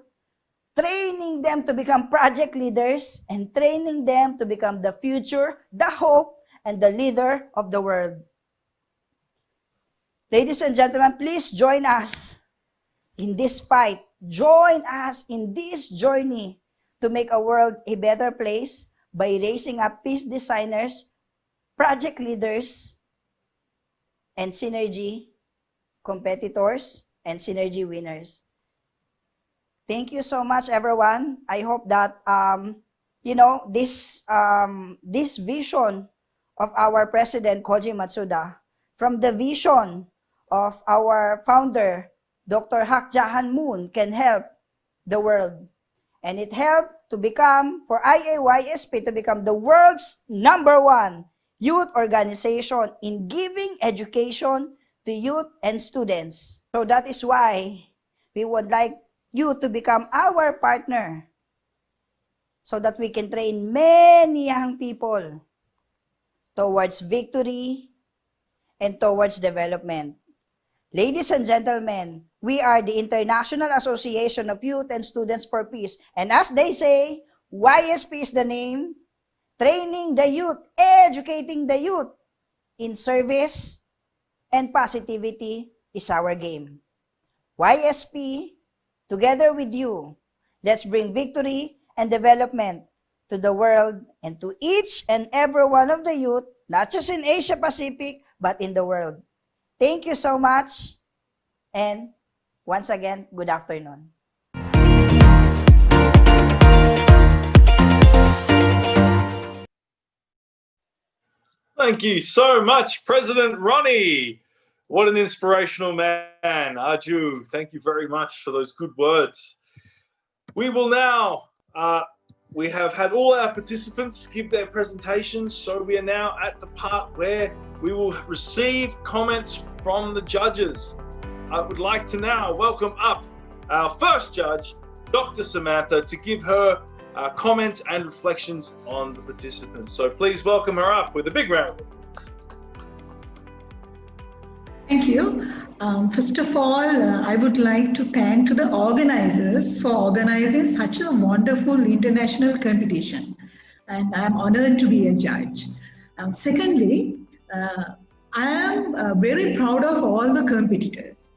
training them to become project leaders, and training them to become the future, the hope, and the leader of the world. Ladies and gentlemen, please join us in this fight. Join us in this journey to make a world a better place by raising up peace designers, project leaders, and synergy competitors and synergy winners. Thank you so much, everyone. I hope that, this vision of our President, Koji Matsuda, from the vision of our founder, Dr. Hak Jahan Moon, can help the world. And it helped to become, for IAYSP to become the world's #1 youth organization in giving education to youth and students. So that is why we would like you to become our partner so that we can train many young people towards victory and towards development. Ladies and gentlemen, we are the International Association of Youth and Students for Peace. And as they say, YSP is the name, training the youth, educating the youth in service and positivity is our game. YSP, together with you, let's bring victory and development to the world and to each and every one of the youth, not just in Asia Pacific, but in the world. Thank you so much. And once again, good afternoon. Thank you so much, President Ronnie. What an inspirational man. Arju, thank you very much for those good words. We will now, we have had all our participants give their presentations, so we are now at the part where we will receive comments from the judges. I would like to now welcome up our first judge, Dr. Samantha, to give her comments and reflections on the participants. So please welcome her up with a big round. Thank you. First of all, I would like to thank to the organizers for organizing such a wonderful international competition. And I'm honored to be a judge. Secondly, I am very proud of all the competitors.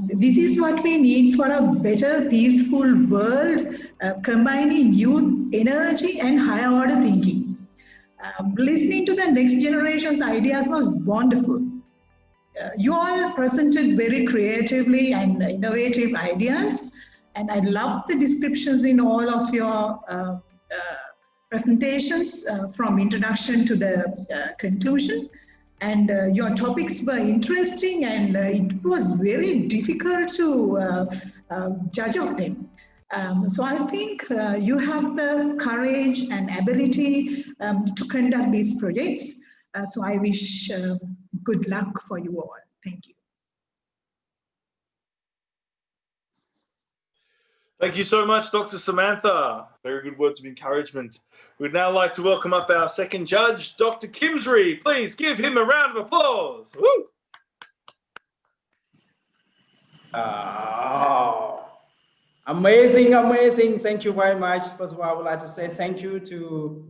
This is what we need for a better, peaceful world, combining youth, energy, and higher order thinking. Listening to the next generation's ideas was wonderful. You all presented very creatively and innovative ideas, and I love the descriptions in all of your presentations from introduction to the conclusion. And your topics were interesting, and it was very difficult to judge of them. So I think you have the courage and ability to conduct these projects. So I wish good luck for you all. Thank you. Thank you so much, Dr. Samantha. Very good words of encouragement. We'd now like to welcome up our second judge, Dr. Kimsri. Please give him a round of applause. Woo! Amazing, amazing. Thank you very much. First of all, I would like to say thank you to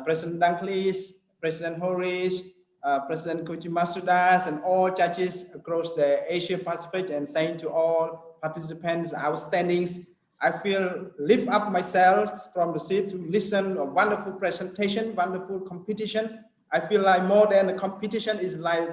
President Danklis, President Horish, President Koji Masudas, and all judges across the Asia Pacific, and thank to all participants, outstandings. I feel lift up myself from the seat to listen a wonderful presentation, wonderful competition. I feel like more than a competition is like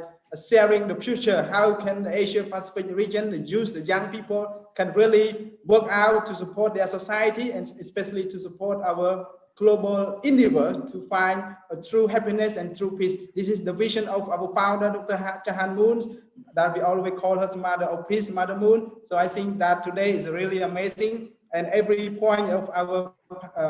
sharing the future. How can the Asia Pacific region, the youth, the young people can really work out to support their society, and especially to support our global endeavor to find a true happiness and true peace. This is the vision of our founder, Dr. Jahan Moon, that we always call her Mother of Peace, Mother Moon. So I think that today is really amazing. And every point of our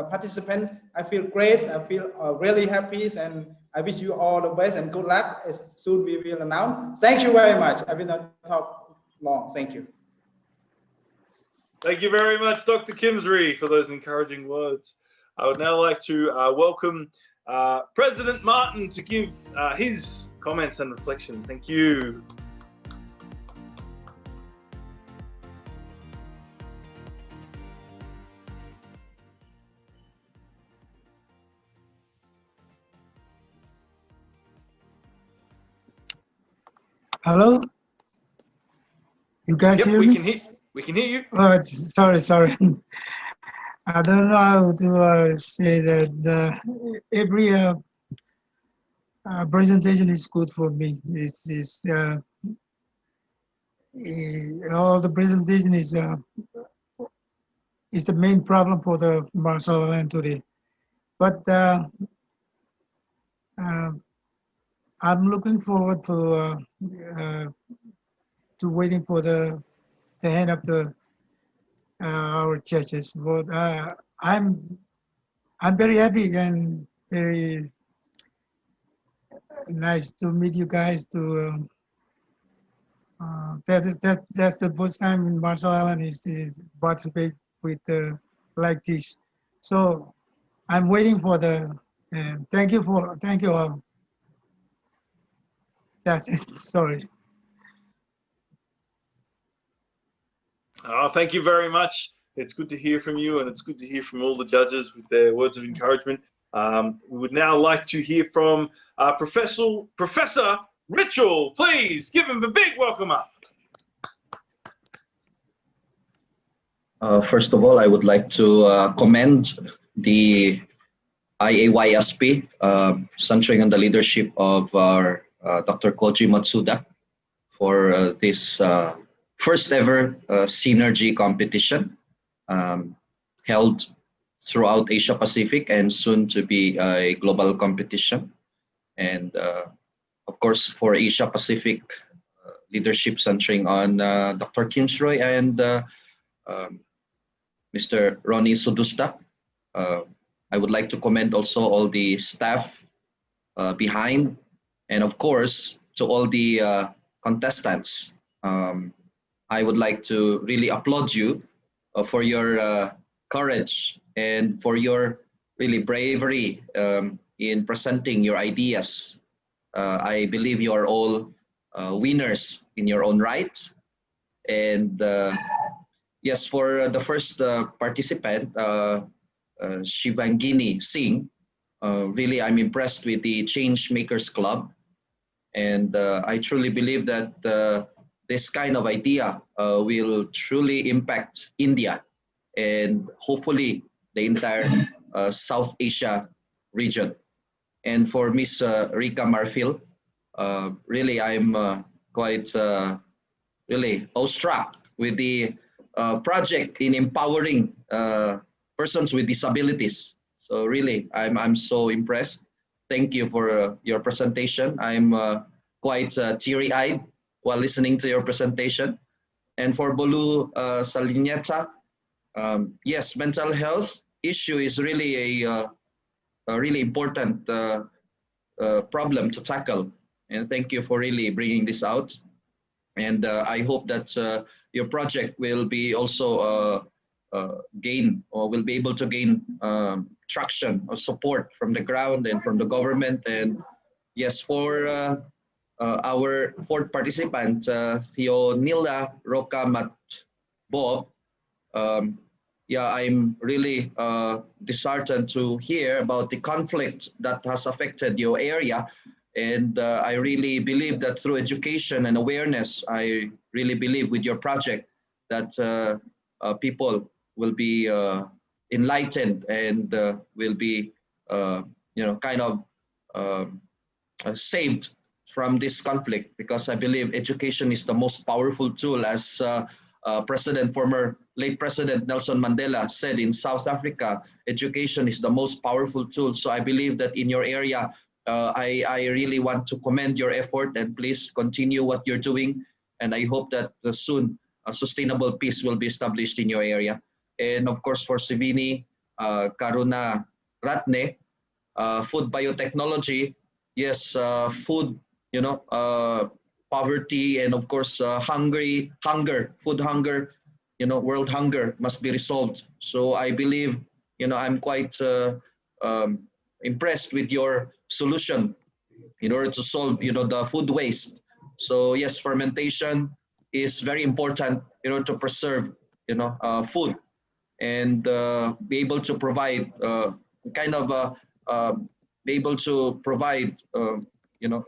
participants, I feel great. I feel really happy, and I wish you all the best and good luck. As soon we will announce. Thank you very much. I will not talk long. Thank you. Thank you very much, Dr. Kimsri, for those encouraging words. I would now like to welcome President Martin to give his comments and reflection. Thank you. Hello? You guys hear me? We can hear you. Oh, sorry. I don't know how to say that every presentation is good for me. It's all the presentation is the main problem for the martial land today. But I'm looking forward to waiting for the hand of the our judges. But I'm very happy and very nice to meet you guys. That's the first time in Marshall Island is participate with like this. So I'm waiting for the. Thank you all. That's it. Sorry. Oh, thank you very much. It's good to hear from you, and it's good to hear from all the judges with their words of encouragement. We would now like to hear from Professor Ritual. Please give him a big welcome up. First of all, I would like to commend the IAYSP, centering on the leadership of our Dr. Koji Matsuda, for this first ever Synergy competition held throughout Asia Pacific and soon to be a global competition. And of course, for Asia Pacific leadership centering on Dr. Kinsroy and Mr. Ronnie Sudusta. I would like to commend also all the staff behind, and of course to all the contestants. I would like to really applaud you for your courage and for your really bravery in presenting your ideas. I believe you are all winners in your own right. And yes, for the first participant, Shivangini Singh, really I'm impressed with the Change Makers Club. And I truly believe that this kind of idea will truly impact India and hopefully the entire South Asia region. And for Miss Rika Marfil, really I'm quite really awestruck with the project in empowering persons with disabilities. So really, I'm so impressed. Thank you for your presentation. I'm quite teary-eyed while listening to your presentation. And for Bolu Salineta, yes, mental health issue is really a really important problem to tackle. And thank you for really bringing this out. And I hope that your project will be also gain or will be able to gain traction or support from the ground and from the government. And yes, for our fourth participant, Theonila Rokamat Bob, yeah, I'm really disheartened to hear about the conflict that has affected your area. And I really believe that through education and awareness, I really believe with your project that people will be enlightened and will be, kind of saved from this conflict, because I believe education is the most powerful tool, as late President Nelson Mandela said in South Africa, education is the most powerful tool. So I believe that in your area, I really want to commend your effort, and please continue what you're doing. And I hope that soon a sustainable peace will be established in your area. And of course, for Sivini Karuna Ratne, food biotechnology, yes, food, poverty, and of course, food hunger, world hunger must be resolved. So I believe, I'm quite impressed with your solution in order to solve, the food waste. So yes, fermentation is very important, to preserve, food and be able to provide be able to provide,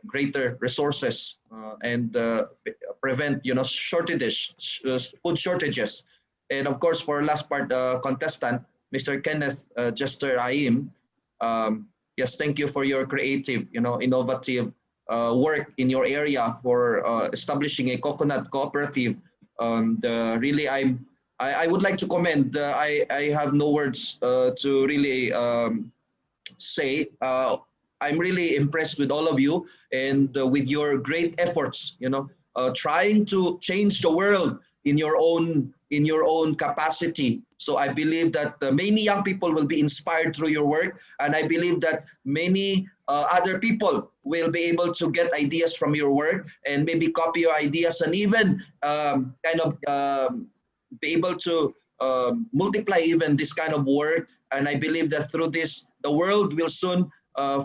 greater resources and prevent, food shortages. And of course, for last part, contestant, Mr. Kenneth Jester Aim, yes, thank you for your creative, innovative work in your area for establishing a coconut cooperative. Really, I would like to commend. I have no words to really say. I'm really impressed with all of you and with your great efforts, trying to change the world in your own in your own capacity. So I believe that many young people will be inspired through your work, and I believe that many other people will be able to get ideas from your work and maybe copy your ideas, and even be able to multiply even this kind of work. And I believe that through this, the world will soon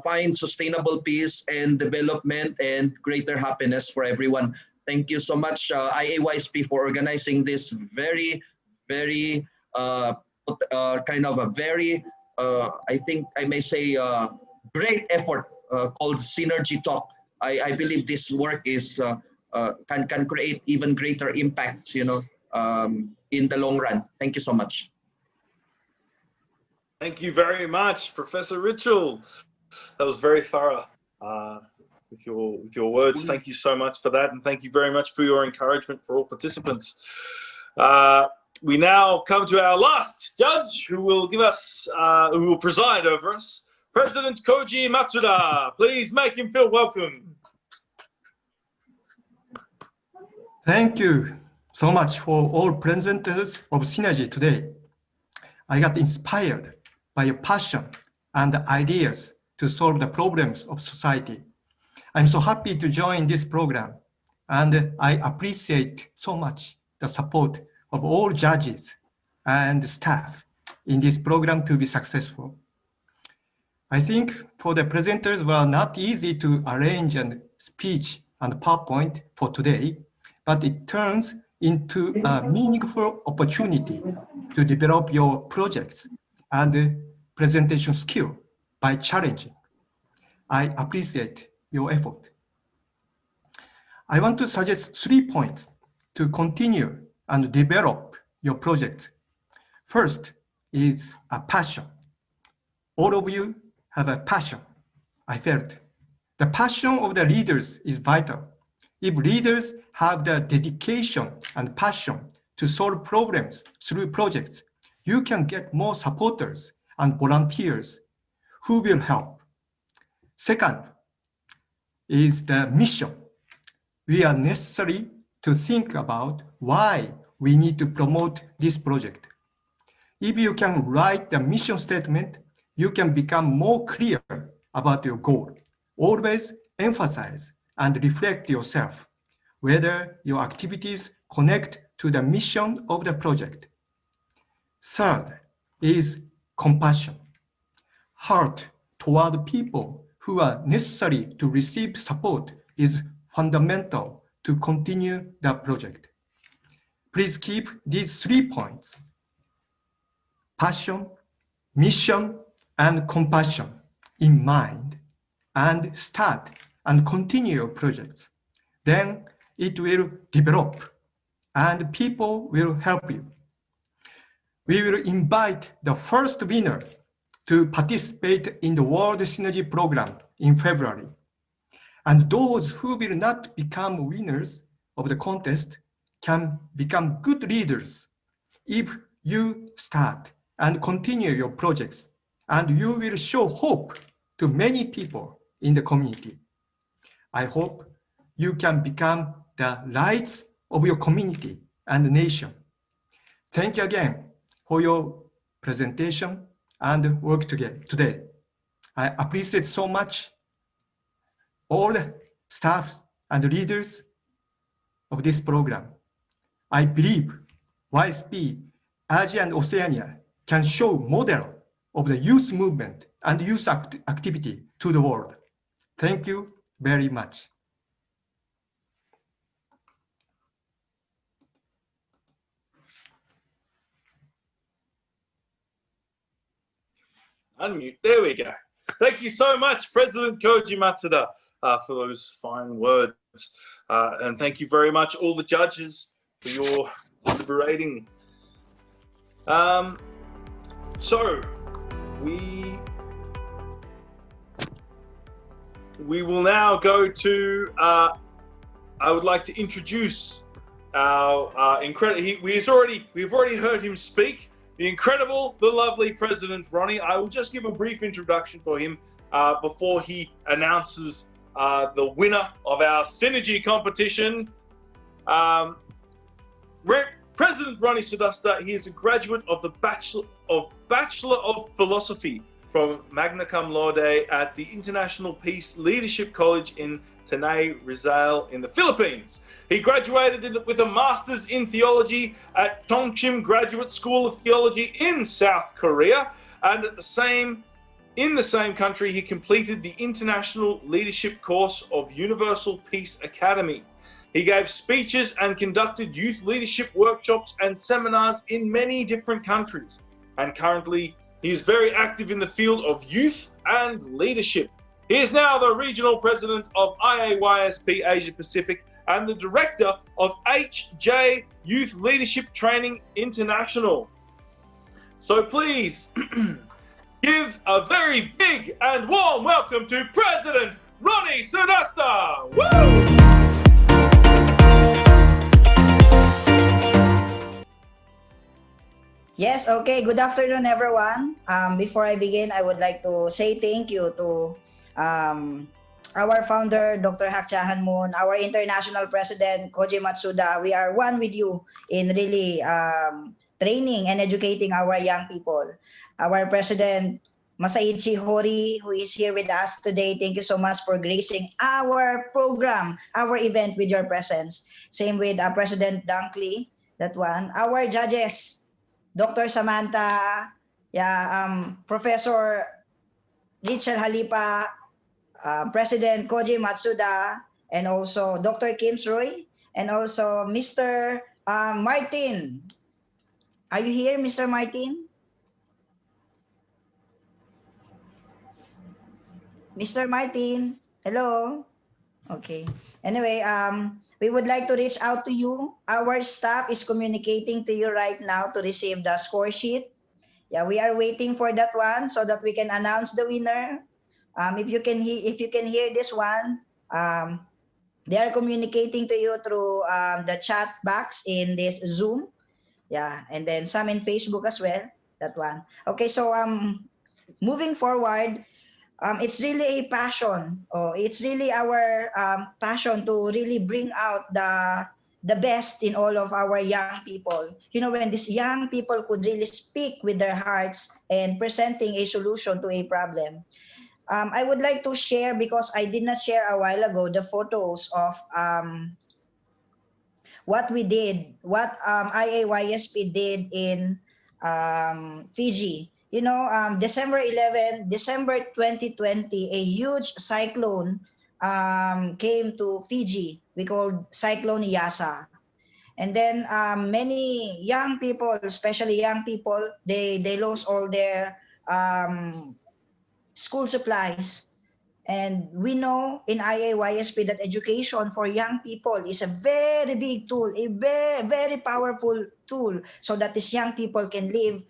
find sustainable peace and development and greater happiness for everyone. Thank you so much, IAYSP, for organizing this very, very kind of a very, I think I may say, great effort called Synergy Talk. I believe this work is can create even greater impact, you know, in the long run. Thank you so much. Thank you very much, Professor Ritchell. That was very thorough with your words. Thank you so much for that, and thank you very much for your encouragement for all participants. We now come to our last judge, who will give us, who will preside over us, President Koji Matsuda. Please make him feel welcome. Thank you so much for all presenters of Synergy today. I got inspired by your passion and ideas to solve the problems of society. I'm so happy to join this program, and I appreciate so much the support of all judges and staff in this program to be successful. I think for the presenters were not easy to arrange a speech and PowerPoint for today, but it turns into a meaningful opportunity to develop your projects and presentation skill by challenging. I appreciate your effort. I want to suggest 3 points to continue and develop your project. First is a passion. All of you have a passion, I felt. The passion of the leaders is vital. If leaders have the dedication and passion to solve problems through projects, you can get more supporters and volunteers who will help. Second is the mission. We are necessary to think about why we need to promote this project. If you can write the mission statement, you can become more clear about your goal. Always emphasize and reflect yourself, whether your activities connect to the mission of the project. Third is compassion. Heart toward people who are necessary to receive support is fundamental to continue the project. Please keep these 3 points: passion, mission, and compassion in mind, and start and continue your projects. Then it will develop and people will help you. We will invite the first winner to participate in the World Synergy Program in February. And those who will not become winners of the contest can become good leaders if you start and continue your projects, and you will show hope to many people in the community. I hope you can become the lights of your community and nation. Thank you again for your presentation and work today. I appreciate so much all the staff and leaders of this program. I believe YSP Asia and Oceania can show model of the youth movement and youth activity to the world. Thank you very much. Unmute. There we go. Thank you so much, President Koji Matsuda, for those fine words. And thank you very much, all the judges, for your deliberating. So we will now go to, I would like to introduce our incredible, we've already heard him speak. The incredible, the lovely President Ronnie. I will just give a brief introduction for him before he announces the winner of our Synergy competition. President Ronnie Sudasta, he is a graduate of the Bachelor of Philosophy from Magna Cum Laude at the International Peace Leadership College in Tanay, Rizal in the Philippines. He graduated with a Master's in Theology at Chongchim Graduate School of Theology in South Korea, and in the same country, he completed the International Leadership course of Universal Peace Academy. He gave speeches and conducted youth leadership workshops and seminars in many different countries. And currently, he is very active in the field of youth and leadership. He is now the Regional President of IAYSP Asia Pacific and the Director of HJ Youth Leadership Training International. So please give a very big and warm welcome to President Ronnie Sudasta. Woo! Yes, okay. Good afternoon, everyone. Before I begin, I would like to say thank you to our founder, Dr. Hak Cha Han Moon, our international president, Koji Matsuda. We are one with you in really training and educating our young people. Our president, Masaichi Hori, who is here with us today, thank you so much for gracing our program, our event with your presence. Same with President Dunkley, that one. Our judges, Dr. Samantha, Professor Richel Halipa, President Koji Matsuda, and also Dr. Kim Sroy, and also Mr. Martin. Are you here, Mr. Martin? Mr. Martin, hello. Okay. Anyway, we would like to reach out to you. Our staff is communicating to you right now to receive the score sheet. Yeah, we are waiting for that one so that we can announce the winner. If you can hear this one, they are communicating to you through the chat box in this Zoom. Yeah, and then some in Facebook as well. That one. Okay, so moving forward. It's really a passion. It's really our passion to really bring out the best in all of our young people. You know, when these young people could really speak with their hearts and presenting a solution to a problem. I would like to share, because I did not share a while ago, the photos of what we did, what IAYSP did in Fiji. You know, December 2020, a huge cyclone came to Fiji. We called Cyclone Yasa. And then many young people, especially young people, they lost all their school supplies. And we know in IAYSP that education for young people is a very big tool, a very, very powerful tool, so that these young people can live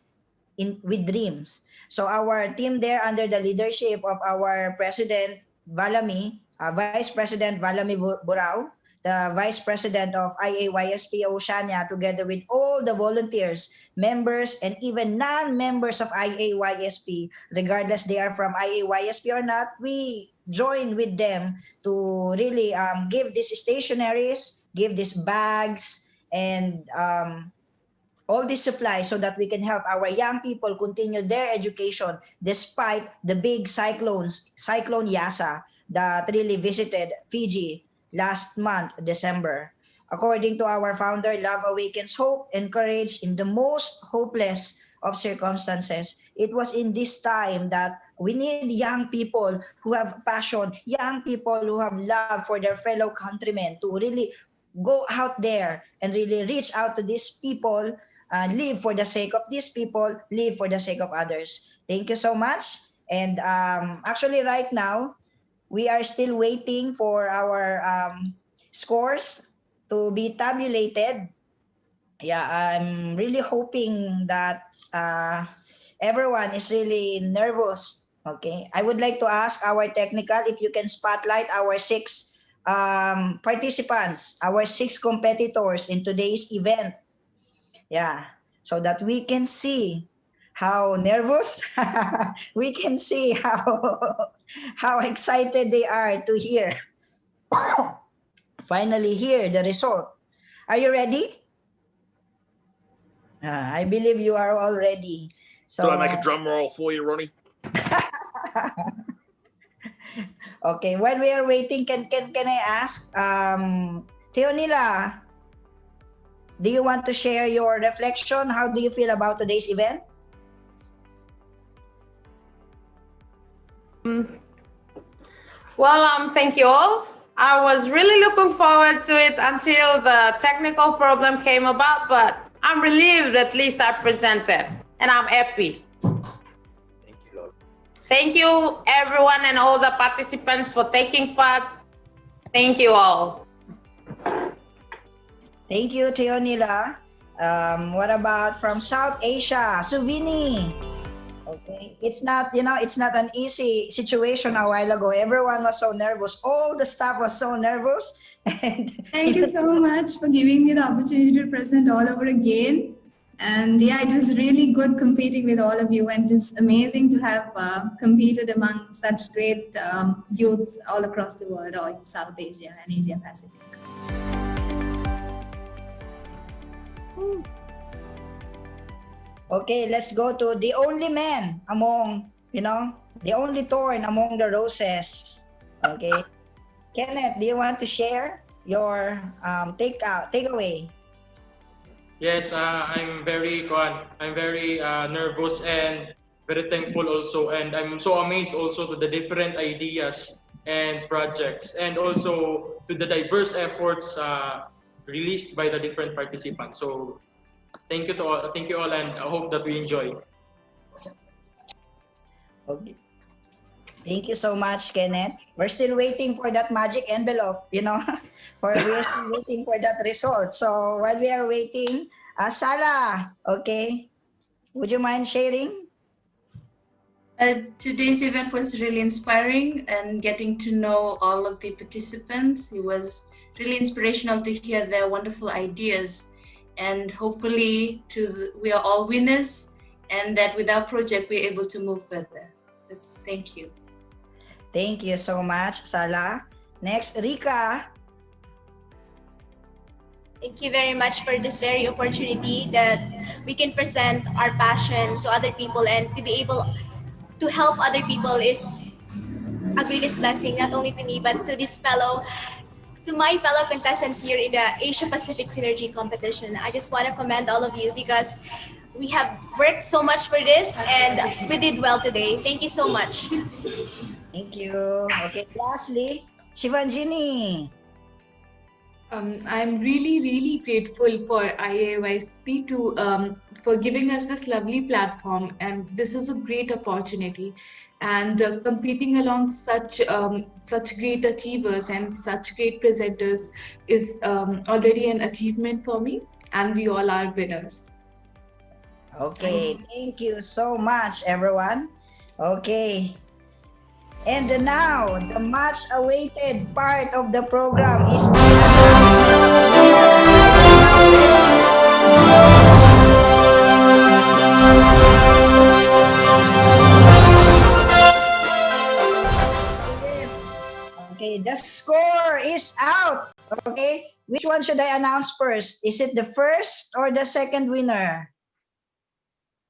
with dreams. So our team there, under the leadership of our President Valami, Vice President Valami Burao, the Vice President of IAYSP Oceania, together with all the volunteers, members, and even non-members of IAYSP, regardless they are from IAYSP or not, we join with them to really give these stationaries, give these bags, and all these supplies so that we can help our young people continue their education despite the big Cyclone Yasa that really visited Fiji last month, December. According to our founder, love awakens hope and courage in the most hopeless of circumstances. It was in this time that we need young people who have passion, young people who have love for their fellow countrymen to really go out there and really reach out to these people, live for the sake of these people, live for the sake of others. Thank you so much. And actually right now, we are still waiting for our scores to be tabulated. Yeah, I'm really hoping that everyone is really nervous. Okay, I would like to ask our technical if you can spotlight our 6 participants, our 6 competitors in today's event. Yeah, so that we can see how nervous, we can see how excited they are to hear, finally hear the result. Are you ready? I believe you are all ready. So Should I make a drum roll for you, Ronnie? okay, while we are waiting, can I ask, Teonila, do you want to share your reflection? How do you feel about today's event? Well, thank you all. I was really looking forward to it until the technical problem came about, but I'm relieved at least I presented, and I'm happy. Thank you, everyone and all the participants for taking part. Thank you all. Thank you, Teonila. What about from South Asia, Suvini? Okay, it's not, it's not an easy situation a while ago. Everyone was so nervous. All the staff was so nervous. And thank you so much for giving me the opportunity to present all over again. And yeah, it was really good competing with all of you, and it was amazing to have competed among such great youths all across the world, or in South Asia and Asia Pacific. Okay, let's go to the only man among, the only thorn among the roses. Okay. Kenneth, do you want to share your takeaway? Yes, I'm very nervous and very thankful also, and I'm so amazed also to the different ideas and projects, and also to the diverse efforts released by the different participants. So thank you all, and I hope that we enjoy. Okay. Thank you so much, Kenneth. We're still waiting for that magic envelope, we're still waiting for that result. So while we are waiting, Sala, okay, would you mind sharing? Today's event was really inspiring, and getting to know all of the participants, it was really inspirational to hear their wonderful ideas, and hopefully we are all winners, and that with our project we're able to move further. Thank you. Thank you so much, Sala. Next, Rika. Thank you very much for this very opportunity that we can present our passion to other people, and to be able to help other people is a greatest blessing, not only to me, but to my fellow contestants here in the Asia Pacific Synergy competition. I just want to commend all of you because we have worked so much for this, and we did well today. Thank you so much. Thank you. Okay, lastly, Shivanjini. I'm really grateful for IAYSP for giving us this lovely platform, and this is a great opportunity. And competing along such great achievers and such great presenters is already an achievement for me, and we all are winners. Okay, thank you so much, everyone. Okay. And now, the much-awaited part of the program is the yes. Okay, the score is out. Okay, which one should I announce first? Is it the first or the second winner?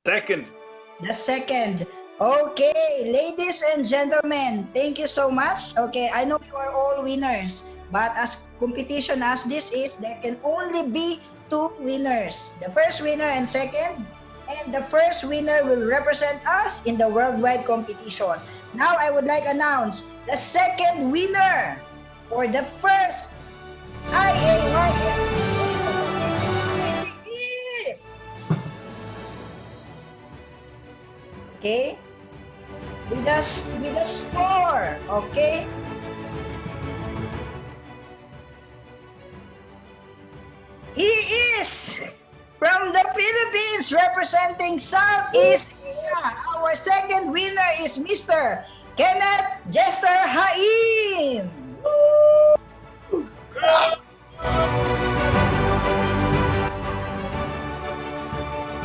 Second. The second. Okay, ladies and gentlemen, thank you so much. Okay, I know you are all winners, but as competition as this is, there can only be two winners. The first winner and second, and the first winner will represent us in the worldwide competition. Now I would like to announce the second winner for the first IAYSP is... Okay? With a score, okay? He is from the Philippines, representing Southeast Asia. Our second winner is Mr. Kenneth Jester Haim.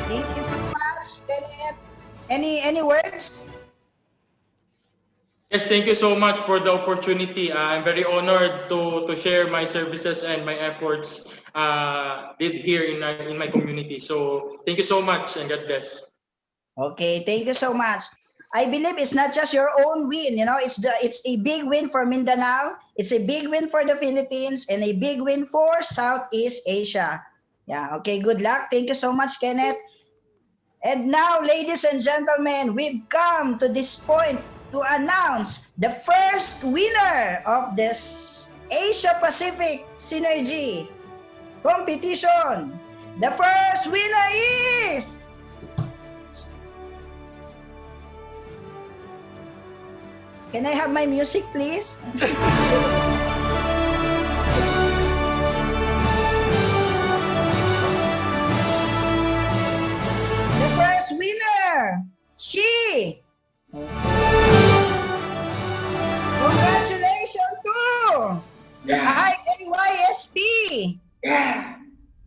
Thank you so much, Kenneth. Any words? Yes, thank you so much for the opportunity. I'm very honored to share my services and my efforts did here in my community. So thank you so much and God bless. Okay, thank you so much. I believe it's not just your own win, you know, it's a big win for Mindanao, it's a big win for the Philippines, and a big win for Southeast Asia. Yeah, okay, good luck. Thank you so much, Kenneth. And now, ladies and gentlemen, we've come to this point to announce the first winner of this Asia Pacific Synergy competition. The first winner is... Can I have my music, please? The first winner, she. Congratulations to the IAYSP. Yeah.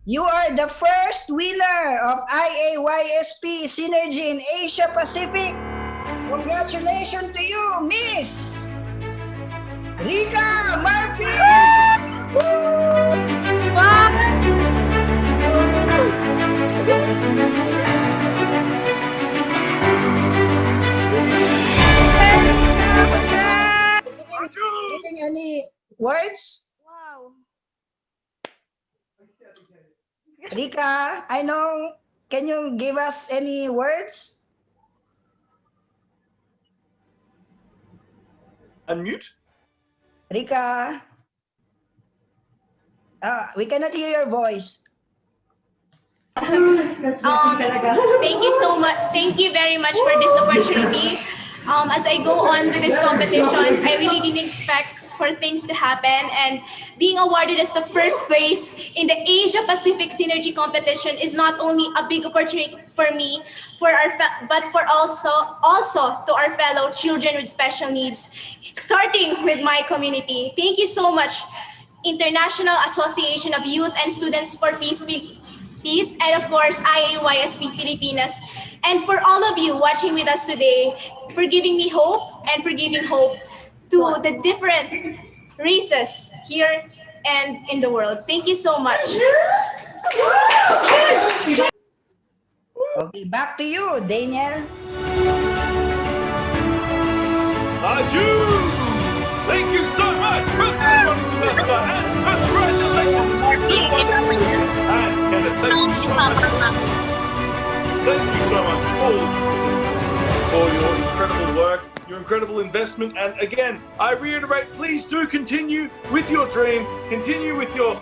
You are the first winner of IAYSP Synergy in Asia Pacific. Congratulations to you, Miss Rika Murphy! Getting any words? Wow. Rika, I know. Can you give us any words? Unmute. Rika, we cannot hear your voice. Thank you so much. Thank you very much for this opportunity. As I go on with this competition, I really didn't expect for things to happen, and being awarded as the first place in the Asia Pacific Synergy competition is not only a big opportunity for me, but for also to our fellow children with special needs, starting with my community. Thank you so much, International Association of Youth and Students for Peace, and of course IAYSP Pilipinas, and for all of you watching with us today, for giving me hope and for giving hope to the different races here and in the world. Thank you so much. Okay, back to you, Daniel. Thank you so much, President Monster, and congratulations to the wonderful and Kenneth. Thank you so much. Thank you so much for your incredible work, your incredible investment, and again, I reiterate, please do continue with your dream, continue with your...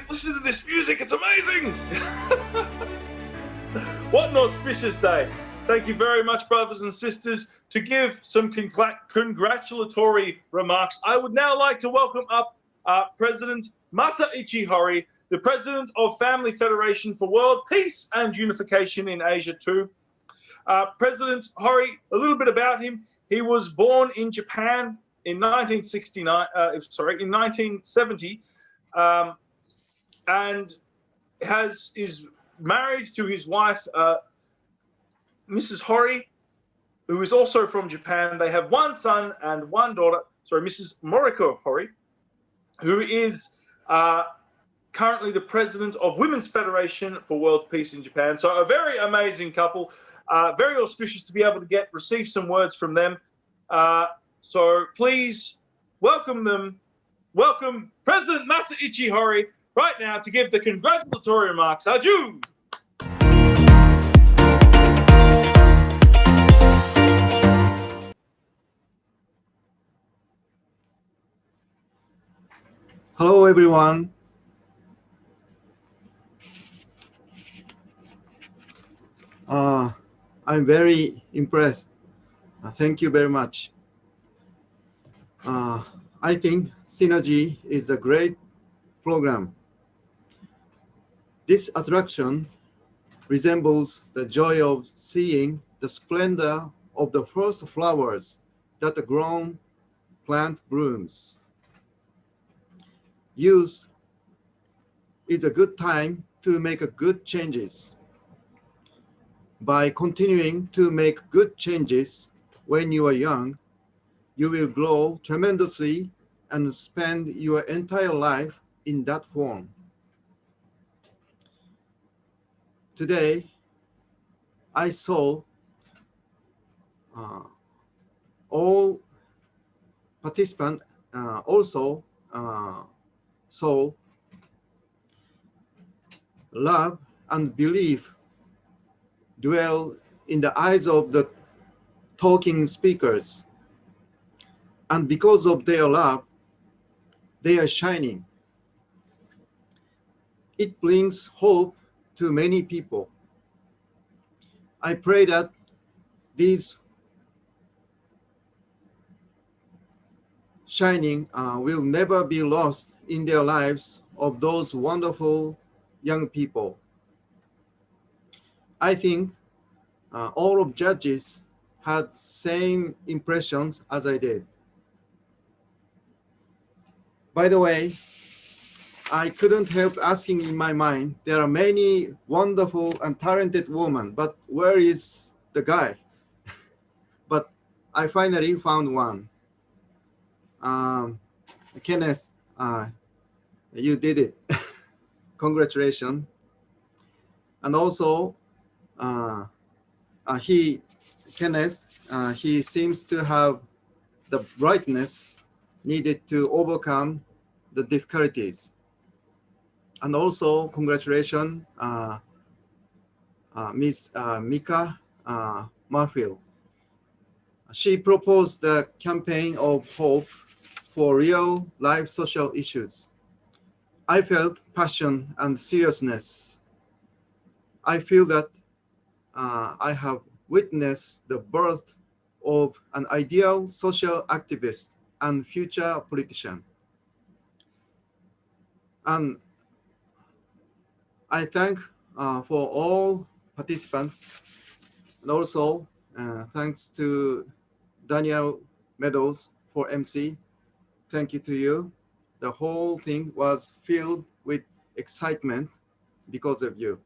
Listen to this music, it's amazing! What an auspicious day. Thank you very much, brothers and sisters. To give some congratulatory remarks, I would now like to welcome up President Masaichi Hori, the President of Family Federation for World Peace and Unification in Asia 2. President Hori, a little bit about him. He was born in Japan in 1970, and is married to his wife, Mrs. Hori, who is also from Japan. They have one son and one daughter, Mrs. Moriko Hori, who is currently the president of Women's Federation for World Peace in Japan. So a very amazing couple, very auspicious to be able to receive some words from them. So please welcome them. Welcome President Masaichi Hori right now to give the congratulatory remarks. Aju! Hello, everyone. I'm very impressed. Thank you very much. I think Synergy is a great program. This attraction resembles the joy of seeing the splendor of the first flowers that the grown plant blooms. Youth is a good time to make good changes. By continuing to make good changes when you are young, you will grow tremendously and spend your entire life in that form. Today, I saw all participants also saw love and belief dwell in the eyes of the talking speakers. And because of their love, they are shining. It brings hope to many people. I pray that these shining will never be lost in their lives of those wonderful young people. I think all of judges had same impressions as I did. By the way, I couldn't help asking in my mind, there are many wonderful and talented women, but where is the guy? But I finally found one. Kenneth, you did it. Congratulations. And also, Kenneth, he seems to have the brightness needed to overcome the difficulties. And also, congratulations, Ms. Mika Marfield. She proposed the campaign of hope for real life social issues. I felt passion and seriousness. I feel that I have witnessed the birth of an ideal social activist and future politician. And I thank for all participants, and also thanks to Daniel Meadows for MC. Thank you to you. The whole thing was filled with excitement because of you.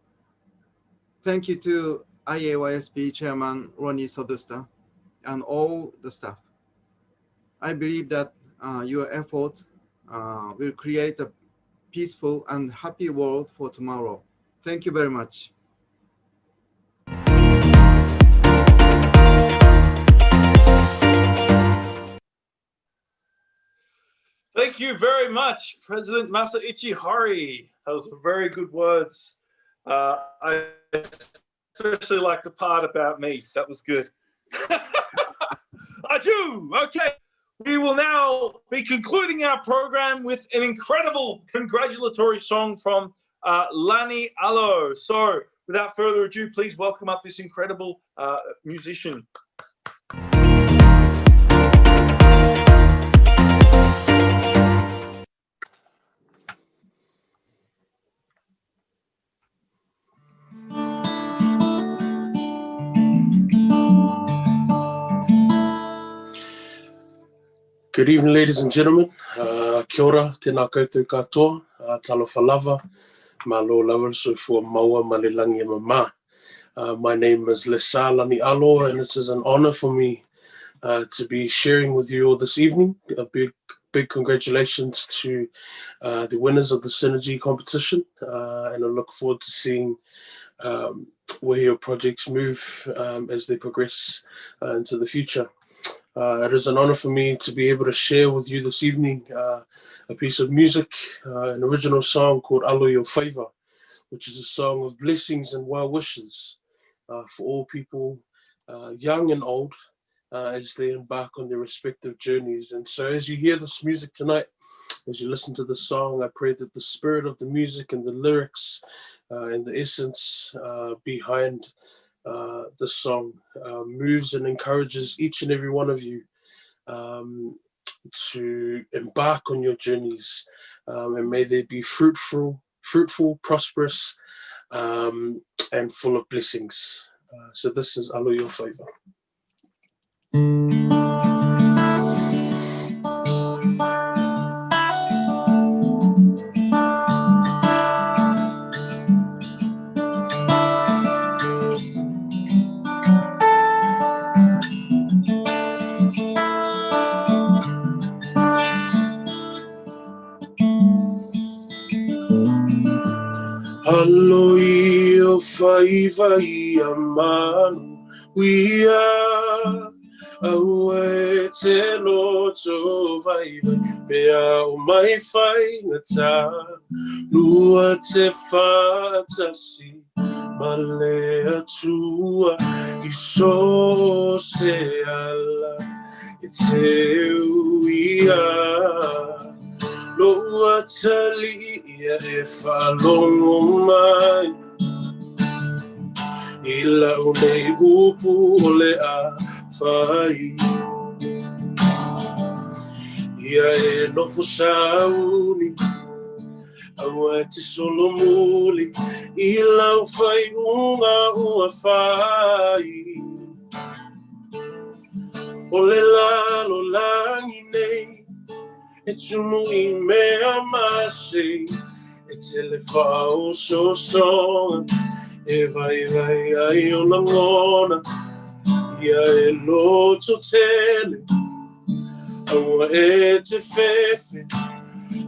Thank you to IAYSP Chairman Ronnie Sodusta and all the staff. I believe that your efforts will create a peaceful and happy world for tomorrow. Thank you very much. Thank you very much, President Masaichi Hori. Those were very good words. I especially like the part about me. That was good. I do. Okay. We will now be concluding our program with an incredible congratulatory song from Lani Alo. So without further ado, please welcome up this incredible musician. Good evening, ladies and gentlemen. Kia ora, tēnā koutou katoa, talofa lava, malo lava, so for maua malelangi e mama. My name is Lesa Lani Alo, and it is an honor for me to be sharing with you all this evening. A big congratulations to the winners of the Synergy competition, and I look forward to seeing where your projects move as they progress into the future. It is an honor for me to be able to share with you this evening a piece of music, an original song called Alo Your Favor, which is a song of blessings and well wishes for all people, young and old, as they embark on their respective journeys. And so as you hear this music tonight, as you listen to the song, I pray that the spirit of the music and the lyrics and the essence behind the song moves and encourages each and every one of you to embark on your journeys, and may they be fruitful, prosperous, and full of blessings. So this is Alo Your Favor. Alo your Vai vai amanu Wia Aue te loto vai vai Pea o mai fai ngata Lua te fatasi Male atua Iso se ala E te uia Loa tali ia e whalongo mai Ila unei upu ole a whai Ia e nofo sauni Aua te solo muli Ila u whai unga ua whai Ole lalo langi nei E tumu I mea masi E tele whao so songa E vai vai ai o langona Ia e loto tele Aua e te fefe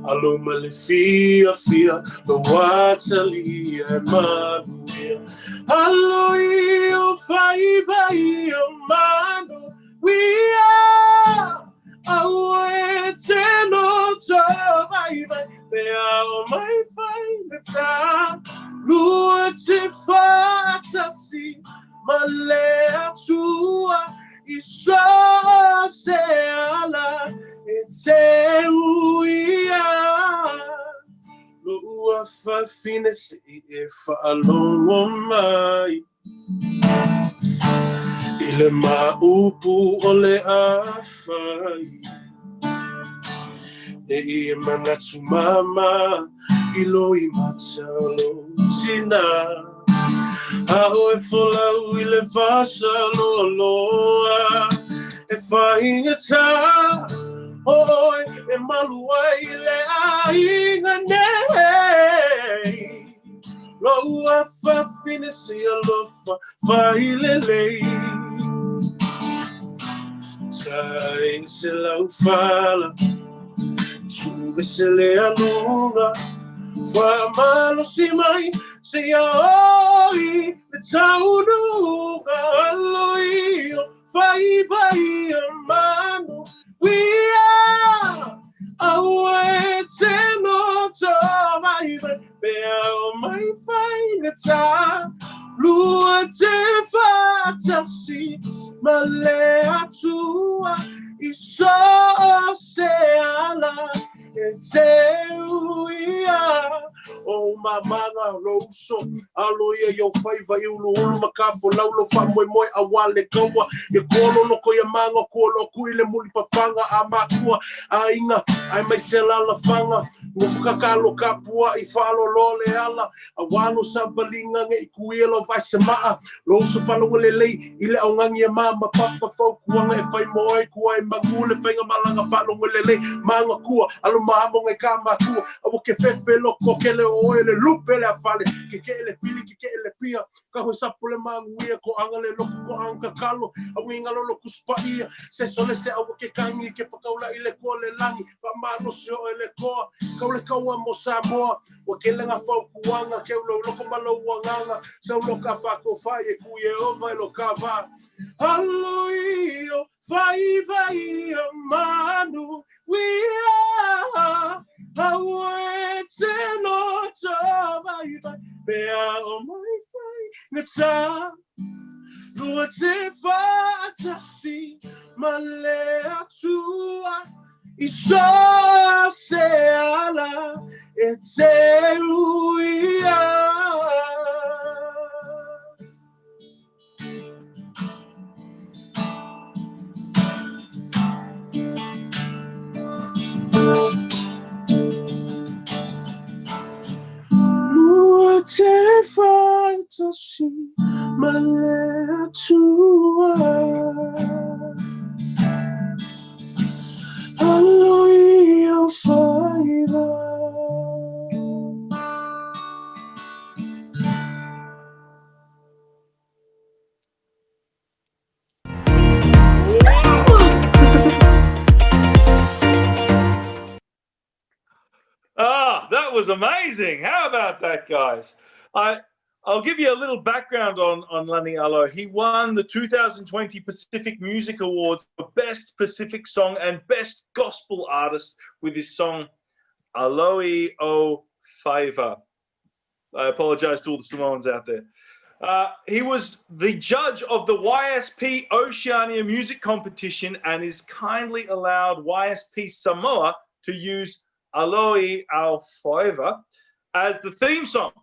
Aluma le fia fia Lo watali e manuia Alo I o fai vai o manu Wia Aua e te loto vai vai Pea o mai fai me ta Lua te fatasi Male atua Iso se ala E te uia Lua fa fine se e fa alongo mai Ile maupu ole a fai E I manatu mama Ilo I matalo tina Ao e folau I le vasa loloa E whainga tā Oi e malua I le ainga nei Loa whawhine si alofa whailelei Tai se lau whala Tu se le alunga Wha malo si mai Se oi Le taununga Aloi Vai vai amano Wia Aue te noto Vai vai Pea o mai fai neta Lua te fatasi Male atua Iso se ala E te uia O mamanga roso Aloia yo fai vai ulu ulu makafo Laulo fa moi moi awale kawa E kolo no ko manga kolo kuile muli papanga Amakua ainga Ai mai se lala fanga Ngufuka kalo kapua I falo lole ala Awalo sabalinga nge ikuelo vai se maa Roso falo wale lei Ile au ngangi e mama papa fau kuanga E fai moe kua e magule Fenga malanga falo wale lei Manga kua Alo maamo nge kama kua Awo ke fefe loko kele oele lupe le afale Ke ele fili ke ele pia Kaho sapo le manguia Ko anga le loko ko anga kalo Awo inga lolo kuspaia Se sole se awo ke kangi Ke pakaula ile ko le langi Pamano se o ele koa Kaule kaua mo Samoa Wa ke lenga fau kuanga Ke ulo loko malo uanganga Se ulo ka fako fai E kuye ova ilo kava Aloio Vai vai amanu Wia Aue te noto vai vai Pea o mai fai Ngata Lua te fatasi Male atua Iso se ala E te uia Lua te fatasi Male atua Aloia faiva Ah, that was amazing. How about that, guys? I'll give you a little background on Lani Alo. He won the 2020 Pacific Music Awards for Best Pacific Song and Best Gospel Artist with his song Aloe O Favor. I apologize to all the Samoans out there. He was the judge of the YSP Oceania Music Competition and is kindly allowed YSP Samoa to use Aloe O Favor as the theme song.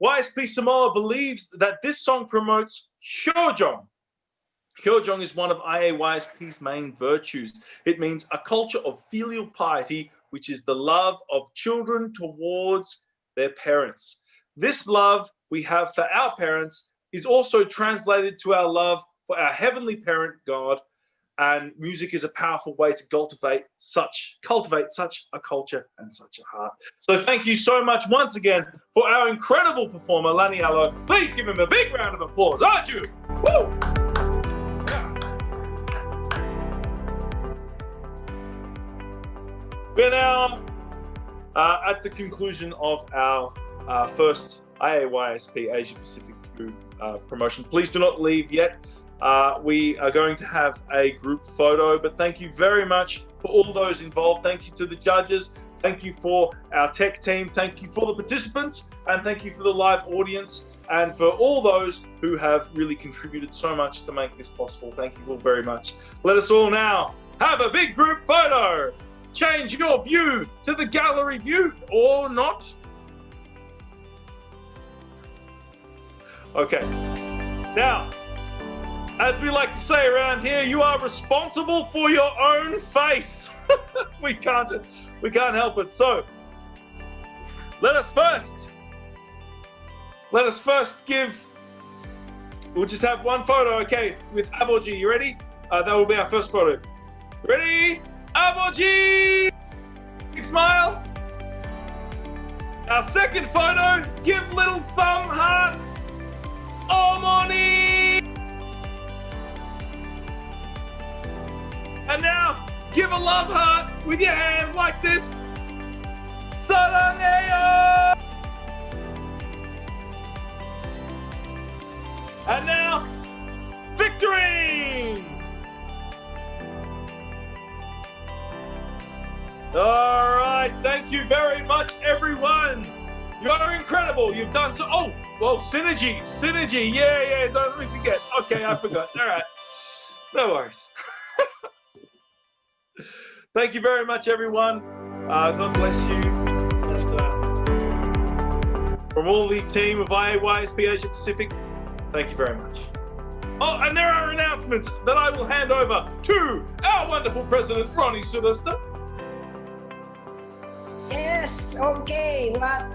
YSP Samoa believes that this song promotes Hyojong. Hyojong is one of IAYSP's main virtues. It means a culture of filial piety, which is the love of children towards their parents. This love we have for our parents is also translated to our love for our heavenly parent, God, and music is a powerful way to cultivate such a culture and such a heart. So thank you so much once again for our incredible performer, Lani Alo. Please give him a big round of applause, aren't you? Woo! We're now at the conclusion of our first IAYSP Asia Pacific Food promotion. Please do not leave yet. We are going to have a group photo, but thank you very much for all those involved. Thank you to the judges. Thank you for our tech team. Thank you for the participants, and thank you for the live audience, and for all those who have really contributed so much to make this possible. Thank you all very much. Let us all now have a big group photo. Change your view to the gallery view or not. Okay. Now, as we like to say around here, you are responsible for your own face. we can't help it. So let us first give, we'll just have one photo, okay, with Aboji. You ready? That will be our first photo. Ready? Aboji! Big smile. Our second photo, give little thumb hearts. Omoni! And now, give a love heart with your hands like this. Sarangeyo! And now, victory! All right, thank you very much, everyone. You're incredible. You've done so. Oh, well, synergy. Yeah, don't let me forget. Okay, I forgot. All right, no worries. Thank you very much, everyone. God bless you. And, from all the team of IAYSP Asia Pacific, thank you very much. Oh, and there are announcements that I will hand over to our wonderful president, Ronnie Sylvester. Yes, okay. What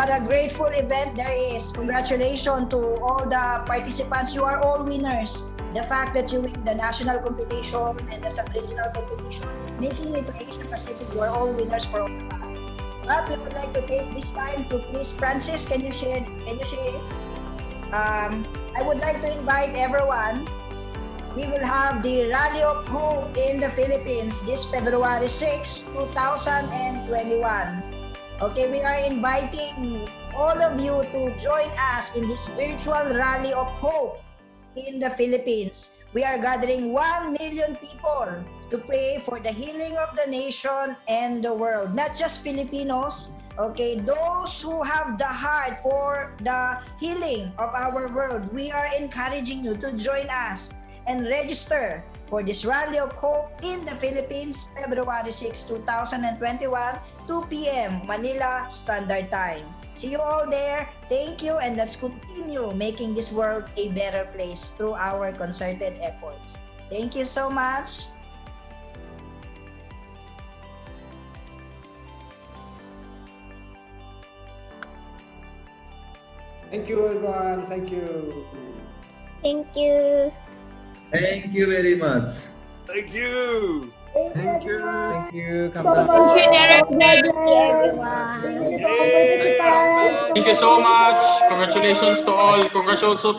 a grateful event there is. Congratulations to all the participants. You are all winners. The fact that you win the national competition and the sub-regional competition, making it to Asia Pacific, you are all winners for all of us. But we would like to take this time to please, Francis, can you share it? I would like to invite everyone. We will have the Rally of Hope in the Philippines this February 6, 2021. Okay, we are inviting all of you to join us in this virtual Rally of Hope in the Philippines. We are gathering 1 million people to pray for the healing of the nation and the world. Not just Filipinos, okay, those who have the heart for the healing of our world. We are encouraging you to join us and register for this Rally of Hope in the Philippines, February 6, 2021, 2 p.m. Manila Standard Time. See you all there. Thank you, and let's continue making this world a better place through our concerted efforts. Thank you so much. Thank you, everyone. Thank you. Thank you. Thank you very much. Thank you. Thank you. Thank you. So much. Thank you so much. Congratulations to all. Congratulations to